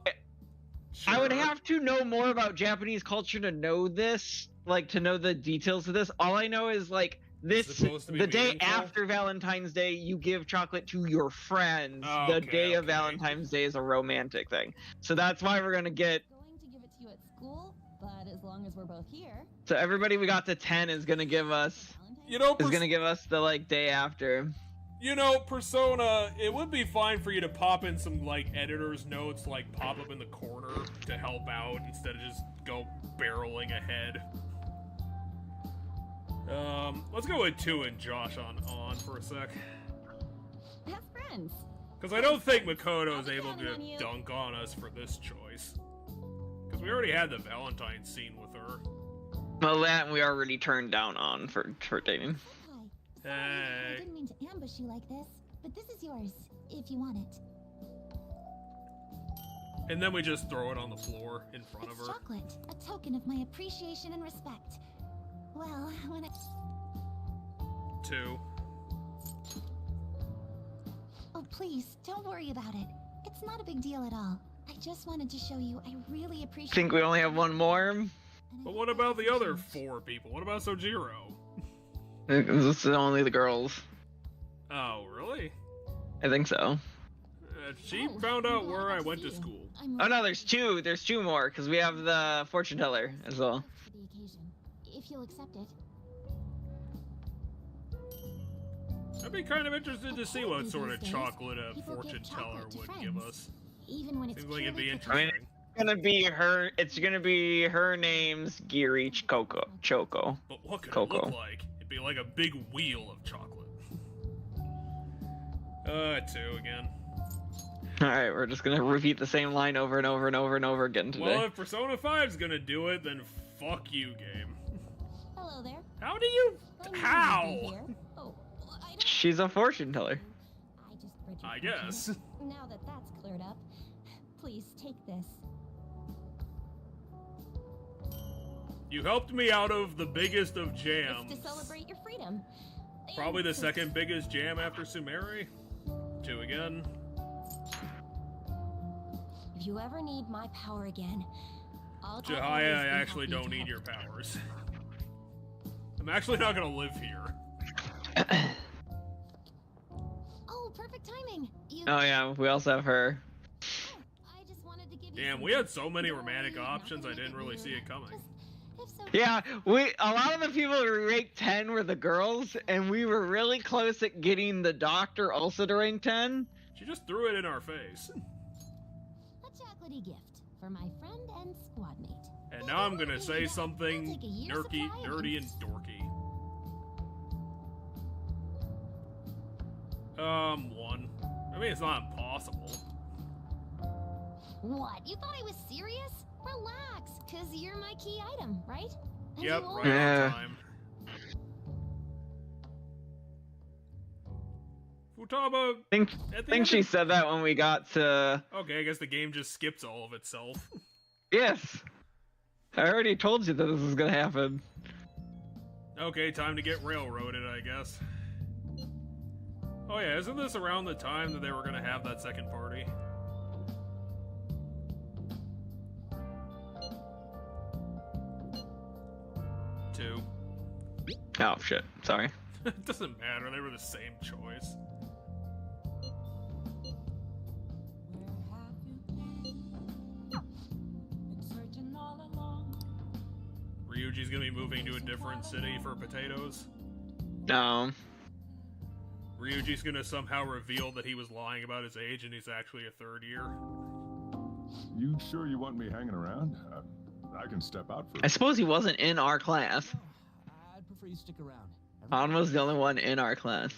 I would Sure. have to know more about Japanese culture to know this, like to know the details of this. All I know is like this Supposed to be the day meaningful? after Valentine's Day, you give chocolate to your friends. Oh, The okay, day of okay. Valentine's Day is a romantic thing. So that's why we're gonna get. Going to give it to you at school, but as long as we're both here. So everybody we got to 10 is gonna give us You know, is gonna give us the like day after. You know, Persona, it would be fine for you to pop in some, like, editor's notes, like, pop up in the corner to help out instead of just go barreling ahead. Let's go with 2 and Josh on for a sec. Have friends. Because I don't think Makoto is able to dunk on us for this choice. Because we already had the Valentine scene with her. Well, that we already turned down on for dating. Hi. Sorry, Hey. I didn't mean to ambush you like this, but this is yours, if you want it. And then we just throw it on the floor in front of It's her. chocolate, a token of my appreciation and respect. Well, when I... 2. Oh, please, don't worry about it. It's not a big deal at all. I just wanted to show you I really appreciate... Think we only have one more? and I But hope what that about the doesn't other change. 4 people? What about Sojiro? This is only the girls. Oh, really? I think so. She Oh, found out I'm where glad I to went see to you. school. I'm Oh no, there's 2. There's 2 more because we have the fortune teller as well. For the occasion, if you'll accept it. I'd be kind of interested to see what These sort of days, chocolate a people fortune give teller chocolate to would friends. give us. Even when it's Seems like it'd be purely interesting. It's gonna be her name's Geary Choco. But what could it Coco. look like? It'd be like a big wheel of chocolate. 2 again. Alright, we're just gonna repeat the same line over and over and over and over again today. Well, if Persona 5's gonna do it, then fuck you, game. Hello there. How do you... I'm new to How? be here. Oh, I don't... She's a fortune teller. I just read your I fortune. guess. Now that that's cleared up, please take this. You helped me out of the biggest of jams. It's to celebrate your freedom. Probably And the to- second biggest jam after Sumeri. 2 again. If you ever need my power again, I'll Jahaya, always I be actually happy don't to need help. your powers. I'm actually not gonna live here. Oh, perfect timing. You... Oh yeah, we also have her. I just wanted to give you Damn, some we had tips. so many Don't romantic worry, not options, gonna I make didn't really see weird. it coming. Just, if so, Yeah, a lot of the people who ranked 10 were the girls, and we were really close at getting the doctor also to rank 10. She just threw it in our face. a chocolatey gift for my friend and squad mate. And now I'm gonna say something I'll take a year's nerdy supply and and- dorky. 1. I mean, it's not impossible. What? You thought I was serious? Relax, cause you're my key item, right? And Yep, you right Yeah. on time. Futaba, I at the think end she of... said that when we got to... Okay, I guess the game just skips all of itself. Yes. I already told you that this was gonna happen. Okay, time to get railroaded, I guess. Oh yeah, isn't this around the time that they were gonna have that second party? Two. Oh, shit. Sorry. It doesn't matter, they were the same choice. Ryuji's gonna be moving to a different city for potatoes. No. Ryuji's gonna somehow reveal that he was lying about his age and he's actually a 3rd year. You sure you want me hanging around? I can step out for I suppose he wasn't in our class. I'd prefer you stick around. Han was the only one in our class.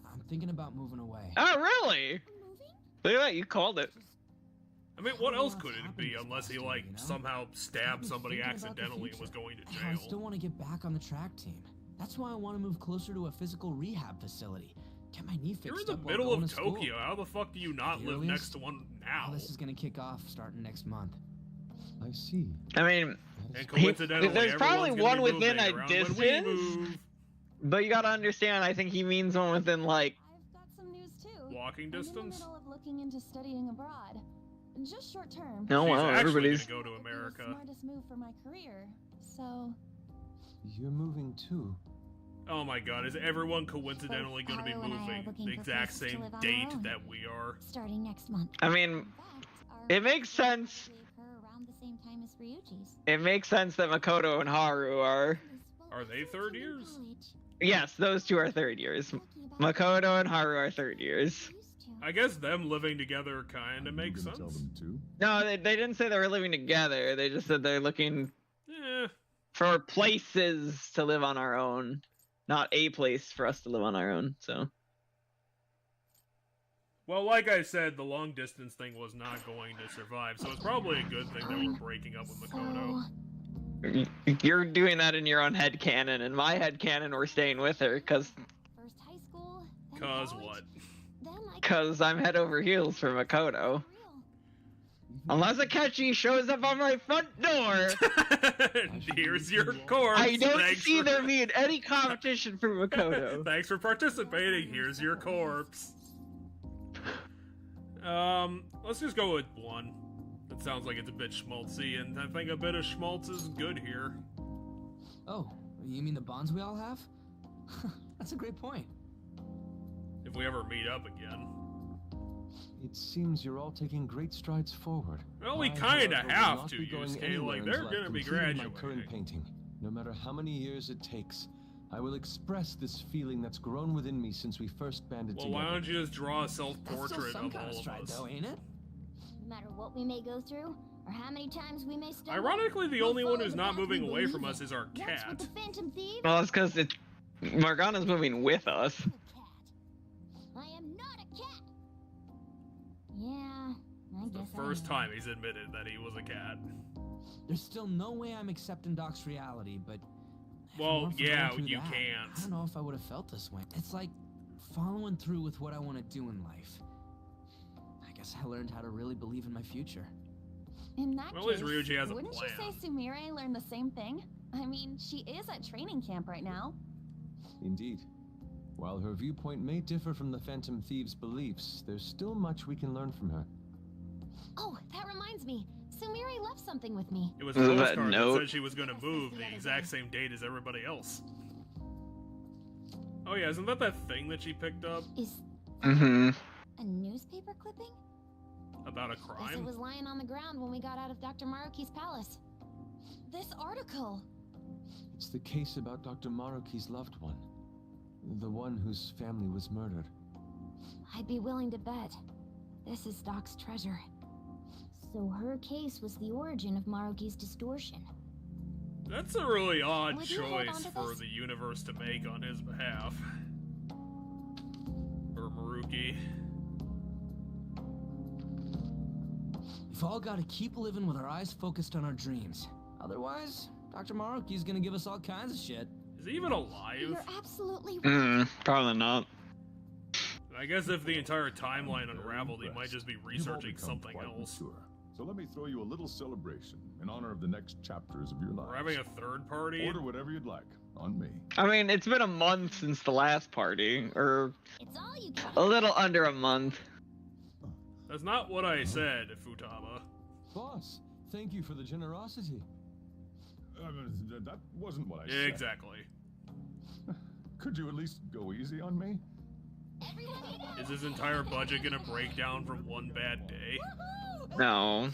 I'm thinking about moving away. Oh, really? Look at that, you called it. I mean, what else could it be unless he, like, somehow stabbed somebody accidentally and was going to I jail? still want to get back on the track team. That's why I want to move closer to a physical rehab facility. Get my knee fixed. You're in the up while middle going of to school. Tokyo. How the fuck do you not live next to one now? Oh, this is gonna kick off starting next month. I see. I mean, And coincidentally, there's probably everyone's one gonna be within moving a around when we distance. move. But you gotta understand, I think he means one within, like... I've got some news too. Walking I'm in the distance? middle of looking into studying abroad. Just short term. No, She's well, actually everybody's... gonna go to It'd be America. the smartest move for my career. So, You're moving too. Oh my god, is everyone coincidentally gonna be Haru and I are moving looking the for exact places to same live on our date own. that we are? Starting next month. I mean, In fact, our it makes sense. gave her around the same time as Ryuji's. It makes sense that Makoto and Haru are... Are they 3rd years? Yes, those two are 3rd years. Makoto and Haru are 3rd years. I guess them living together kinda makes You gonna sense. tell them too? No, they didn't say they were living together. They just said they're looking Eh, for places to live on our own. Not a place for us to live on our own, so... well, like I said, the long distance thing was not going to survive, so it's probably a good thing that we're breaking up with Makoto. You're doing that in your own headcanon. In my headcanon, we're staying with her, cause First high school, then Cause college, what? then I cause I'm head over heels for Makoto. Unless Akechi shows up on my front door, Here's your corpse. I don't Thanks see for... there being any competition for Makoto. Thanks for participating. Here's your corpse. Let's just go with 1. That sounds like it's a bit schmaltzy, and I think a bit of schmaltz is good here. Oh, you mean the bonds we all have? That's a great point. If we ever meet up again. It seems you're all taking great strides forward. Well, we I, kinda however, will have not to, be going Yusuke. anywhere Like, they're until I've gonna be completed my graduating. current painting. No matter how many years it takes, I will express this feeling that's grown within me since we first banded Well, together. why don't you just draw a That's still self-portrait some of kind all of of stride, us? though, ain't it? No matter what we may go through, or how many times we may stumble. Ironically, the we'll only one follow who's the not path we moving away believe from in. us is our What's cat. with the Phantom Thieves? Well, it's because Morgana's moving with us. I'm a cat. I am not a cat. Yeah, I The guess first I am. time he's admitted that he was a cat. There's still no way I'm accepting Doc's reality, but... if it Well, weren't for yeah, going through you that, can't. I don't know if I would have felt this way. It's like following through with what I want to do in life. I guess I learned how to really believe in my future. in that Well, at case, least Ryuji has a wouldn't plan. you say Sumire learned the same thing? I mean, she is at training camp right now. Indeed. While her viewpoint may differ from the Phantom Thieves' beliefs, there's still much we can learn from her. Oh, that reminds me. Sumire left something with me. It was a Was that postcard that note? said she was going to move the exact same date as everybody else. Oh yeah, isn't that thing that she picked up Is Mm-hmm. a newspaper clipping? about a Guess it crime? was lying on the ground when we got out of Dr. Maruki's palace. This article. It's the case about Dr. Maruki's loved one. The one whose family was murdered. I'd be willing to bet. This is Doc's treasure. So her case was the origin of Maruki's distortion. That's a really odd Would you hold on choice to for this? the universe to make on his behalf. Or Maruki. We've all got to keep living with our eyes focused on our dreams. Otherwise, Dr. Maruki's gonna give us all kinds of shit. Is he even alive? You're absolutely right. Probably not. I guess if the entire timeline unraveled, he might just be researching You've all become something quite else. mature. So let me throw you a little celebration in honor of the next chapters of your lives. We're having a third party? Order whatever you'd like, on me. I mean, it's been a month since the last party, or It's all you can. a little under a month. That's not what I said, Futaba. Boss, thank you for the generosity. That wasn't what I said. Exactly. Could you at least go easy on me? Is his entire budget gonna break down from one bad day? No.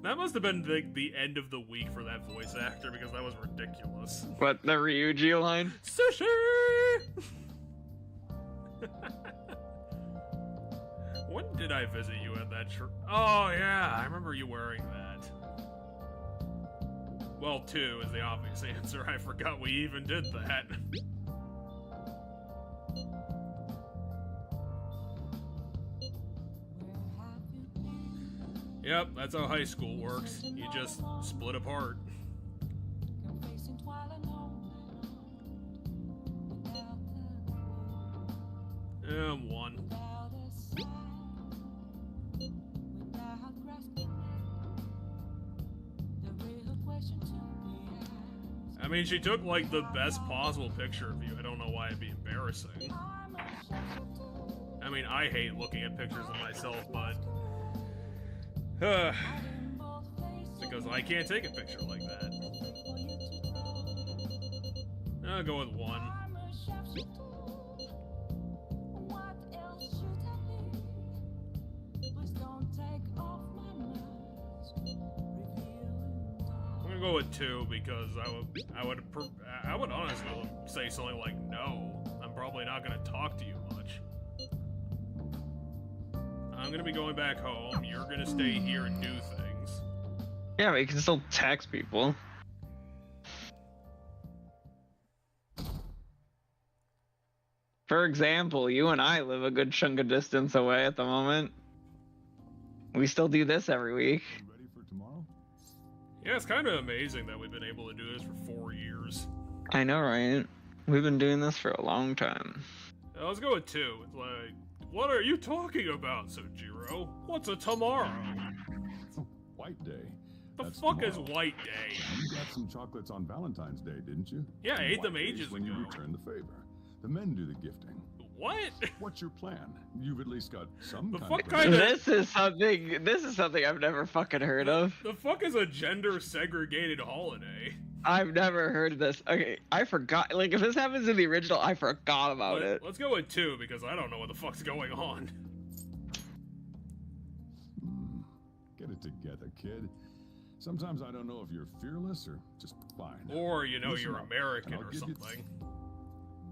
That must have been the end of the week for that voice actor because that was ridiculous. What, the Ryuji line? Sushi! When did I visit you at that church? Oh yeah, I remember you wearing that. Well, 2 is the obvious answer. I forgot we even did that. Yep, that's how high school works. You just split apart. One. I mean, she took, like, the best possible picture of you. I don't know why it'd be embarrassing. I mean, I hate looking at pictures of myself, but... because I can't take a picture like that. I'll go with 1. I'm gonna go with 2 because I would honestly say something like no. I'm probably not gonna talk to you much. I'm gonna be going back home. You're gonna stay here and do things. Yeah, but you can still text people. For example, you and I live a good chunk of distance away at the moment. We still do this every week. You ready for tomorrow? Yeah, it's kind of amazing that we've been able to do this for 4 years. I know, right? We've been doing this for a long time. Let's go with 2. It's like, what are you talking about, Sojiro? What's a tomorrow? White Day. The That's fuck is tomorrow. White Day? You got some chocolates on Valentine's Day, didn't you? Yeah, I ate them White Day's ages when you ago. return the favor. The men do the gifting. What? What's your plan? You've at least got some The kind fuck of kind of- This is something I've never fucking heard of. The fuck is a gender-segregated holiday? I've never heard of this. Okay, I forgot. Like, if this happens in the original, I forgot about it. Let's go with 2 because I don't know what the fuck's going on. Get it together, kid. Sometimes I don't know if you're fearless or just fine. Or, you know, Listen you're up, American and I'll or give you something.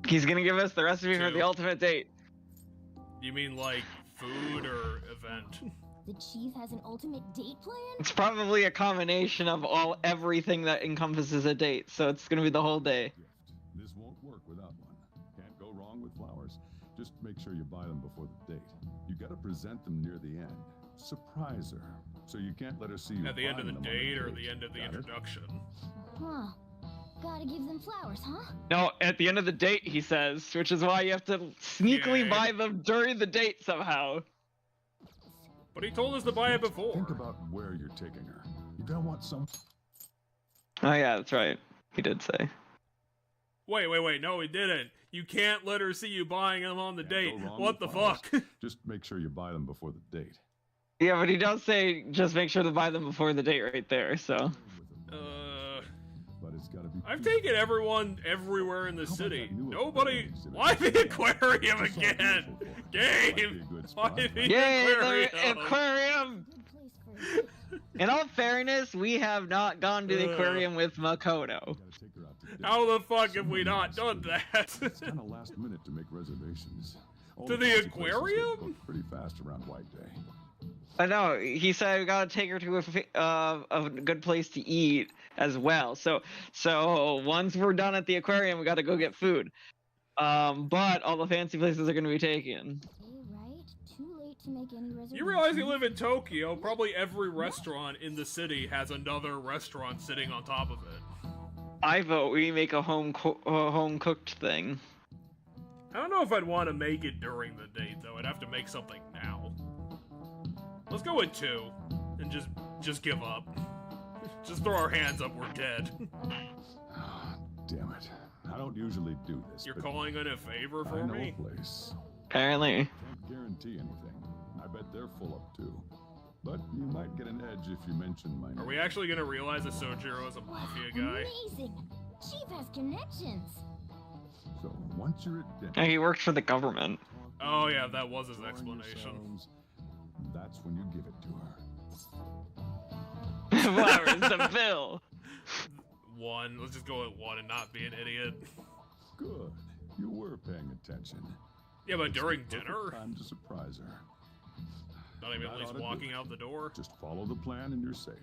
He's gonna give us the recipe for 2. the ultimate date. You mean like food or event? The chief has an ultimate date plan? It's probably a combination of everything that encompasses a date, so it's gonna be the whole day. Gift. This won't work without one. Can't go wrong with flowers. Just make sure you buy them before the date. You gotta present them near the end. Surprise her. So you can't let her see you At the end of the buying them on date or date. the end of the Got it? introduction? Huh. Gotta give them flowers, huh? No, at the end of the date, he says, which is why you have to sneakily Yay. buy them during the date somehow. But he told us to buy it before. Think about where you're taking her. You're gonna want some. Oh yeah, that's right. He did say. Wait, no, he didn't. You can't let her see you buying them on the Can't date. go wrong What the with flowers. fuck? Just make sure you buy them before the date. Yeah, but he does say just make sure to buy them before the date right there, so. But it's gotta be. I've taken everyone everywhere in the How about city. that new Nobody. aquarium exhibit? Why the aquarium Just saw again? commercial for it. Might be Game. a good Why spot, the right? Yay, aquarium? the aquarium! Good place for In all fairness, we have not gone to the aquarium with Makoto. Gotta take her out to dinner. How the fuck have we Someone not else done did. that? It's kind of last minute to make reservations. All To the fancy places get aquarium? booked pretty fast around White Day. I know. He said we gotta take her to a good place to eat as well. So once we're done at the aquarium, we gotta go get food. But all the fancy places are gonna be taken. Right? Too late to make any reservations. You realize you live in Tokyo? Probably every restaurant in the city has another restaurant sitting on top of it. I vote we make a home cooked thing. I don't know if I'd want to make it during the date though. I'd have to make something now. Let's go with 2 and just give up. Just throw our hands up. We're dead. Damn it. I don't usually do this. You're calling in a favor for me? I know a place. Apparently. Can't guarantee anything. I bet they're full up too. But you might get an edge if you mention my name. Are we actually gonna realize that Sojiro is a mafia guy? Amazing! Chief has connections. So once you're at dinner, Yeah, he worked for the government. Oh yeah, that was his explanation. That's when you give it to her. Flowers to fill. 1. Let's just go with 1 and not be an idiot. Good. You were paying attention. Yeah, but during dinner? Time to surprise her. Not even at least walking out the door? Just follow the plan and you're safe.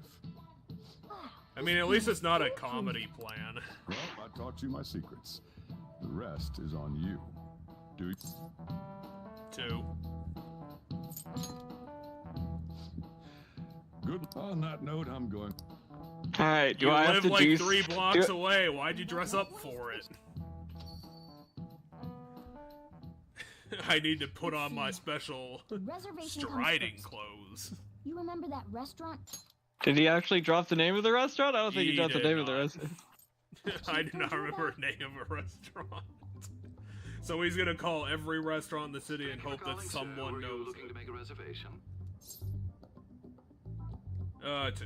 I mean, at least it's not a comedy plan. Well, I taught you my secrets. The rest is on you. Do you... 2. Good. On that note, I'm going. Alright, do you I have live to like do 3 blocks away. Why'd you dress up for it? I need to put on my special striding clothes. You remember that restaurant? Did he actually drop the name of the restaurant? I don't think he dropped the name of the restaurant. I do not remember the name of a restaurant. So he's gonna call every restaurant in the city and hope that someone knows. Looking to make a reservation? 2.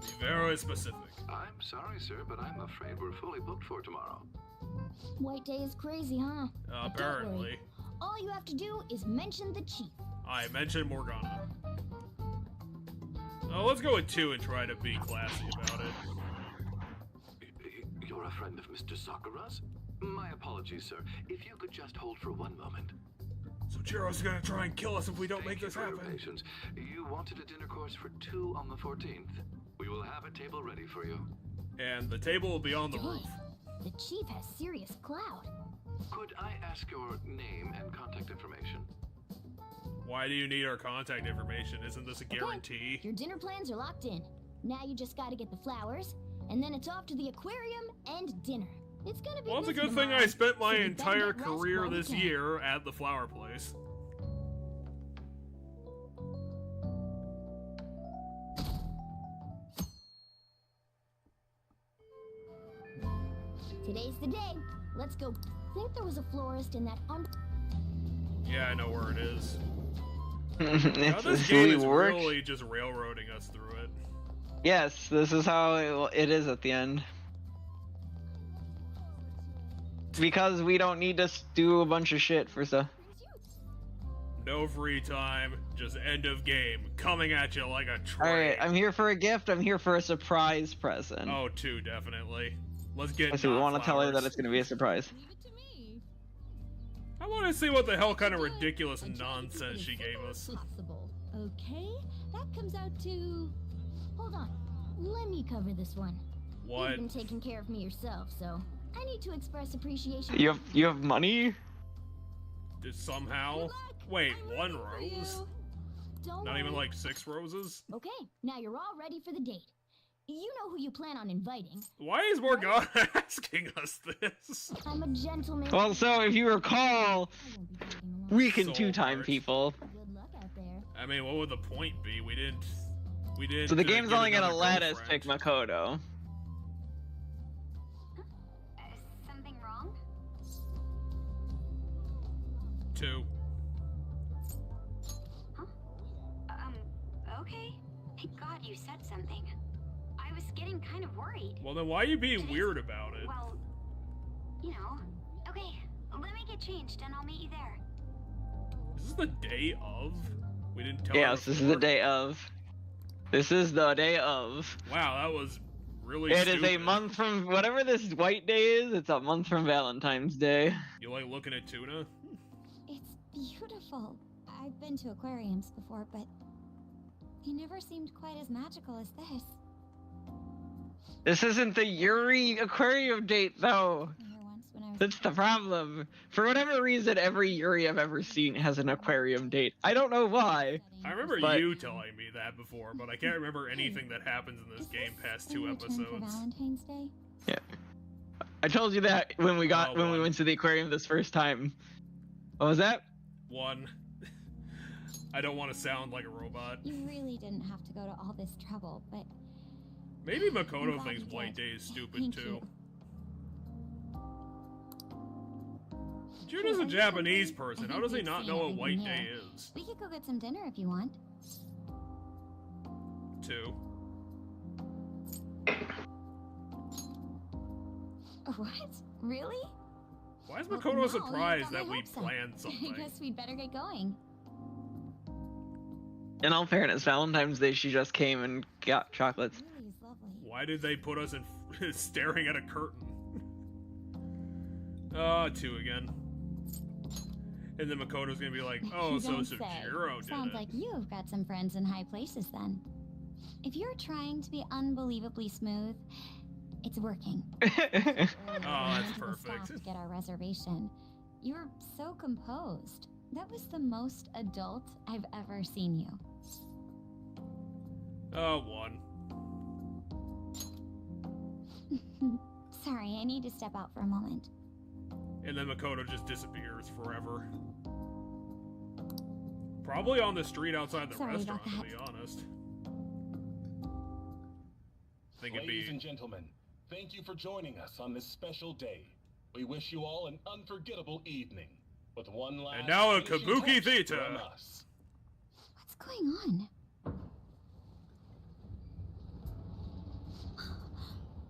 Be very specific. I'm sorry, sir, but I'm afraid we're fully booked for tomorrow. White Day is crazy, huh? Apparently. All you have to do is mention the chief. I mentioned Morgana. Oh, let's go with 2 and try to be classy about it. You're a friend of Mr. Sakura's? My apologies, sir. If you could just hold for 1 moment. So Jiro's gonna try and kill us if we don't make this happen. Patience. You wanted a dinner course for 2 on the 14th. We will have a table ready for you. And the table will be on the roof. The chief has serious clout. Could I ask your name and contact information? Why do you need our contact information? Isn't this a guarantee? Okay, your dinner plans are locked in. Now you just gotta get the flowers, and then it's off to the aquarium and dinner. It's gonna be. Well, it's a good thing I spent my entire career this year at the flower place. Today's the day. Let's go. Think there was a florist in that Yeah, I know where it is. Now, this game is really just railroading us through it. Yes, this is how it is at the end. Because we don't need to do a bunch of shit for stuff. No free time, just end of game, coming at you like a train. Alright, I'm here for a gift, I'm here for a surprise present. Oh, 2, definitely. Let's get So we want to tell her that it's going to be a surprise. I want to see what the hell kind of ridiculous nonsense she gave us. Possible. Okay, that comes out to. Hold on, let me cover this one. What? You've been taking care of me yourself, so I need to express appreciation. You have money? Somehow? Wait, 1 rose? Not even like 6 roses? Okay, now you're all ready for the date. You know who you plan on inviting. Why is Morgana asking us this? I'm a gentleman. Well, so if you recall, we can 2-time people. Good luck out there. I mean, what would the point be? We didn't. So the game's get only gonna another let us girlfriend. pick Makoto. Something wrong? 2. Okay. Thank God you said something. I was getting kind of worried. Well, then why are you being weird about it? Well, you know. Okay, let me get changed and I'll meet you there. Is this the day of? We didn't tell Yes, her this is the day of. This is the day of. Wow, that was really It stupid. is a month from whatever this white day is. It's a month from Valentine's Day. You like looking at tuna? It's beautiful. I've been to aquariums before, but they never seemed quite as magical as this. This isn't the Yuri aquarium date, though. That's the problem. For whatever reason, every Yuri I've ever seen has an aquarium date. I don't know why. I remember you telling me that before, but I can't remember anything that happens in this game past 2 episodes. For Valentine's Day? Yeah. I told you that when we went to the aquarium this first time. What was that? 1. I don't want to sound like a robot. You really didn't have to go to all this trouble, but... Maybe Makoto thinks White Day is stupid, too. June is a Japanese person. How does he not know what White Day is? We could go get some dinner if you want. 2. What? Really? Why is Makoto surprised that we planned I something? guess we'd better get going. In all fairness, Valentine's Day she just came and got chocolates. Really is lovely. Why did they put us in staring at a curtain? 2 again. And then Makoto's gonna be like, oh, so Sub-Zero did Sounds it. like you've got some friends in high places then. If you're trying to be unbelievably smooth, it's working. Oh, that's perfect. To get our reservation. You're so composed. That was the most adult I've ever seen you. 1. Sorry, I need to step out for a moment. And then Makoto just disappears forever. Probably on the street outside the restaurant, to be honest. Ladies and gentlemen, thank you for joining us on this special day. We wish you all an unforgettable evening. With one last and now a Kabuki Theater. What's going on?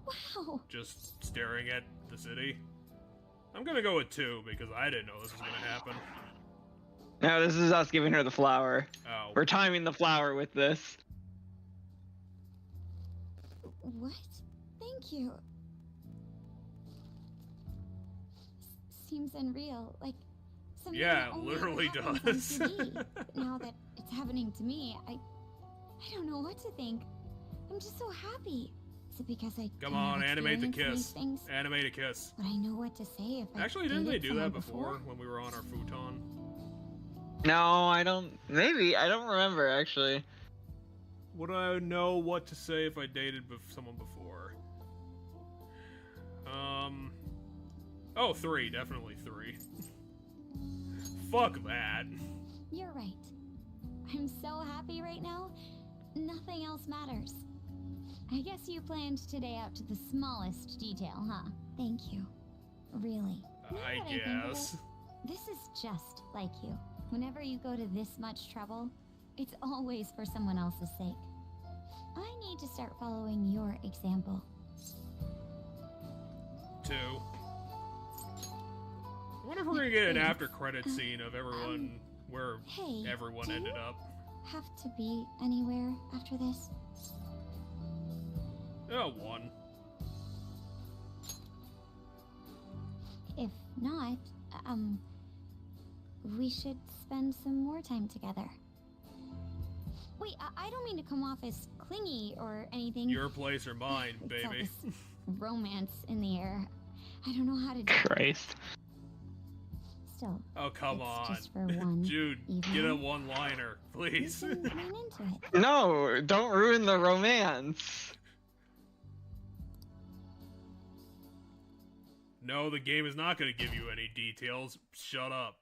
Wow. Just staring at the city. I'm gonna go with 2 because I didn't know this was gonna happen. No, this is us giving her the flower. Oh. We're timing the flower with this. What? Thank you. Seems unreal, like something yeah, that it literally only does. On TV. But now that it's happening to me, I don't know what to think. I'm just so happy. Is it because I come on, animate the kiss. Things? Animate a kiss. But I know what to say if actually didn't they do that before when we were on our futon? No, I don't. Maybe I don't remember actually. Would I know what to say if I dated someone before? Oh, 3, definitely 3. Fuck that. You're right. I'm so happy right now. Nothing else matters. I guess you planned today out to the smallest detail, huh? Thank you. Really. I guess. This is just like you. Whenever you go to this much trouble, it's always for someone else's sake. I need to start following your example. 2. I wonder if we're gonna get an after-credit scene of everyone where everyone ended up. Have to be anywhere after this? Oh, 1. If not, we should spend some more time together. Wait, I don't mean to come off as clingy or anything. Your place or mine, baby. Romance in the air. I don't know how to do Christ. Still. Oh, come on. Just for one Jude, evening. get a one-liner, please. Lean into it. No, don't ruin the romance. No, the game is not going to give you any details. Shut up.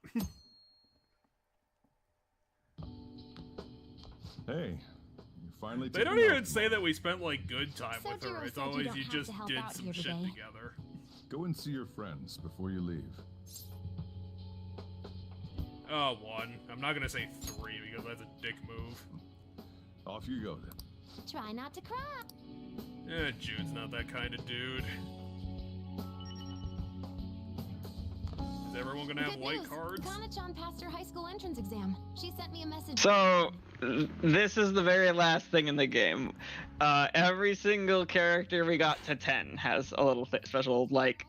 Hey, you finally. They don't even say that we spent like good time with her. It's always you just did some shit together. Go and see your friends before you leave. Oh, 1. I'm not gonna say 3 because that's a dick move. Off you go then. Try not to cry. Jude's not that kind of dude. Is everyone gonna have white cards? Kana-chan passed her high school entrance exam. She sent me a message. So, this is the very last thing in the game. Every single character we got to 10 has a little special, like,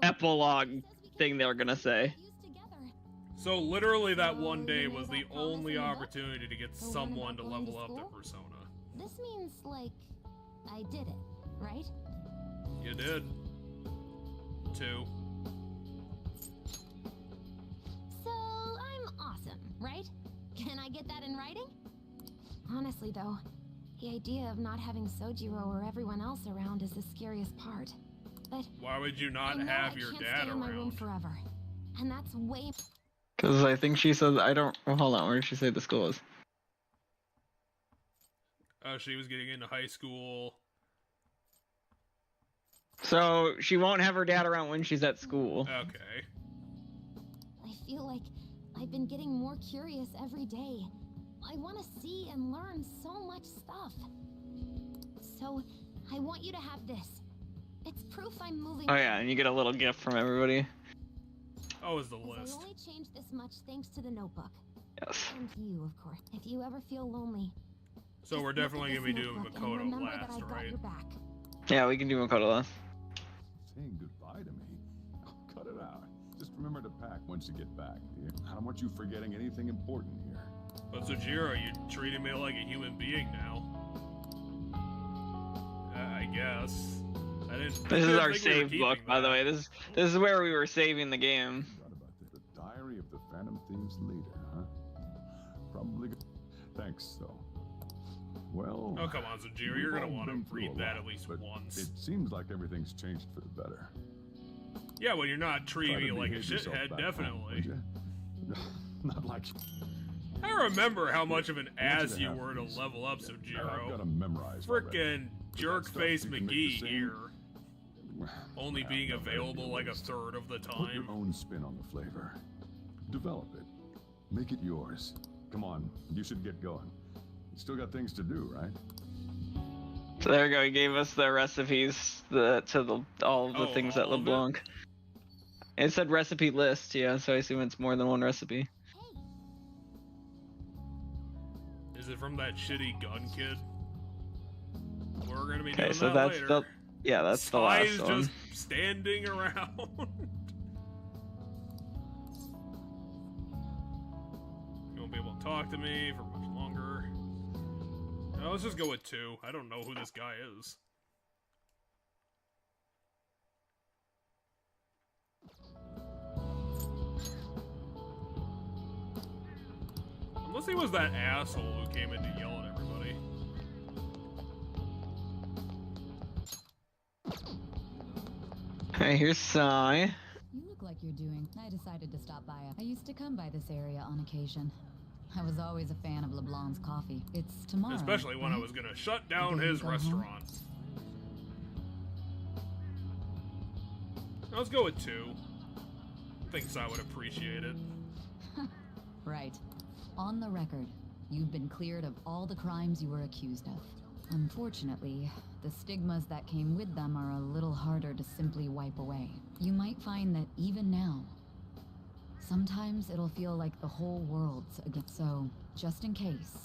epilogue thing they were gonna say. So literally that one day was the only opportunity to get someone to level up their persona. This means, like, I did it, right? You did. 2. So, I'm awesome, right? Can I get that in writing? Honestly, though, the idea of not having Sojiro or everyone else around is the scariest part. But why would you not have your dad in my room around? forever. And that's way... Because I think she said, I don't... Well, hold on, where did she say the school is? Oh, she was getting into high school. So, she won't have her dad around when she's at school. Okay. I feel like I've been getting more curious every day. I want to see and learn so much stuff. So, I want you to have this. It's proof I'm moving... Oh yeah, and you get a little gift from everybody. Oh, is the list. I only changed this much thanks to the notebook. Yes. And you, of course. If you ever feel lonely... So we're definitely going to be doing Makoto last, right? Yeah, we can do Makoto last. Saying goodbye to me? Oh, cut it out. Just remember to pack once you get back, dear. I don't want you forgetting anything important here. But Sojiro, you're treating me like a human being now. I guess. I didn't. This is our save book, by the way. This is where we were saving the game. The diary of the Phantom Thieves leader, huh? Probably. Thanks, though. Well. Oh come on, Sojiro, you're gonna want to read that at least once. It seems like everything's changed for the better. Yeah, when you're not treating me like a shithead, definitely. Not like. I remember how much of an ass you were to level up, Sojiro. I've got to memorize. Frickin' jerkface McGee here. Only being available like a third of the time. Put your own spin on the flavor. Develop it. Make it yours. Come on, you should get going. You still got things to do, right? So there we go. He gave us the recipes all of the things at LeBlanc. It said recipe list, yeah. So I assume it's more than one recipe. Is it from that shitty gun kid? We're gonna be doing Okay, so that that's later. that's the last one. Just standing around. You won't be able to talk to me for much longer. No, let's just go with 2. I don't know who this guy is. Unless he was that asshole who came in to yell at everybody. Hey, here's Sai. You look like you're doing. I decided to stop by. I used to come by this area on occasion. I was always a fan of LeBlanc's coffee. It's tomorrow. Especially when I was gonna shut down his restaurant. Let's go with 2. Thinks I would appreciate it. Right. On the record, you've been cleared of all the crimes you were accused of. Unfortunately, the stigmas that came with them are a little harder to simply wipe away. You might find that even now, sometimes it'll feel like the whole world's against. So, just in case,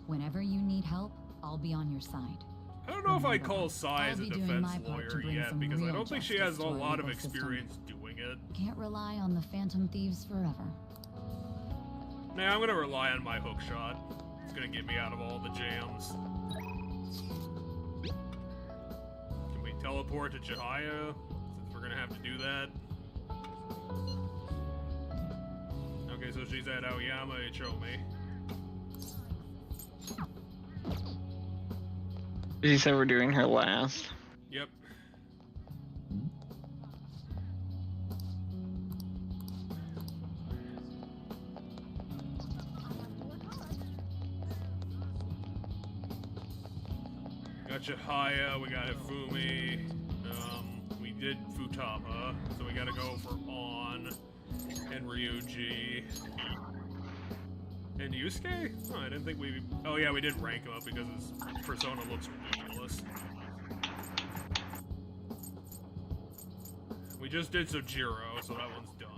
whenever you need help, I'll be on your side. I don't know if I call Sai as a defense lawyer yet, because I don't think she has a lot of experience doing it. Can't rely on the Phantom Thieves forever. Nah, I'm gonna rely on my hook shot. It's gonna get me out of all the jams. Can we teleport to Chihaya, since we're gonna have to do that? Okay, so she's at Aoyama Ichomi. She said we're doing her last. Yep. Got Chihaya, we got Hifumi, we did Futaba, so we gotta go for On, and Ryuji. And Yusuke? Oh, I didn't think we... Oh yeah, we did rank him up because his persona looks ridiculous. We just did Sojiro, so that one's done.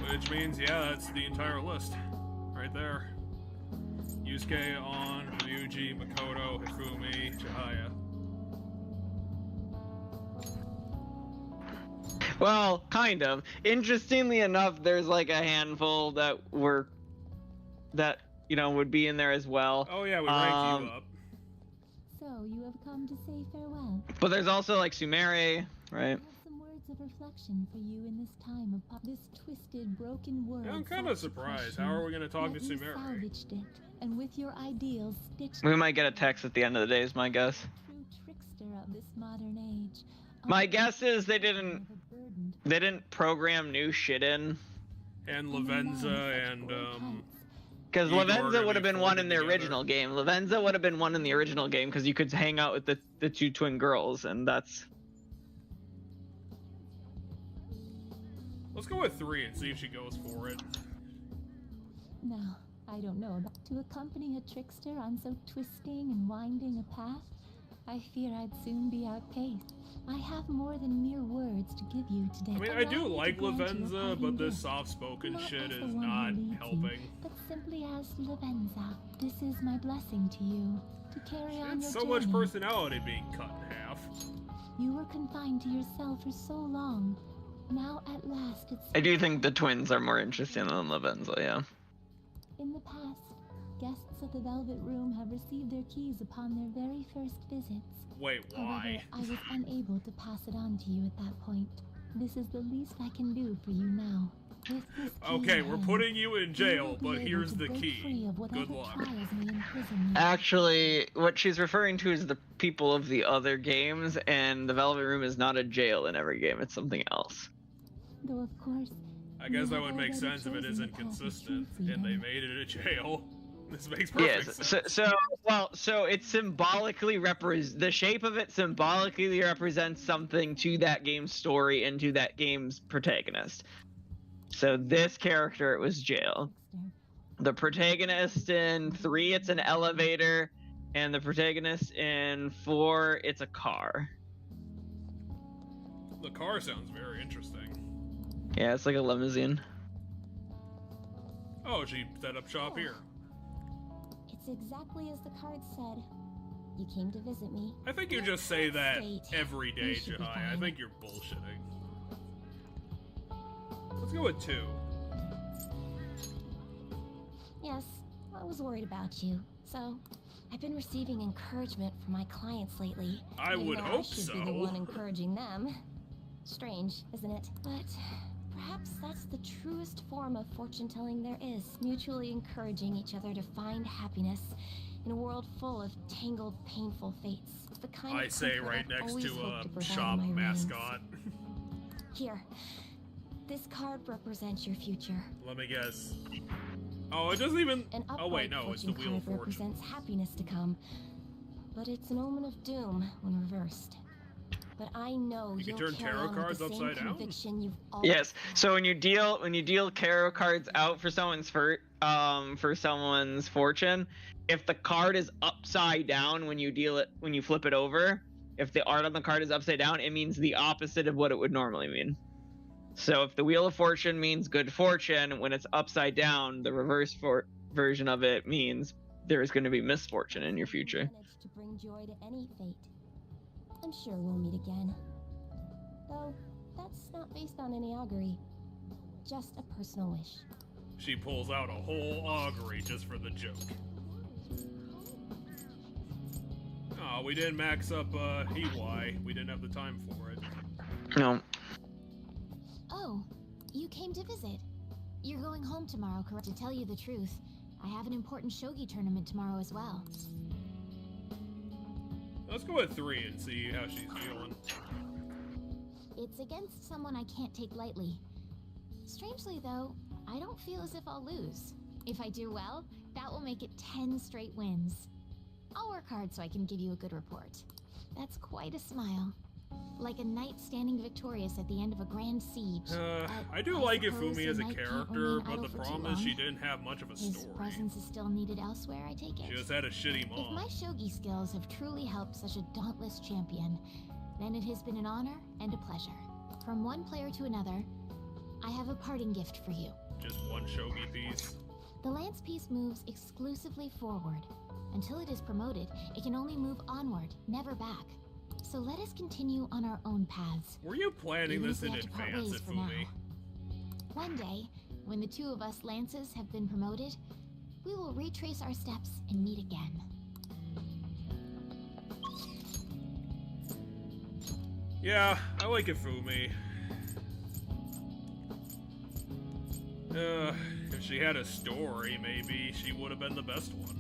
Which means, yeah, that's the entire list. Right there. Yusuke, On, Ryuji, Makoto, Hifumi, Chihaya. Well, kind of. Interestingly enough, there's like a handful that would be in there as well. Oh yeah, we ranked you up. So you have come to say farewell. But there's also like Sumere, right? I have some words of reflection for you in this time of this twisted, broken world. Yeah, I'm kind of surprised. How are we going to talk to Sumere? Salvaged it, and with your ideals stitched. We might get a text at the end of the day, is my guess. True trickster of this modern age. My guess is they didn't program new shit in. And Lavenza and because Lavenza would have been one in the original game. Lavenza would have been one in the original game because you could hang out with the two twin girls, and that's. Let's go with 3 and see if she goes for it. Now, I don't know about to accompany a trickster on so twisting and winding a path. I fear I'd soon be outpaced. I have more than mere words to give you today. I mean, I do like Lavenza, but this soft-spoken shit is not helping. But simply as Lavenza, this is my blessing to you, to carry on your so journey. much personality being cut in half. You were confined to yourself for so long. Now at last it's... I do think the twins are more interesting than Lavenza, yeah. In the past, guests of the Velvet Room have received their keys upon their very first visits. Wait, why? However, I was unable to pass it on to you at that point. This is the least I can do for you now. With this key Okay, in we're hand, putting you in jail, you will but be here's able the to break key. free of whatever Good luck. trials may imprison you. Actually, what she's referring to is the people of the other games, and the Velvet Room is not a jail in every game, it's something else. Though of course, I guess that would make sense if it isn't consistent, and they made it a jail. This makes perfect sense. So it symbolically the shape of it symbolically represents something to that game's story and to that game's protagonist. So this character, it was jail. The protagonist in 3, it's an elevator, and the protagonist in 4, it's a car. The car sounds very interesting. Yeah, it's like a limousine. Oh, she set up shop here. it's exactly as the card said. You came to visit me. I think you just say that every day, should be Jahai. I fine. think you're bullshitting. Let's go with 2. Yes, I was worried about you. So, I've been receiving encouragement from my clients lately. I even would though hope I should be the so. one encouraging them. Strange, isn't it? But perhaps that's the truest form of fortune-telling there is. Mutually encouraging each other to find happiness in a world full of tangled, painful fates. It's the kind I of say comfort right I've next always to hoped a provide shop in my mascot. Here, this card represents your future. Let me guess. Oh, it doesn't even. An Oh wait, upright no, it's the fortune Wheel of card Fortune. represents happiness to come, but it's an omen of doom when reversed. But I know You can you'll turn carry tarot on with cards the same upside down? conviction you've always Yes. So when you deal tarot cards out for someone's fortune, if the card is upside down when you flip it over, if the art on the card is upside down, it means the opposite of what it would normally mean. So if the Wheel of Fortune means good fortune, when it's upside down, the reverse version of it means there is going to be misfortune in your future. managed to bring joy to any fate. I'm sure we'll meet again. Though, that's not based on any augury. Just a personal wish. She pulls out a whole augury just for the joke. Oh, we didn't max up EY. We didn't have the time for it. No. Oh, you came to visit. You're going home tomorrow, correct? To tell you the truth, I have an important shogi tournament tomorrow as well. Let's go with 3 and see how she's feeling. It's against someone I can't take lightly. Strangely, though, I don't feel as if I'll lose. If I do well, that will make it 10 straight wins. I'll work hard so I can give you a good report. That's quite a smile. Like a knight standing victorious at the end of a grand siege. I do like Ifumi as a character, but the problem is she didn't have much of a His story. presence is still needed elsewhere, I take it. She just had a shitty If mom. my shogi skills have truly helped such a dauntless champion, then it has been an honor and a pleasure. From one player to another, I have a parting gift for you. Just one shogi piece. The lance piece moves exclusively forward. Until it is promoted, it can only move onward, never back. So let us continue on our own paths. Were you planning Even this if we in have to part advance, ways for now. Ifumi? One day, when the two of us Lances have been promoted, we will retrace our steps and meet again. Yeah, I like Ifumi. If she had a story, maybe she would have been the best one.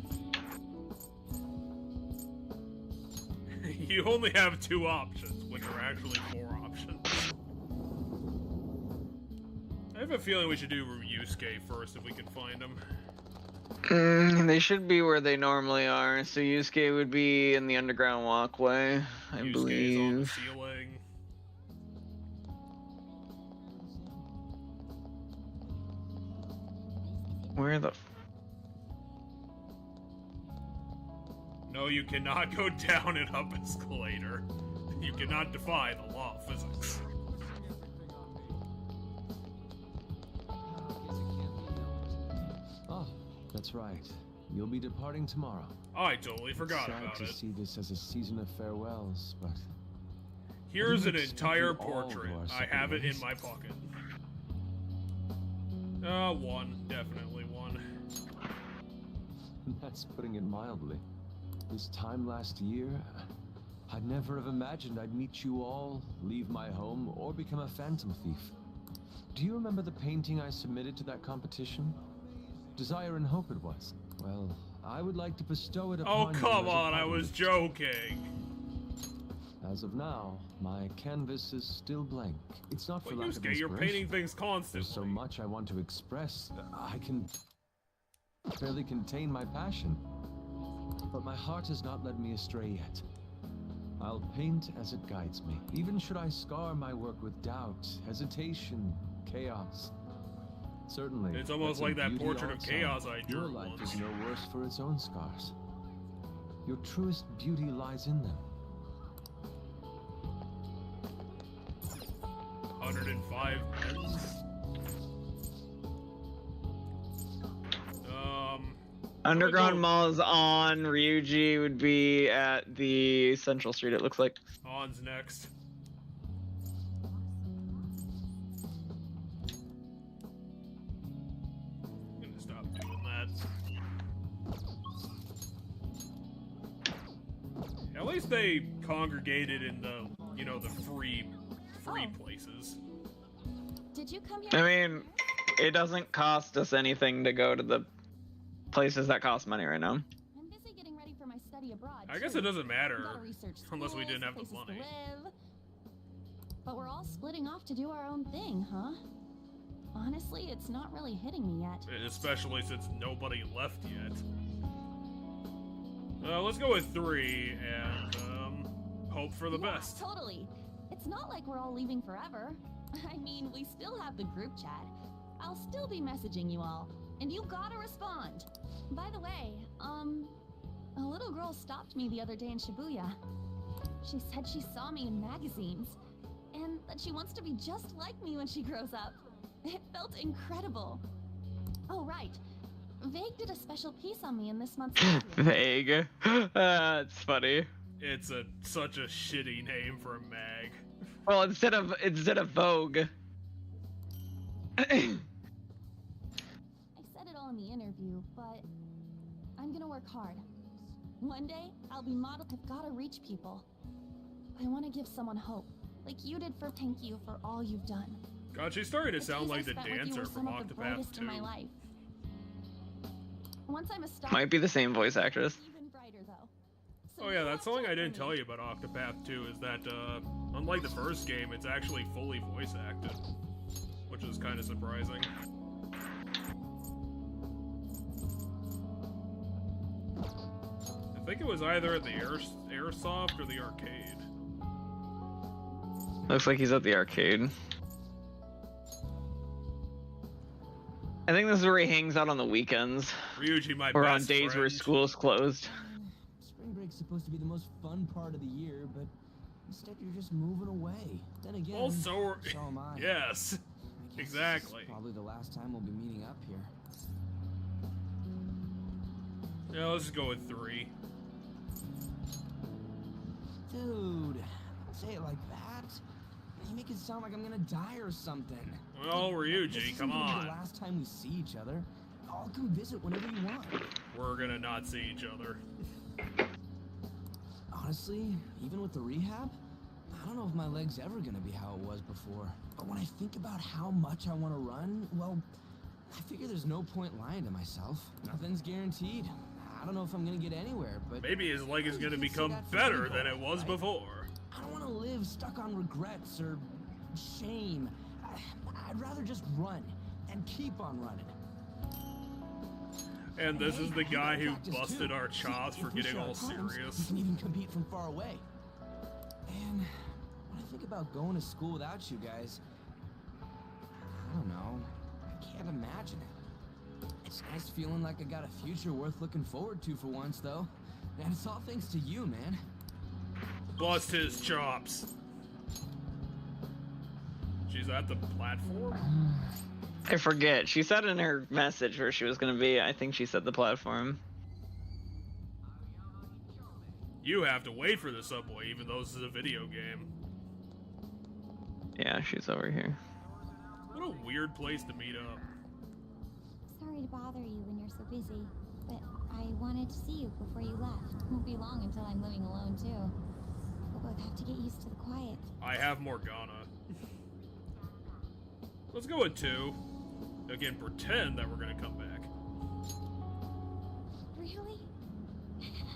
You only have 2 options, which are actually 4 options. I have a feeling we should do Yusuke first if we can find him. They should be where they normally are. So Yusuke would be in the underground walkway, I believe. Yusuke's on the ceiling. Where the... No, you cannot go down an up escalator. You cannot defy the law of physics. Oh, that's right. You'll be departing tomorrow. I totally forgot Sad about to it. see this as a season of farewells, but Here's an expect entire you all portrait. to our I have it in separate my ways. pocket. 1. Definitely 1. That's putting it mildly. This time last year, I'd never have imagined I'd meet you all, leave my home, or become a phantom thief. Do you remember the painting I submitted to that competition? Desire and Hope it was. Well, I would like to bestow it Oh, upon you come as a on, I parting was gift. joking. As of now, my canvas is still blank. It's not for Well, lack of Yusuke, you're inspiration. painting things constantly. There's so much I want to express, I can barely contain my passion. But my heart has not led me astray yet. I'll paint as it guides me, even should I scar my work with doubt, hesitation, chaos. Certainly. It's almost that's in like that beauty portrait all of its chaos own. I Your drew life once. is no worse for its own scars. Your truest beauty lies in them. 105 pens. Underground Mall is on. Ryuji would be at the Central Street, it looks like. On's next. I'm gonna stop doing that. At least they congregated in the, you know, the free places. Did you come here? I mean, it doesn't cost us anything to go to the places that cost money right now. I'm busy getting ready for my study abroad. I guess too. it doesn't matter Gotta research unless we didn't have the schools, places money. to live. But we're all splitting off to do our own thing, huh? Honestly, it's not really hitting me yet. Especially since nobody left yet. Let's go with 3 and hope for the best. Totally. It's not like we're all leaving forever. I mean, we still have the group chat. I'll still be messaging you all, and you gotta respond. By the way, a little girl stopped me the other day in Shibuya. She said she saw me in magazines, and that she wants to be just like me when she grows up. It felt incredible. Oh, right. Vague did a special piece on me in this month's issue. Vague. That's funny. It's such a shitty name for a mag. Well, instead of Vogue. I said it all in the interview, but I'm gonna work hard. One day, I'll be modeled. I've gotta reach people. I want to give someone hope, like you did for Thank you for all you've done. God, she's starting to sound like the days I spent with you dancer were from some of the Octopath brightest in my 2. life. Once I'm a star, Might be the same voice actress. even brighter though. Oh yeah, that's something I didn't tell you about Octopath 2 is that, unlike the first game, it's actually fully voice acted. Which is kind of surprising. I think it was either at the Airsoft or the arcade. Looks like he's at the arcade. I think this is where he hangs out on the weekends. Ryuji, my or on best days where friend. school's closed. Spring break's supposed to be the most fun part of the year, but instead you're just moving away. Then again, Well, so am I. yes, I guess exactly. It's probably the last time we'll be meeting up here. Yeah, let's just go with 3. Dude, say it like that. You make it sound like I'm gonna die or something. Well, Ryuji, come on. The last time we see each other, I'll come visit whenever you want. We're gonna not see each other. Honestly, even with the rehab, I don't know if my leg's ever gonna be how it was before. But when I think about how much I want to run, well, I figure there's no point lying to myself. Nothing's guaranteed. I don't know if I'm gonna get anywhere, but maybe his leg is gonna become better than it was before. I don't want to live stuck on regrets or shame. I'd rather just run and keep on running. And this is the guy who busted our chops for getting all serious. You can even compete from far away. And when I think about going to school without you guys, I don't know. I can't imagine it. It's nice feeling like I got a future worth looking forward to for once, though. And it's all thanks to you, man. Bust his chops. She's at the platform? I forget. She said in her message where she was going to be. I think she said the platform. You have to wait for the subway, even though this is a video game. Yeah, she's over here. What a weird place to meet up. Sorry to bother you when you're so busy, but I wanted to see you before you left. It won't be long until I'm living alone, too. We'll both have to get used to the quiet. I have Morgana. Let's go with 2. Again, pretend that we're gonna come back. Really?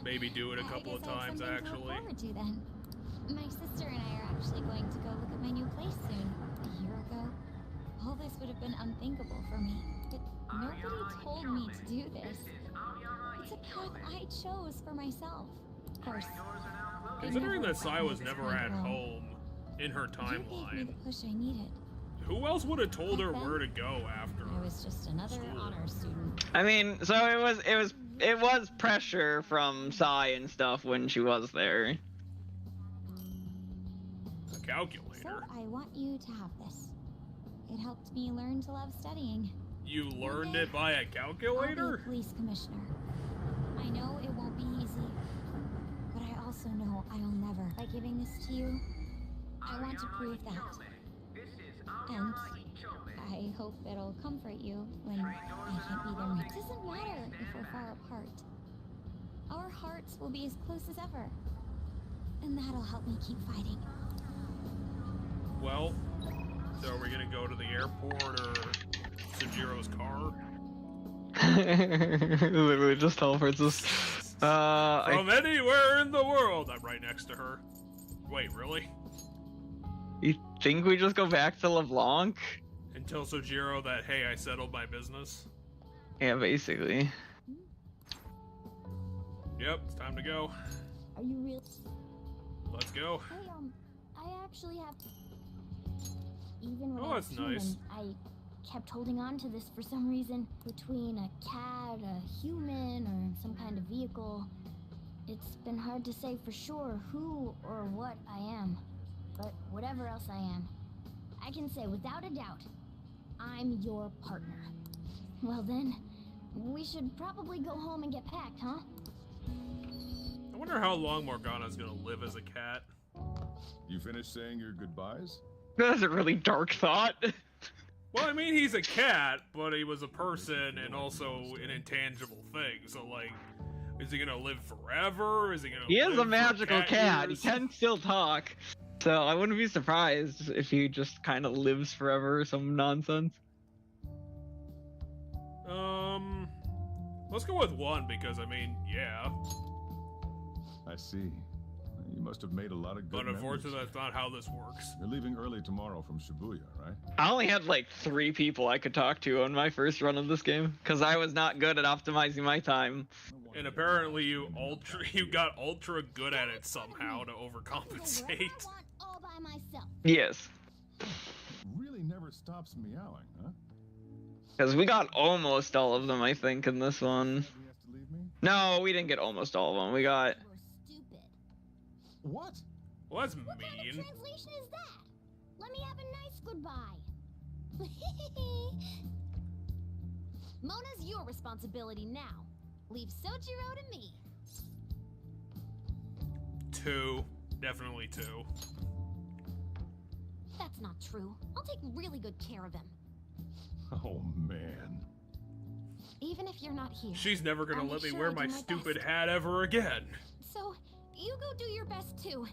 Maybe do it a couple of times, actually. To look forward to then. My sister and I are actually going to go look at my new place soon. A year ago, all this would have been unthinkable for me. But nobody told me to do this. It's a path I chose for myself. Of course. Considering that Sai was never at home in her You gave me the timeline, push I needed. who else would have told her where to go after? I was just another honor student. I mean, so it was pressure from Sai and stuff when she was there. A calculator. So I want you to have this. It helped me learn to love studying. You learned it by a I'll be calculator? a police commissioner. I know it won't be easy, but I also know I'll never. By giving this to you, I want to prove that. And I hope it'll comfort you when I can't be there. It doesn't matter if we're far apart. Our hearts will be as close as ever. And that'll help me keep fighting. Well, so are we gonna go to the airport or Sujiro's car? Literally just teleports us. From anywhere in the world! I'm right next to her. Wait, really? You think we just go back to LeBlanc? And tell Sojiro that, hey, I settled my business? Yeah, basically. Yep, it's time to go. Are you real? Let's go. Hey, I actually have. Even when Oh, I was that's nice. human, I kept holding on to this for some reason. Between a cat, a human, or some kind of vehicle, it's been hard to say for sure who or what I am. But whatever else I am, I can say without a doubt, I'm your partner. Well then, we should probably go home and get packed, huh? I wonder how long Morgana's gonna live as a cat. You finished saying your goodbyes? That's a really dark thought. Well, I mean, he's a cat, but he was a person and also an intangible thing. So, like, is he gonna live forever? Is he gonna He live is a for magical cat. He years? can still talk. So I wouldn't be surprised if he just kind of lives forever or some nonsense. Let's go with 1 because, I mean, yeah. I see. You must have made a lot of good But unfortunately, memories. that's not how this works. You're leaving early tomorrow from Shibuya, right? I only had like 3 people I could talk to on my first run of this game because I was not good at optimizing my time. And apparently you got ultra good at it somehow to overcompensate. All by myself. Yes. Really never stops meowing, huh? Because we got almost all of them, I think, in this one. You have to leave me? No, we didn't get almost all of them. We got... Stupid. What? Well, that's What kind of mean. translation is that? Let me have a nice goodbye. Mona's your responsibility now. Leave Sojiro to me. 2. Definitely 2. That's not true. I'll take really good care of him. Oh, man. Even if you're not here. She's never gonna I'll let me make sure wear I do my my stupid best. hat ever again. So, you go do your best too.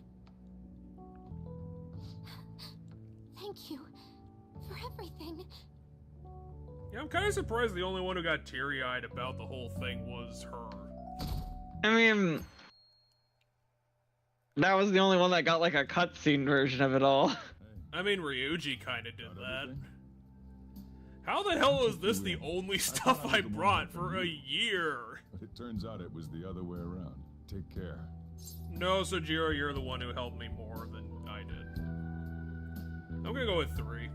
Thank you for everything. Yeah, I'm kind of surprised the only one who got teary-eyed about the whole thing was her. I mean, that was the only one that got like a cutscene version of it all. I mean, Ryuji kind of did that. How the hell is this the only stuff I brought for a year? But it turns out it was the other way around. Take care. No, Sojiro, you're the one who helped me more than I did. I'm gonna go with 3.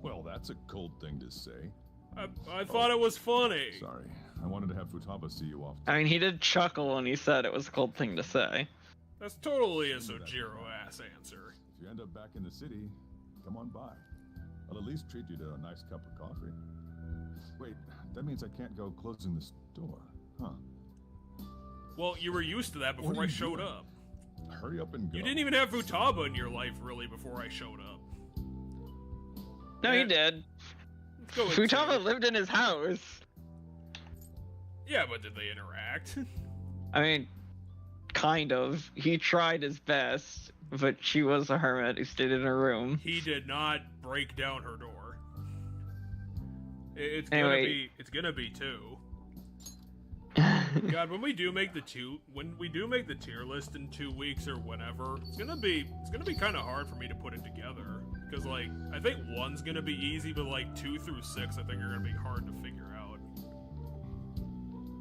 Well, that's a cold thing to say. I thought it was funny. Sorry, I wanted to have Futaba see you off. I mean, he did chuckle when he said it was a cold thing to say. That's totally a Sojiro-ass answer. If you end up back in the city, come on by. I'll at least treat you to a nice cup of coffee. Wait, that means I can't go closing the store, huh? Well, you were used to that What before are I you showed doing? up. Hurry up and go. You didn't even have Futaba in your life, really, before I showed up. No, he did. Let's go with Futaba 2. lived in his house. Yeah, but did they interact? I mean, kind of. He tried his best, but she was a hermit who stayed in her room. He did not break down her door. It's gonna be 2. God, when we do make the tier list in 2 weeks or whenever, it's gonna be kind of hard for me to put it together because like I think 1's gonna be easy, but like 2 through 6 I think are gonna be hard to figure out.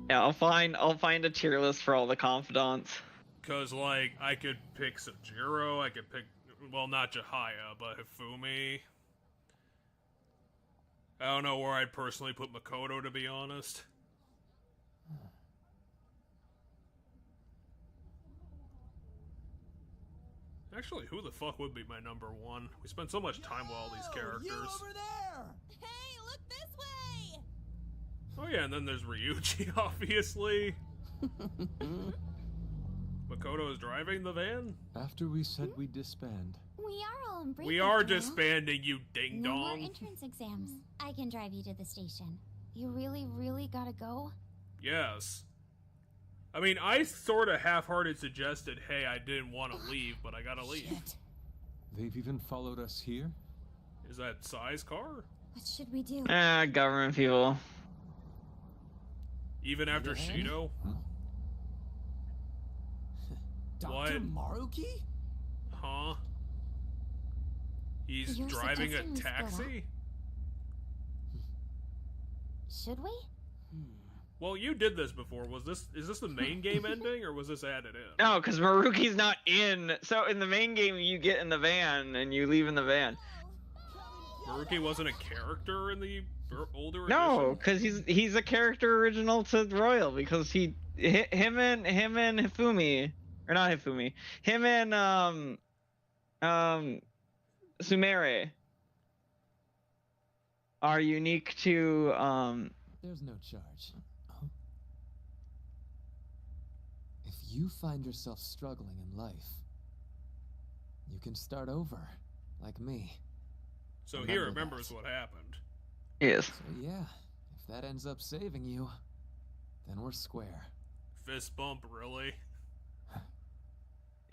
Yeah, I'll find a tier list for all the confidants. Cause like I could pick Sojiro, I could pick not Jahaya, but Hifumi. I don't know where I'd personally put Makoto, to be honest. Actually, who the fuck would be my number 1? We spent so much time with all these characters. You over there! Hey, look this way! Oh yeah, and then there's Ryuji, obviously. Makoto is driving the van? After we said we'd disband. We are all in break. We are after all. disbanding, you ding No more dong. entrance exams. I can drive you to the station. You really gotta go? Yes. I mean, I sort of half-hearted suggested, hey, I didn't want to leave, but I gotta leave. Shit. They've even followed us here? Is that Sai's car? What should we do? Government people. Even after Shido? Dr. Maruki? Huh? He's You're driving a suggesting we split taxi? Should we? Well, you did this before. Is this the main game ending, or was this added in? No, because Maruki's not in. So in the main game, you get in the van and you leave in the van. Maruki wasn't a character in the older No, edition? because he's a character original to Royal because him and Hifumi, or not Hifumi, him and Sumere are unique to There's no charge. If you find yourself struggling in life, you can start over, like me. So he remembers what happened. Yes. So yeah, if that ends up saving you, then we're square. Fist bump, really?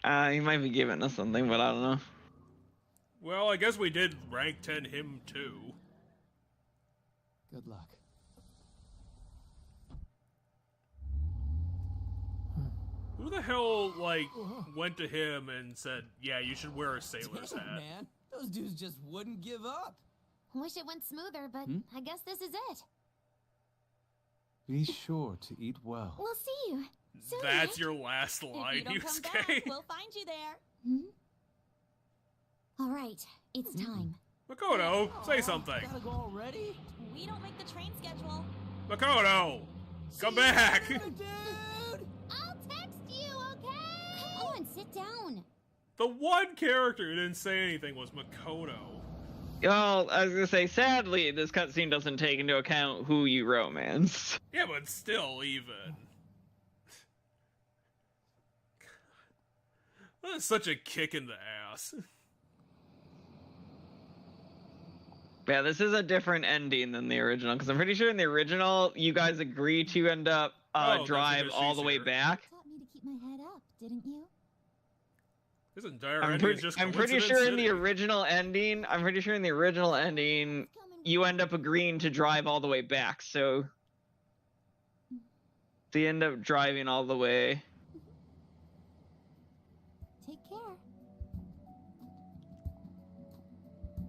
He might be giving us something, but I don't know. Well, I guess we did rank 10 him too. Good luck. Who the hell, like, went to him and said, yeah, you should wear a sailor's Damn, hat? man. Those dudes just wouldn't give up. Wish it went smoother, but I guess this is it. Be sure to eat well. We'll see you soon. That's your last line, If you don't come back, we'll find you there. All right, it's time. Makoto, say something. Gotta go already? We don't make the train schedule. Makoto, come back. Dude! I'll text you, okay? Come on, sit down. The one character who didn't say anything was Makoto. Well, I was gonna say, sadly, this cutscene doesn't take into account who you romance. Yeah, but still, even. That's such a kick in the ass. Yeah, this is a different ending than the original, because I'm pretty sure in the original, you guys agree to end up drive all the way back. You taught me to keep my head up, didn't you? This entire ending is just I'm pretty sure in the City. original ending, you end up agreeing to drive all the way back, so they end up driving all the way. Take care.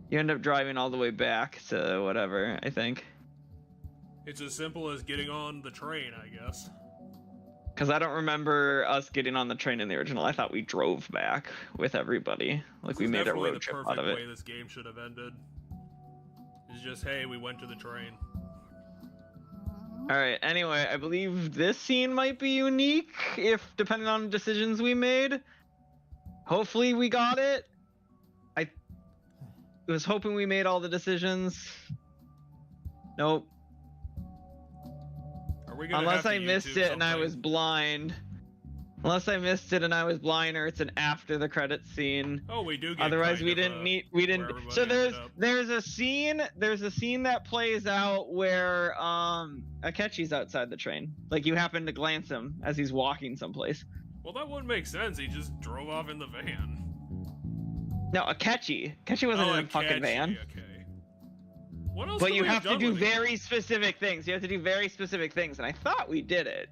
You end up driving all the way back to whatever, I think. It's as simple as getting on the train, I guess. Because I don't remember us getting on the train in the original. I thought we drove back with everybody. Like, we made a road trip out of it. This is definitely the perfect way this game should have ended. It's just, hey, we went to the train. Alright, anyway, I believe this scene might be unique, if depending on decisions we made. Hopefully we got it. I was hoping we made all the decisions. Nope. Unless I missed it and I was blind. Unless I missed it and I was blind, or it's an after the credits scene. Oh, we do get Otherwise, we didn't. So there's a scene that plays out where Akechi's outside the train. Like, you happen to glance him as he's walking someplace. Well, that wouldn't make sense. He just drove off in the van. No, Akechi wasn't in a fucking van. Okay. What else? But you have to do very specific things. You have to do very specific things, and I thought we did it.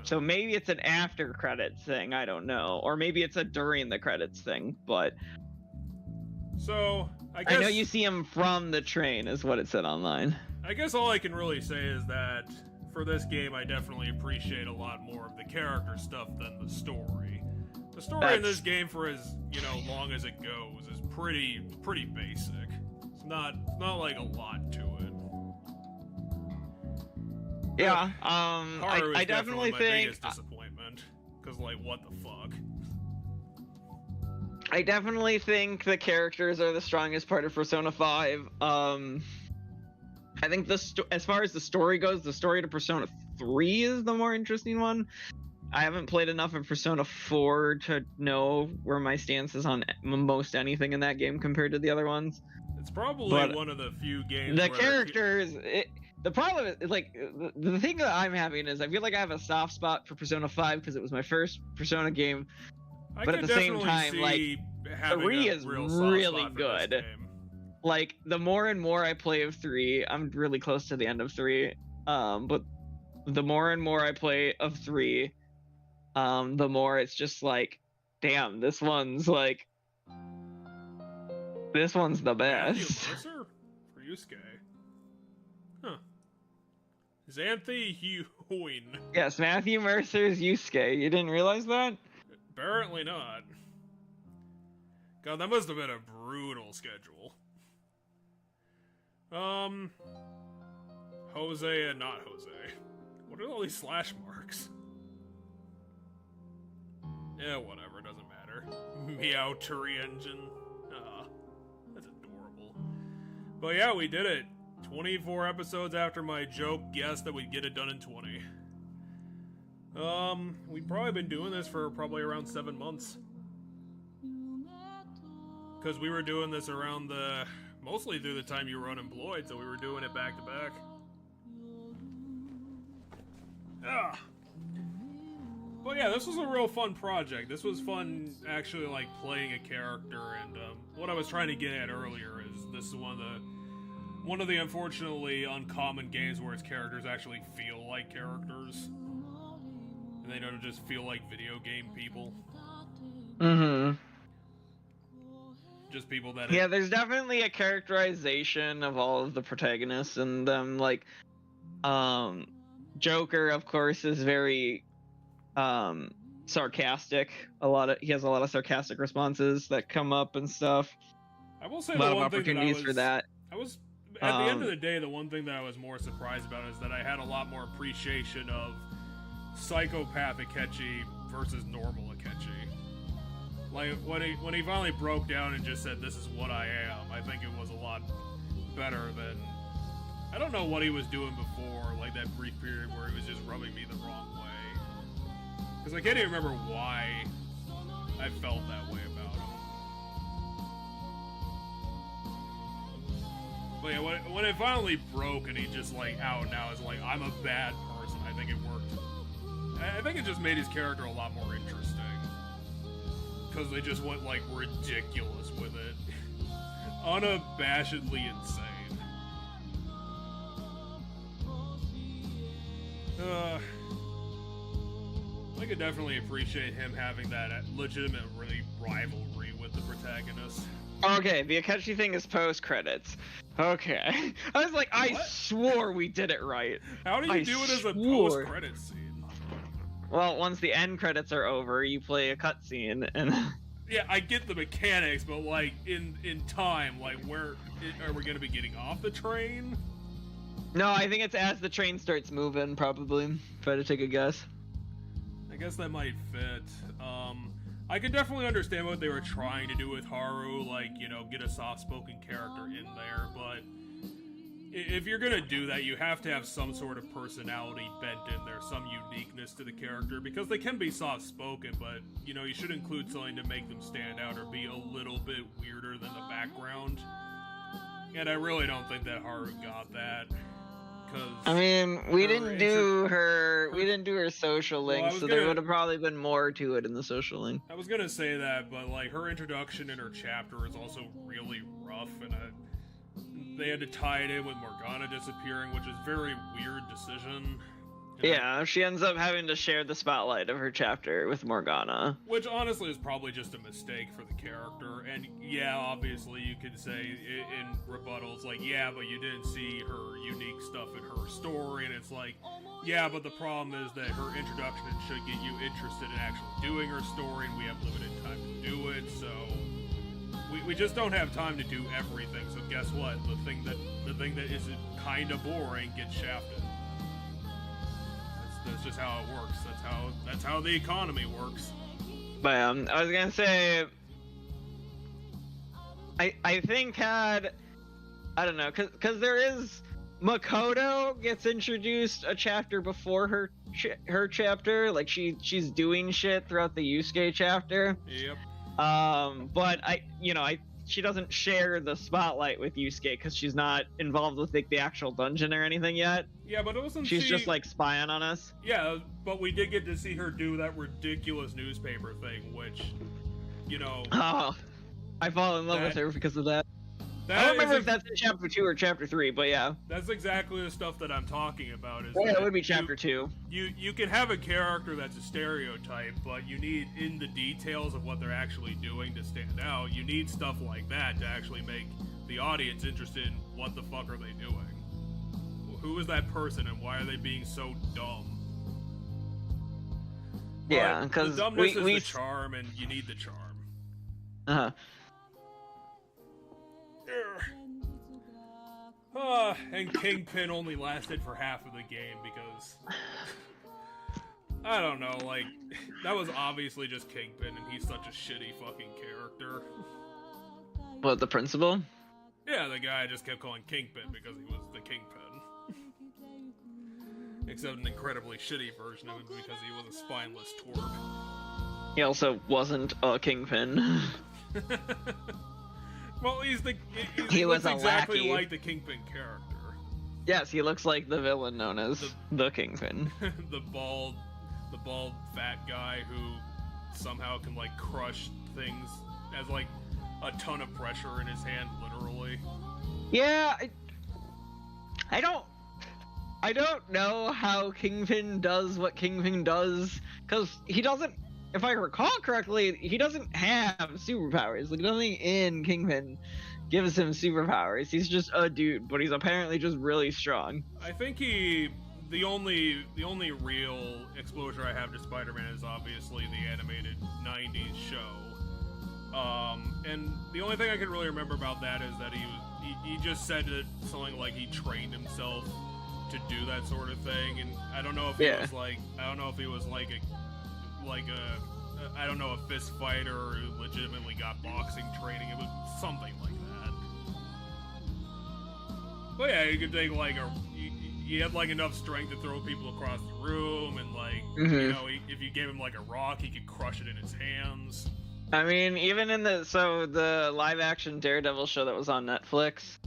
So maybe it's an after credits thing, I don't know. Or maybe it's a during the credits thing, but... So, I know you see him from the train, is what it said online. I guess all I can really say is that, for this game, I definitely appreciate a lot more of the character stuff than the story. The story in this game, for as, long as it goes, is pretty basic. It's not like a lot to it. Yeah, Haru I definitely my think biggest disappointment, because like, what the fuck? I definitely think the characters are the strongest part of Persona 5. I think as far as the story goes, the story to Persona 3 is the more interesting one. I haven't played enough of Persona 4 to know where my stance is on most anything in that game compared to the other ones. It's probably one of the few games the characters... The problem is, like, the thing that I'm having is I feel like I have a soft spot for Persona 5 because it was my first Persona game. But at the same time, like, 3 is really good. Like, the more and more I play of 3, I'm really close to the end of 3. But the more and more I play of 3, the more it's just like, damn, this one's the best. For Yusuke. Huh. Xanthi Hewing. Yes, Matthew Mercer's Yusuke. You didn't realize that? Apparently not. God, that must have been a brutal schedule. Jose and not Jose. What are all these slash marks? Yeah, whatever, doesn't matter. Meow Turi Engine. That's adorable. But yeah, we did it. 24 episodes after my joke guess that we'd get it done in 20. We've probably been doing this for probably around 7 months. Because we were doing this around mostly through the time you were unemployed, so we were doing it back to back. But yeah, this was a real fun project. This was fun actually, like, playing a character, and what I was trying to get at earlier is this is one of the unfortunately uncommon games where its characters actually feel like characters. And they don't just feel like video game people. Mm-hmm. Just people that... Yeah, there's definitely a characterization of all of the protagonists, and them, like, Joker, of course, is very, sarcastic. He has a lot of sarcastic responses that come up and stuff. I will say a lot of opportunities for that. At the end of the day, the one thing that I was more surprised about is that I had a lot more appreciation of psychopath Akechi versus normal Akechi. Like, when he finally broke down and just said, "This is what I am," I think it was a lot better than... I don't know what he was doing before, like that brief period where he was just rubbing me the wrong way. Because I can't even remember why I felt that way about him. But yeah, when it finally broke and he just like out and out is like, I'm a bad person, I think it worked. I think it just made his character a lot more interesting. Because they just went like ridiculous with it. Unabashedly insane. I could definitely appreciate him having that legitimate rivalry with the protagonist. Okay, the Akechi thing is post-credits. Okay. I was like, I swore we did it right. How do you do it as a post-credit scene? Well, once the end credits are over, you play a cutscene, and... Yeah, I get the mechanics, but like, in time, like, where... Are we gonna be getting off the train? No, I think it's as the train starts moving, probably. Try to take a guess. I guess that might fit. I could definitely understand what they were trying to do with Haru, like, you know, get a soft-spoken character in there, but if you're gonna do that, you have to have some sort of personality bent in there, some uniqueness to the character, because they can be soft-spoken, but, you know, you should include something to make them stand out or be a little bit weirder than the background. And I really don't think that Haru got that. I mean, we didn't do her social link, so there would have probably been more to it in the social link. I was gonna say that, but like her introduction in her chapter is also really rough, and they had to tie it in with Morgana disappearing, which is a very weird decision. Yeah, she ends up having to share the spotlight of her chapter with Morgana. Which honestly is probably just a mistake for the character. And yeah, obviously you could say in rebuttals, like, yeah, but you didn't see her unique stuff in her story. And it's like, yeah, but the problem is that her introduction should get you interested in actually doing her story, and we have limited time to do it, so... We just don't have time to do everything, so guess what? The thing that isn't kinda boring gets shafted. That's just how it works. That's how the economy works. But I was gonna say, I think I don't know, cause there is Makoto gets introduced a chapter before her chapter, like she's doing shit throughout the Yusuke chapter. Yep. But she doesn't share the spotlight with Yusuke because she's not involved with like the actual dungeon or anything yet. Yeah, but she's just like spying on us. Yeah, but we did get to see her do that ridiculous newspaper thing, which, you know. Oh, I fall in love with her because of that. I don't remember if that's in chapter 2 or chapter 3, but yeah. That's exactly the stuff that I'm talking about. Yeah, it would be chapter 2. You can have a character that's a stereotype, but you need, in the details of what they're actually doing to stand out, you need stuff like that to actually make the audience interested in what the fuck are they doing. Who is that person and why are they being so dumb? Yeah, because the dumbness is the charm, and you need the charm. Uh-huh. And Kingpin only lasted for half of the game because... I don't know, like, that was obviously just Kingpin, and he's such a shitty fucking character. What, the principal? Yeah, the guy I just kept calling Kingpin because he was the Kingpin. Except an incredibly shitty version of him because he was a spineless twerp. He also wasn't a Kingpin. Well, he was looks exactly lackey. like the Kingpin character. Yes, he looks like the villain known as the Kingpin. the bald fat guy who somehow can like crush things, has like a ton of pressure in his hand, literally. Yeah, I don't know how Kingpin does what Kingpin does, because he doesn't, if I recall correctly, he doesn't have superpowers. Like, nothing in Kingpin gives him superpowers. He's just a dude, but he's apparently just really strong. I think the only real exposure I have to Spider-Man is obviously the animated 90s show. And the only thing I can really remember about that is that he just said that something like he trained himself to do that sort of thing, and I don't know if he was like, a fist fighter who legitimately got boxing training. It was something like that. But yeah, you could take like he had like enough strength to throw people across the room, and like, you know, if you gave him like a rock, he could crush it in his hands. I mean, even in the live action Daredevil show that was on Netflix,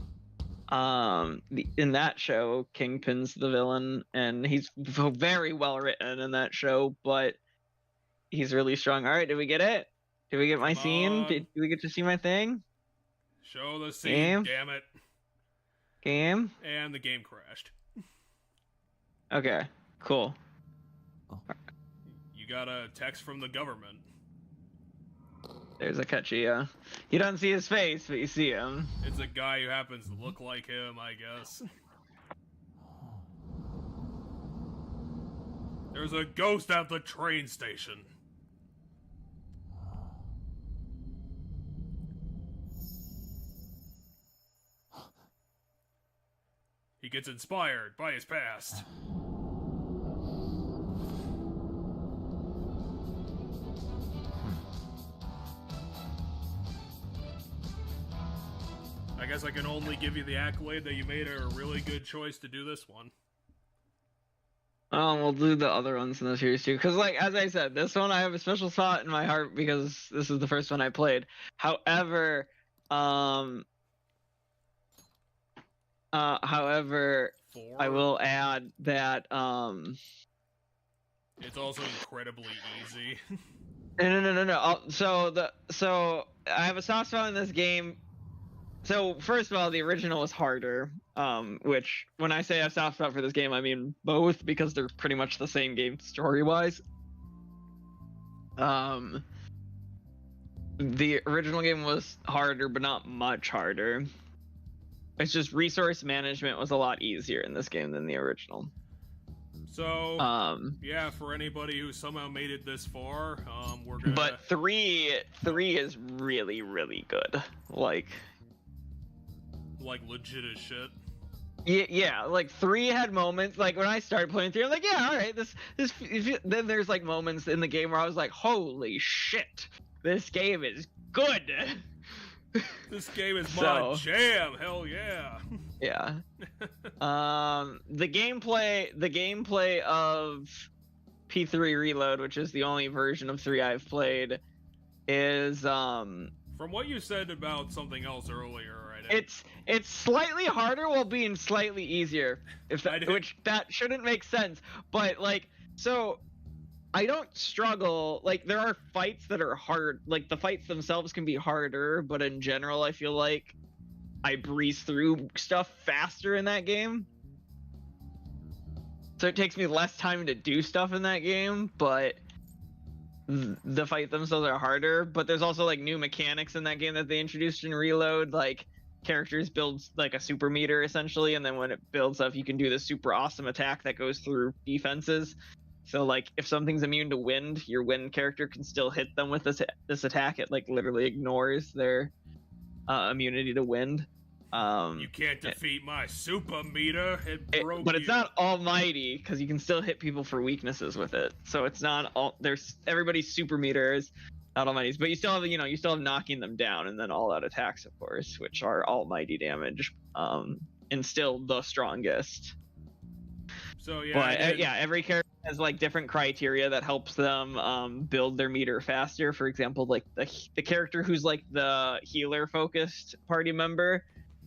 in that show, Kingpin's the villain, and he's very well written in that show, but he's really strong. All right, did we get it? Did we get my scene? Did we get to see my thing? Show the scene, Game? damn it. Game? And the game crashed. Okay, cool. You got a text from the government. There's a catchy, you don't see his face, but you see him. It's a guy who happens to look like him, I guess. There's a ghost at the train station. He gets inspired by his past. I guess I can only give you the accolade that you made a really good choice to do this one. We'll do the other ones in the series too, because like as I said, this one I have a special spot in my heart because this is the first one I played. However, I will add that it's also incredibly easy. No. So I have a soft spot in this game. So first of all, the original was harder. Which when I say I have a soft spot for this game, I mean both because they're pretty much the same game story-wise. The original game was harder, but not much harder. It's just resource management was a lot easier in this game than the original. So, yeah, for anybody who somehow made it this far, we're gonna... But 3 is really, really good. Like legit as shit. Yeah, like 3 had moments, like when I started playing 3, I'm like, yeah, alright, then there's like moments in the game where I was like, holy shit, this game is good. This game is my jam, hell yeah. Yeah. The gameplay of P3 Reload, which is the only version of 3 I've played, is from what you said about something else earlier, right? It's slightly harder while being slightly easier. Which that shouldn't make sense, but like so I don't struggle. Like, there are fights that are hard. Like, the fights themselves can be harder, but in general, I feel like I breeze through stuff faster in that game. So it takes me less time to do stuff in that game, but the fight themselves are harder. But there's also, like, new mechanics in that game that they introduced in Reload. Like, characters build, like, a super meter, essentially, and then when it builds up, you can do this super awesome attack that goes through defenses. So, like, if something's immune to wind, your wind character can still hit them with this attack. It, like, literally ignores their immunity to wind. You can't defeat my super meter. But it's not almighty, because you can still hit people for weaknesses with it. So it's not all. There's everybody's super meter is not almighty's, but you still have you still have knocking them down, and then all out attacks, of course, which are almighty damage, and still the strongest. So yeah, but every character has like different criteria that helps them build their meter faster. For example, like the character who's like the healer focused party member,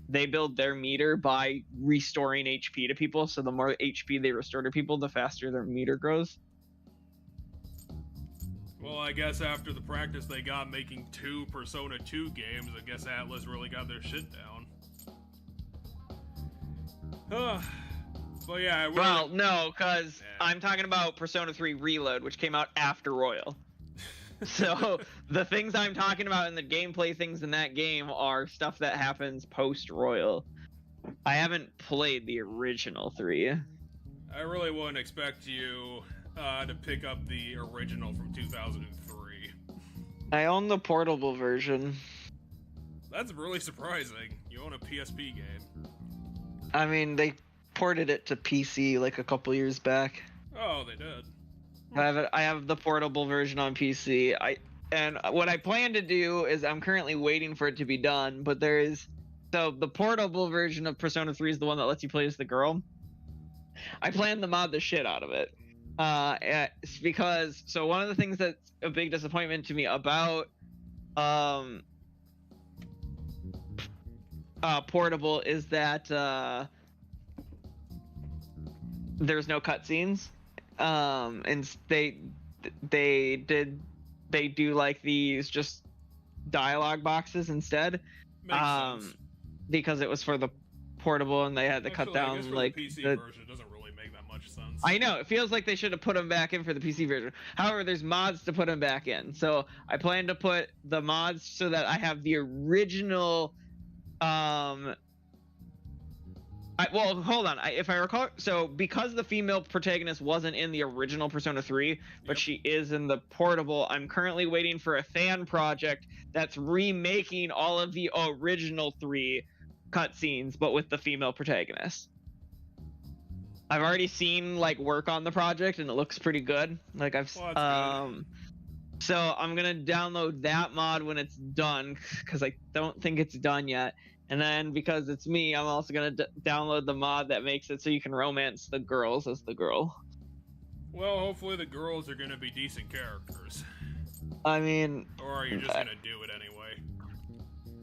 they build their meter by restoring HP to people. So the more HP they restore to people, the faster their meter grows. Well, I guess after the practice they got making 2 Persona 2 games, I guess Atlas really got their shit down. Well, yeah. Well, no, because I'm talking about Persona 3 Reload, which came out after Royal. So the things I'm talking about in the gameplay things in that game are stuff that happens post-Royal. I haven't played the original 3. I really wouldn't expect you to pick up the original from 2003. I own the portable version. That's really surprising. You own a PSP game. I mean, they ported it to PC like a couple years back. Oh, they did. I have the portable version on PC. And what I plan to do is I'm currently waiting for it to be done, but the portable version of Persona 3 is the one that lets you play as the girl. I plan to mod the shit out of it. It's because one of the things that's a big disappointment to me about Portable is that there's no cutscenes, and they do like these just dialogue boxes instead. Makes sense. Because it was for the portable and they had to cut down I guess for like the PC version, it doesn't really make that much sense. I know, it feels like they should have put them back in for the PC version. However, there's mods to put them back in, so I plan to put the mods so that I have the original. Well, hold on. If I recall, so because the female protagonist wasn't in the original Persona 3, but she is in the portable, I'm currently waiting for a fan project that's remaking all of the original 3 cutscenes, but with the female protagonist. I've already seen like work on the project, and it looks pretty good. Like I've, good. So I'm gonna download that mod when it's done, because I don't think it's done yet. And then because it's me, I'm also going to download the mod that makes it so you can romance the girls as the girl. Well, hopefully the girls are going to be decent characters. I mean... Or are you just going to do it anyway?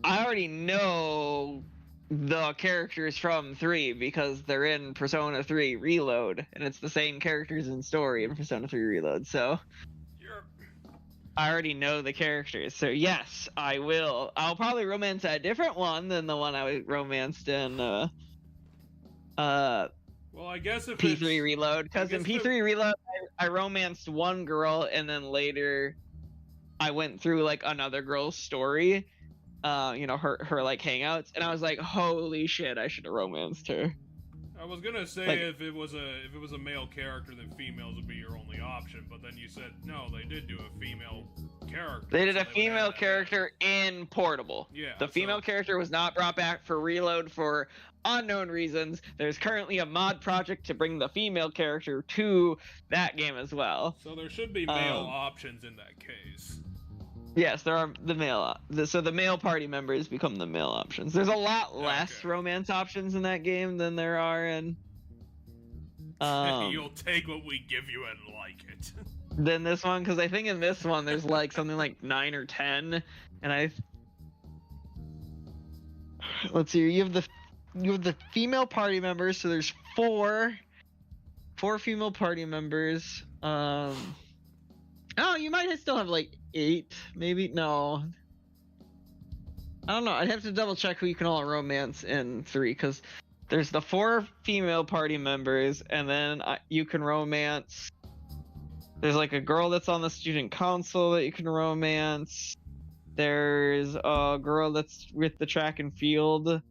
I already know the characters from 3 because they're in Persona 3 Reload. And it's the same characters in story in Persona 3 Reload, so... I already know the characters, so yes, I will. I'll probably romance a different one than the one I romanced in well, I guess if P3 Reload, because in P3 Reload I romanced one girl, and then later I went through like another girl's story, you know, her like hangouts, and I was like, holy shit, I should have romanced her. I was gonna say like, if it was a male character, then females would be your only option. But then you said no, they did do a female character. They did a female character in Portable. Yeah. The female character was not brought back for Reload for unknown reasons. There's currently a mod project to bring the female character to that game as well. So there should be male options in that case. Yes, there are the male. So the male party members become the male options. There's a lot less romance options in that game than there are in. You'll take what we give you and like it. Than this one, because I think in this one there's like something like 9 or 10, and let's see. You have the female party members. So there's four female party members. Oh, you might still have like 8, maybe. No, I don't know. I'd have to double check who you can all romance in 3, because there's the 4 female party members, and then you can romance. There's like a girl that's on the student council that you can romance. There's a girl that's with the track and field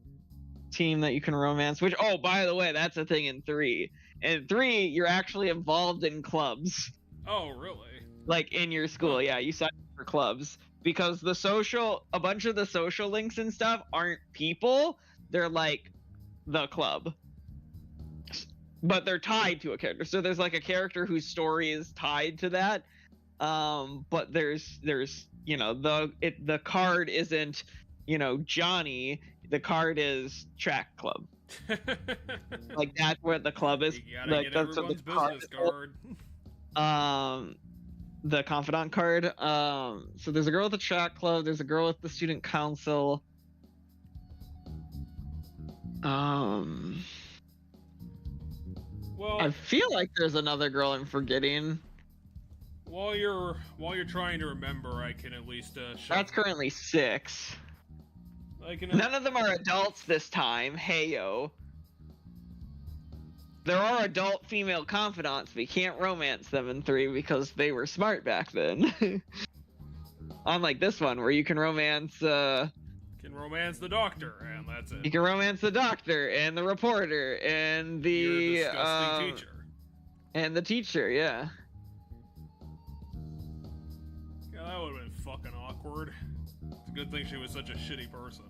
team that you can romance. Which, oh, by the way, that's a thing in 3. In 3, you're actually involved in clubs. Oh, really? Like in your school, yeah, you sign up for clubs, because a bunch of the social links and stuff aren't people, they're like the club, but they're tied to a character. So there's like a character whose story is tied to that, but there's you know, the card isn't, you know, Johnny, the card is track club. Like that's what the club is. You gotta like get that's everyone's what the business card. The confidant card. So there's a girl with the track club, there's a girl with the student council. Well, I feel like there's another girl I'm forgetting. While you're trying to remember, I can at least show. That's currently 6. None of them are adults this time. Heyo. There are adult female confidants, but you can't romance them in 3 because they were smart back then. Unlike this one, where you can romance the doctor, and that's it. You can romance the doctor and the reporter and the disgusting teacher. And the teacher, yeah. Yeah, that would have been fucking awkward. It's a good thing she was such a shitty person.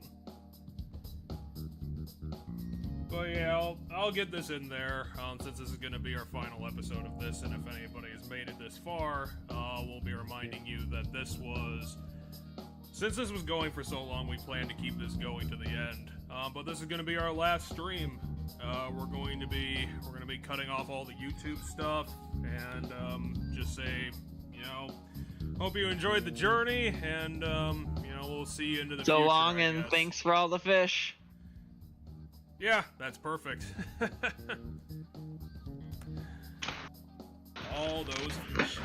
But yeah, I'll get this in there, since this is going to be our final episode of this, and if anybody has made it this far, we'll be reminding you that this was... Since this was going for so long, we plan to keep this going to the end. But this is going to be our last stream. We're going to be cutting off all the YouTube stuff, and just say, you know, Hope you enjoyed the journey, and, you know, we'll see you into the so future, long, I and guess. thanks for all the fish. Yeah, that's perfect. All those fish.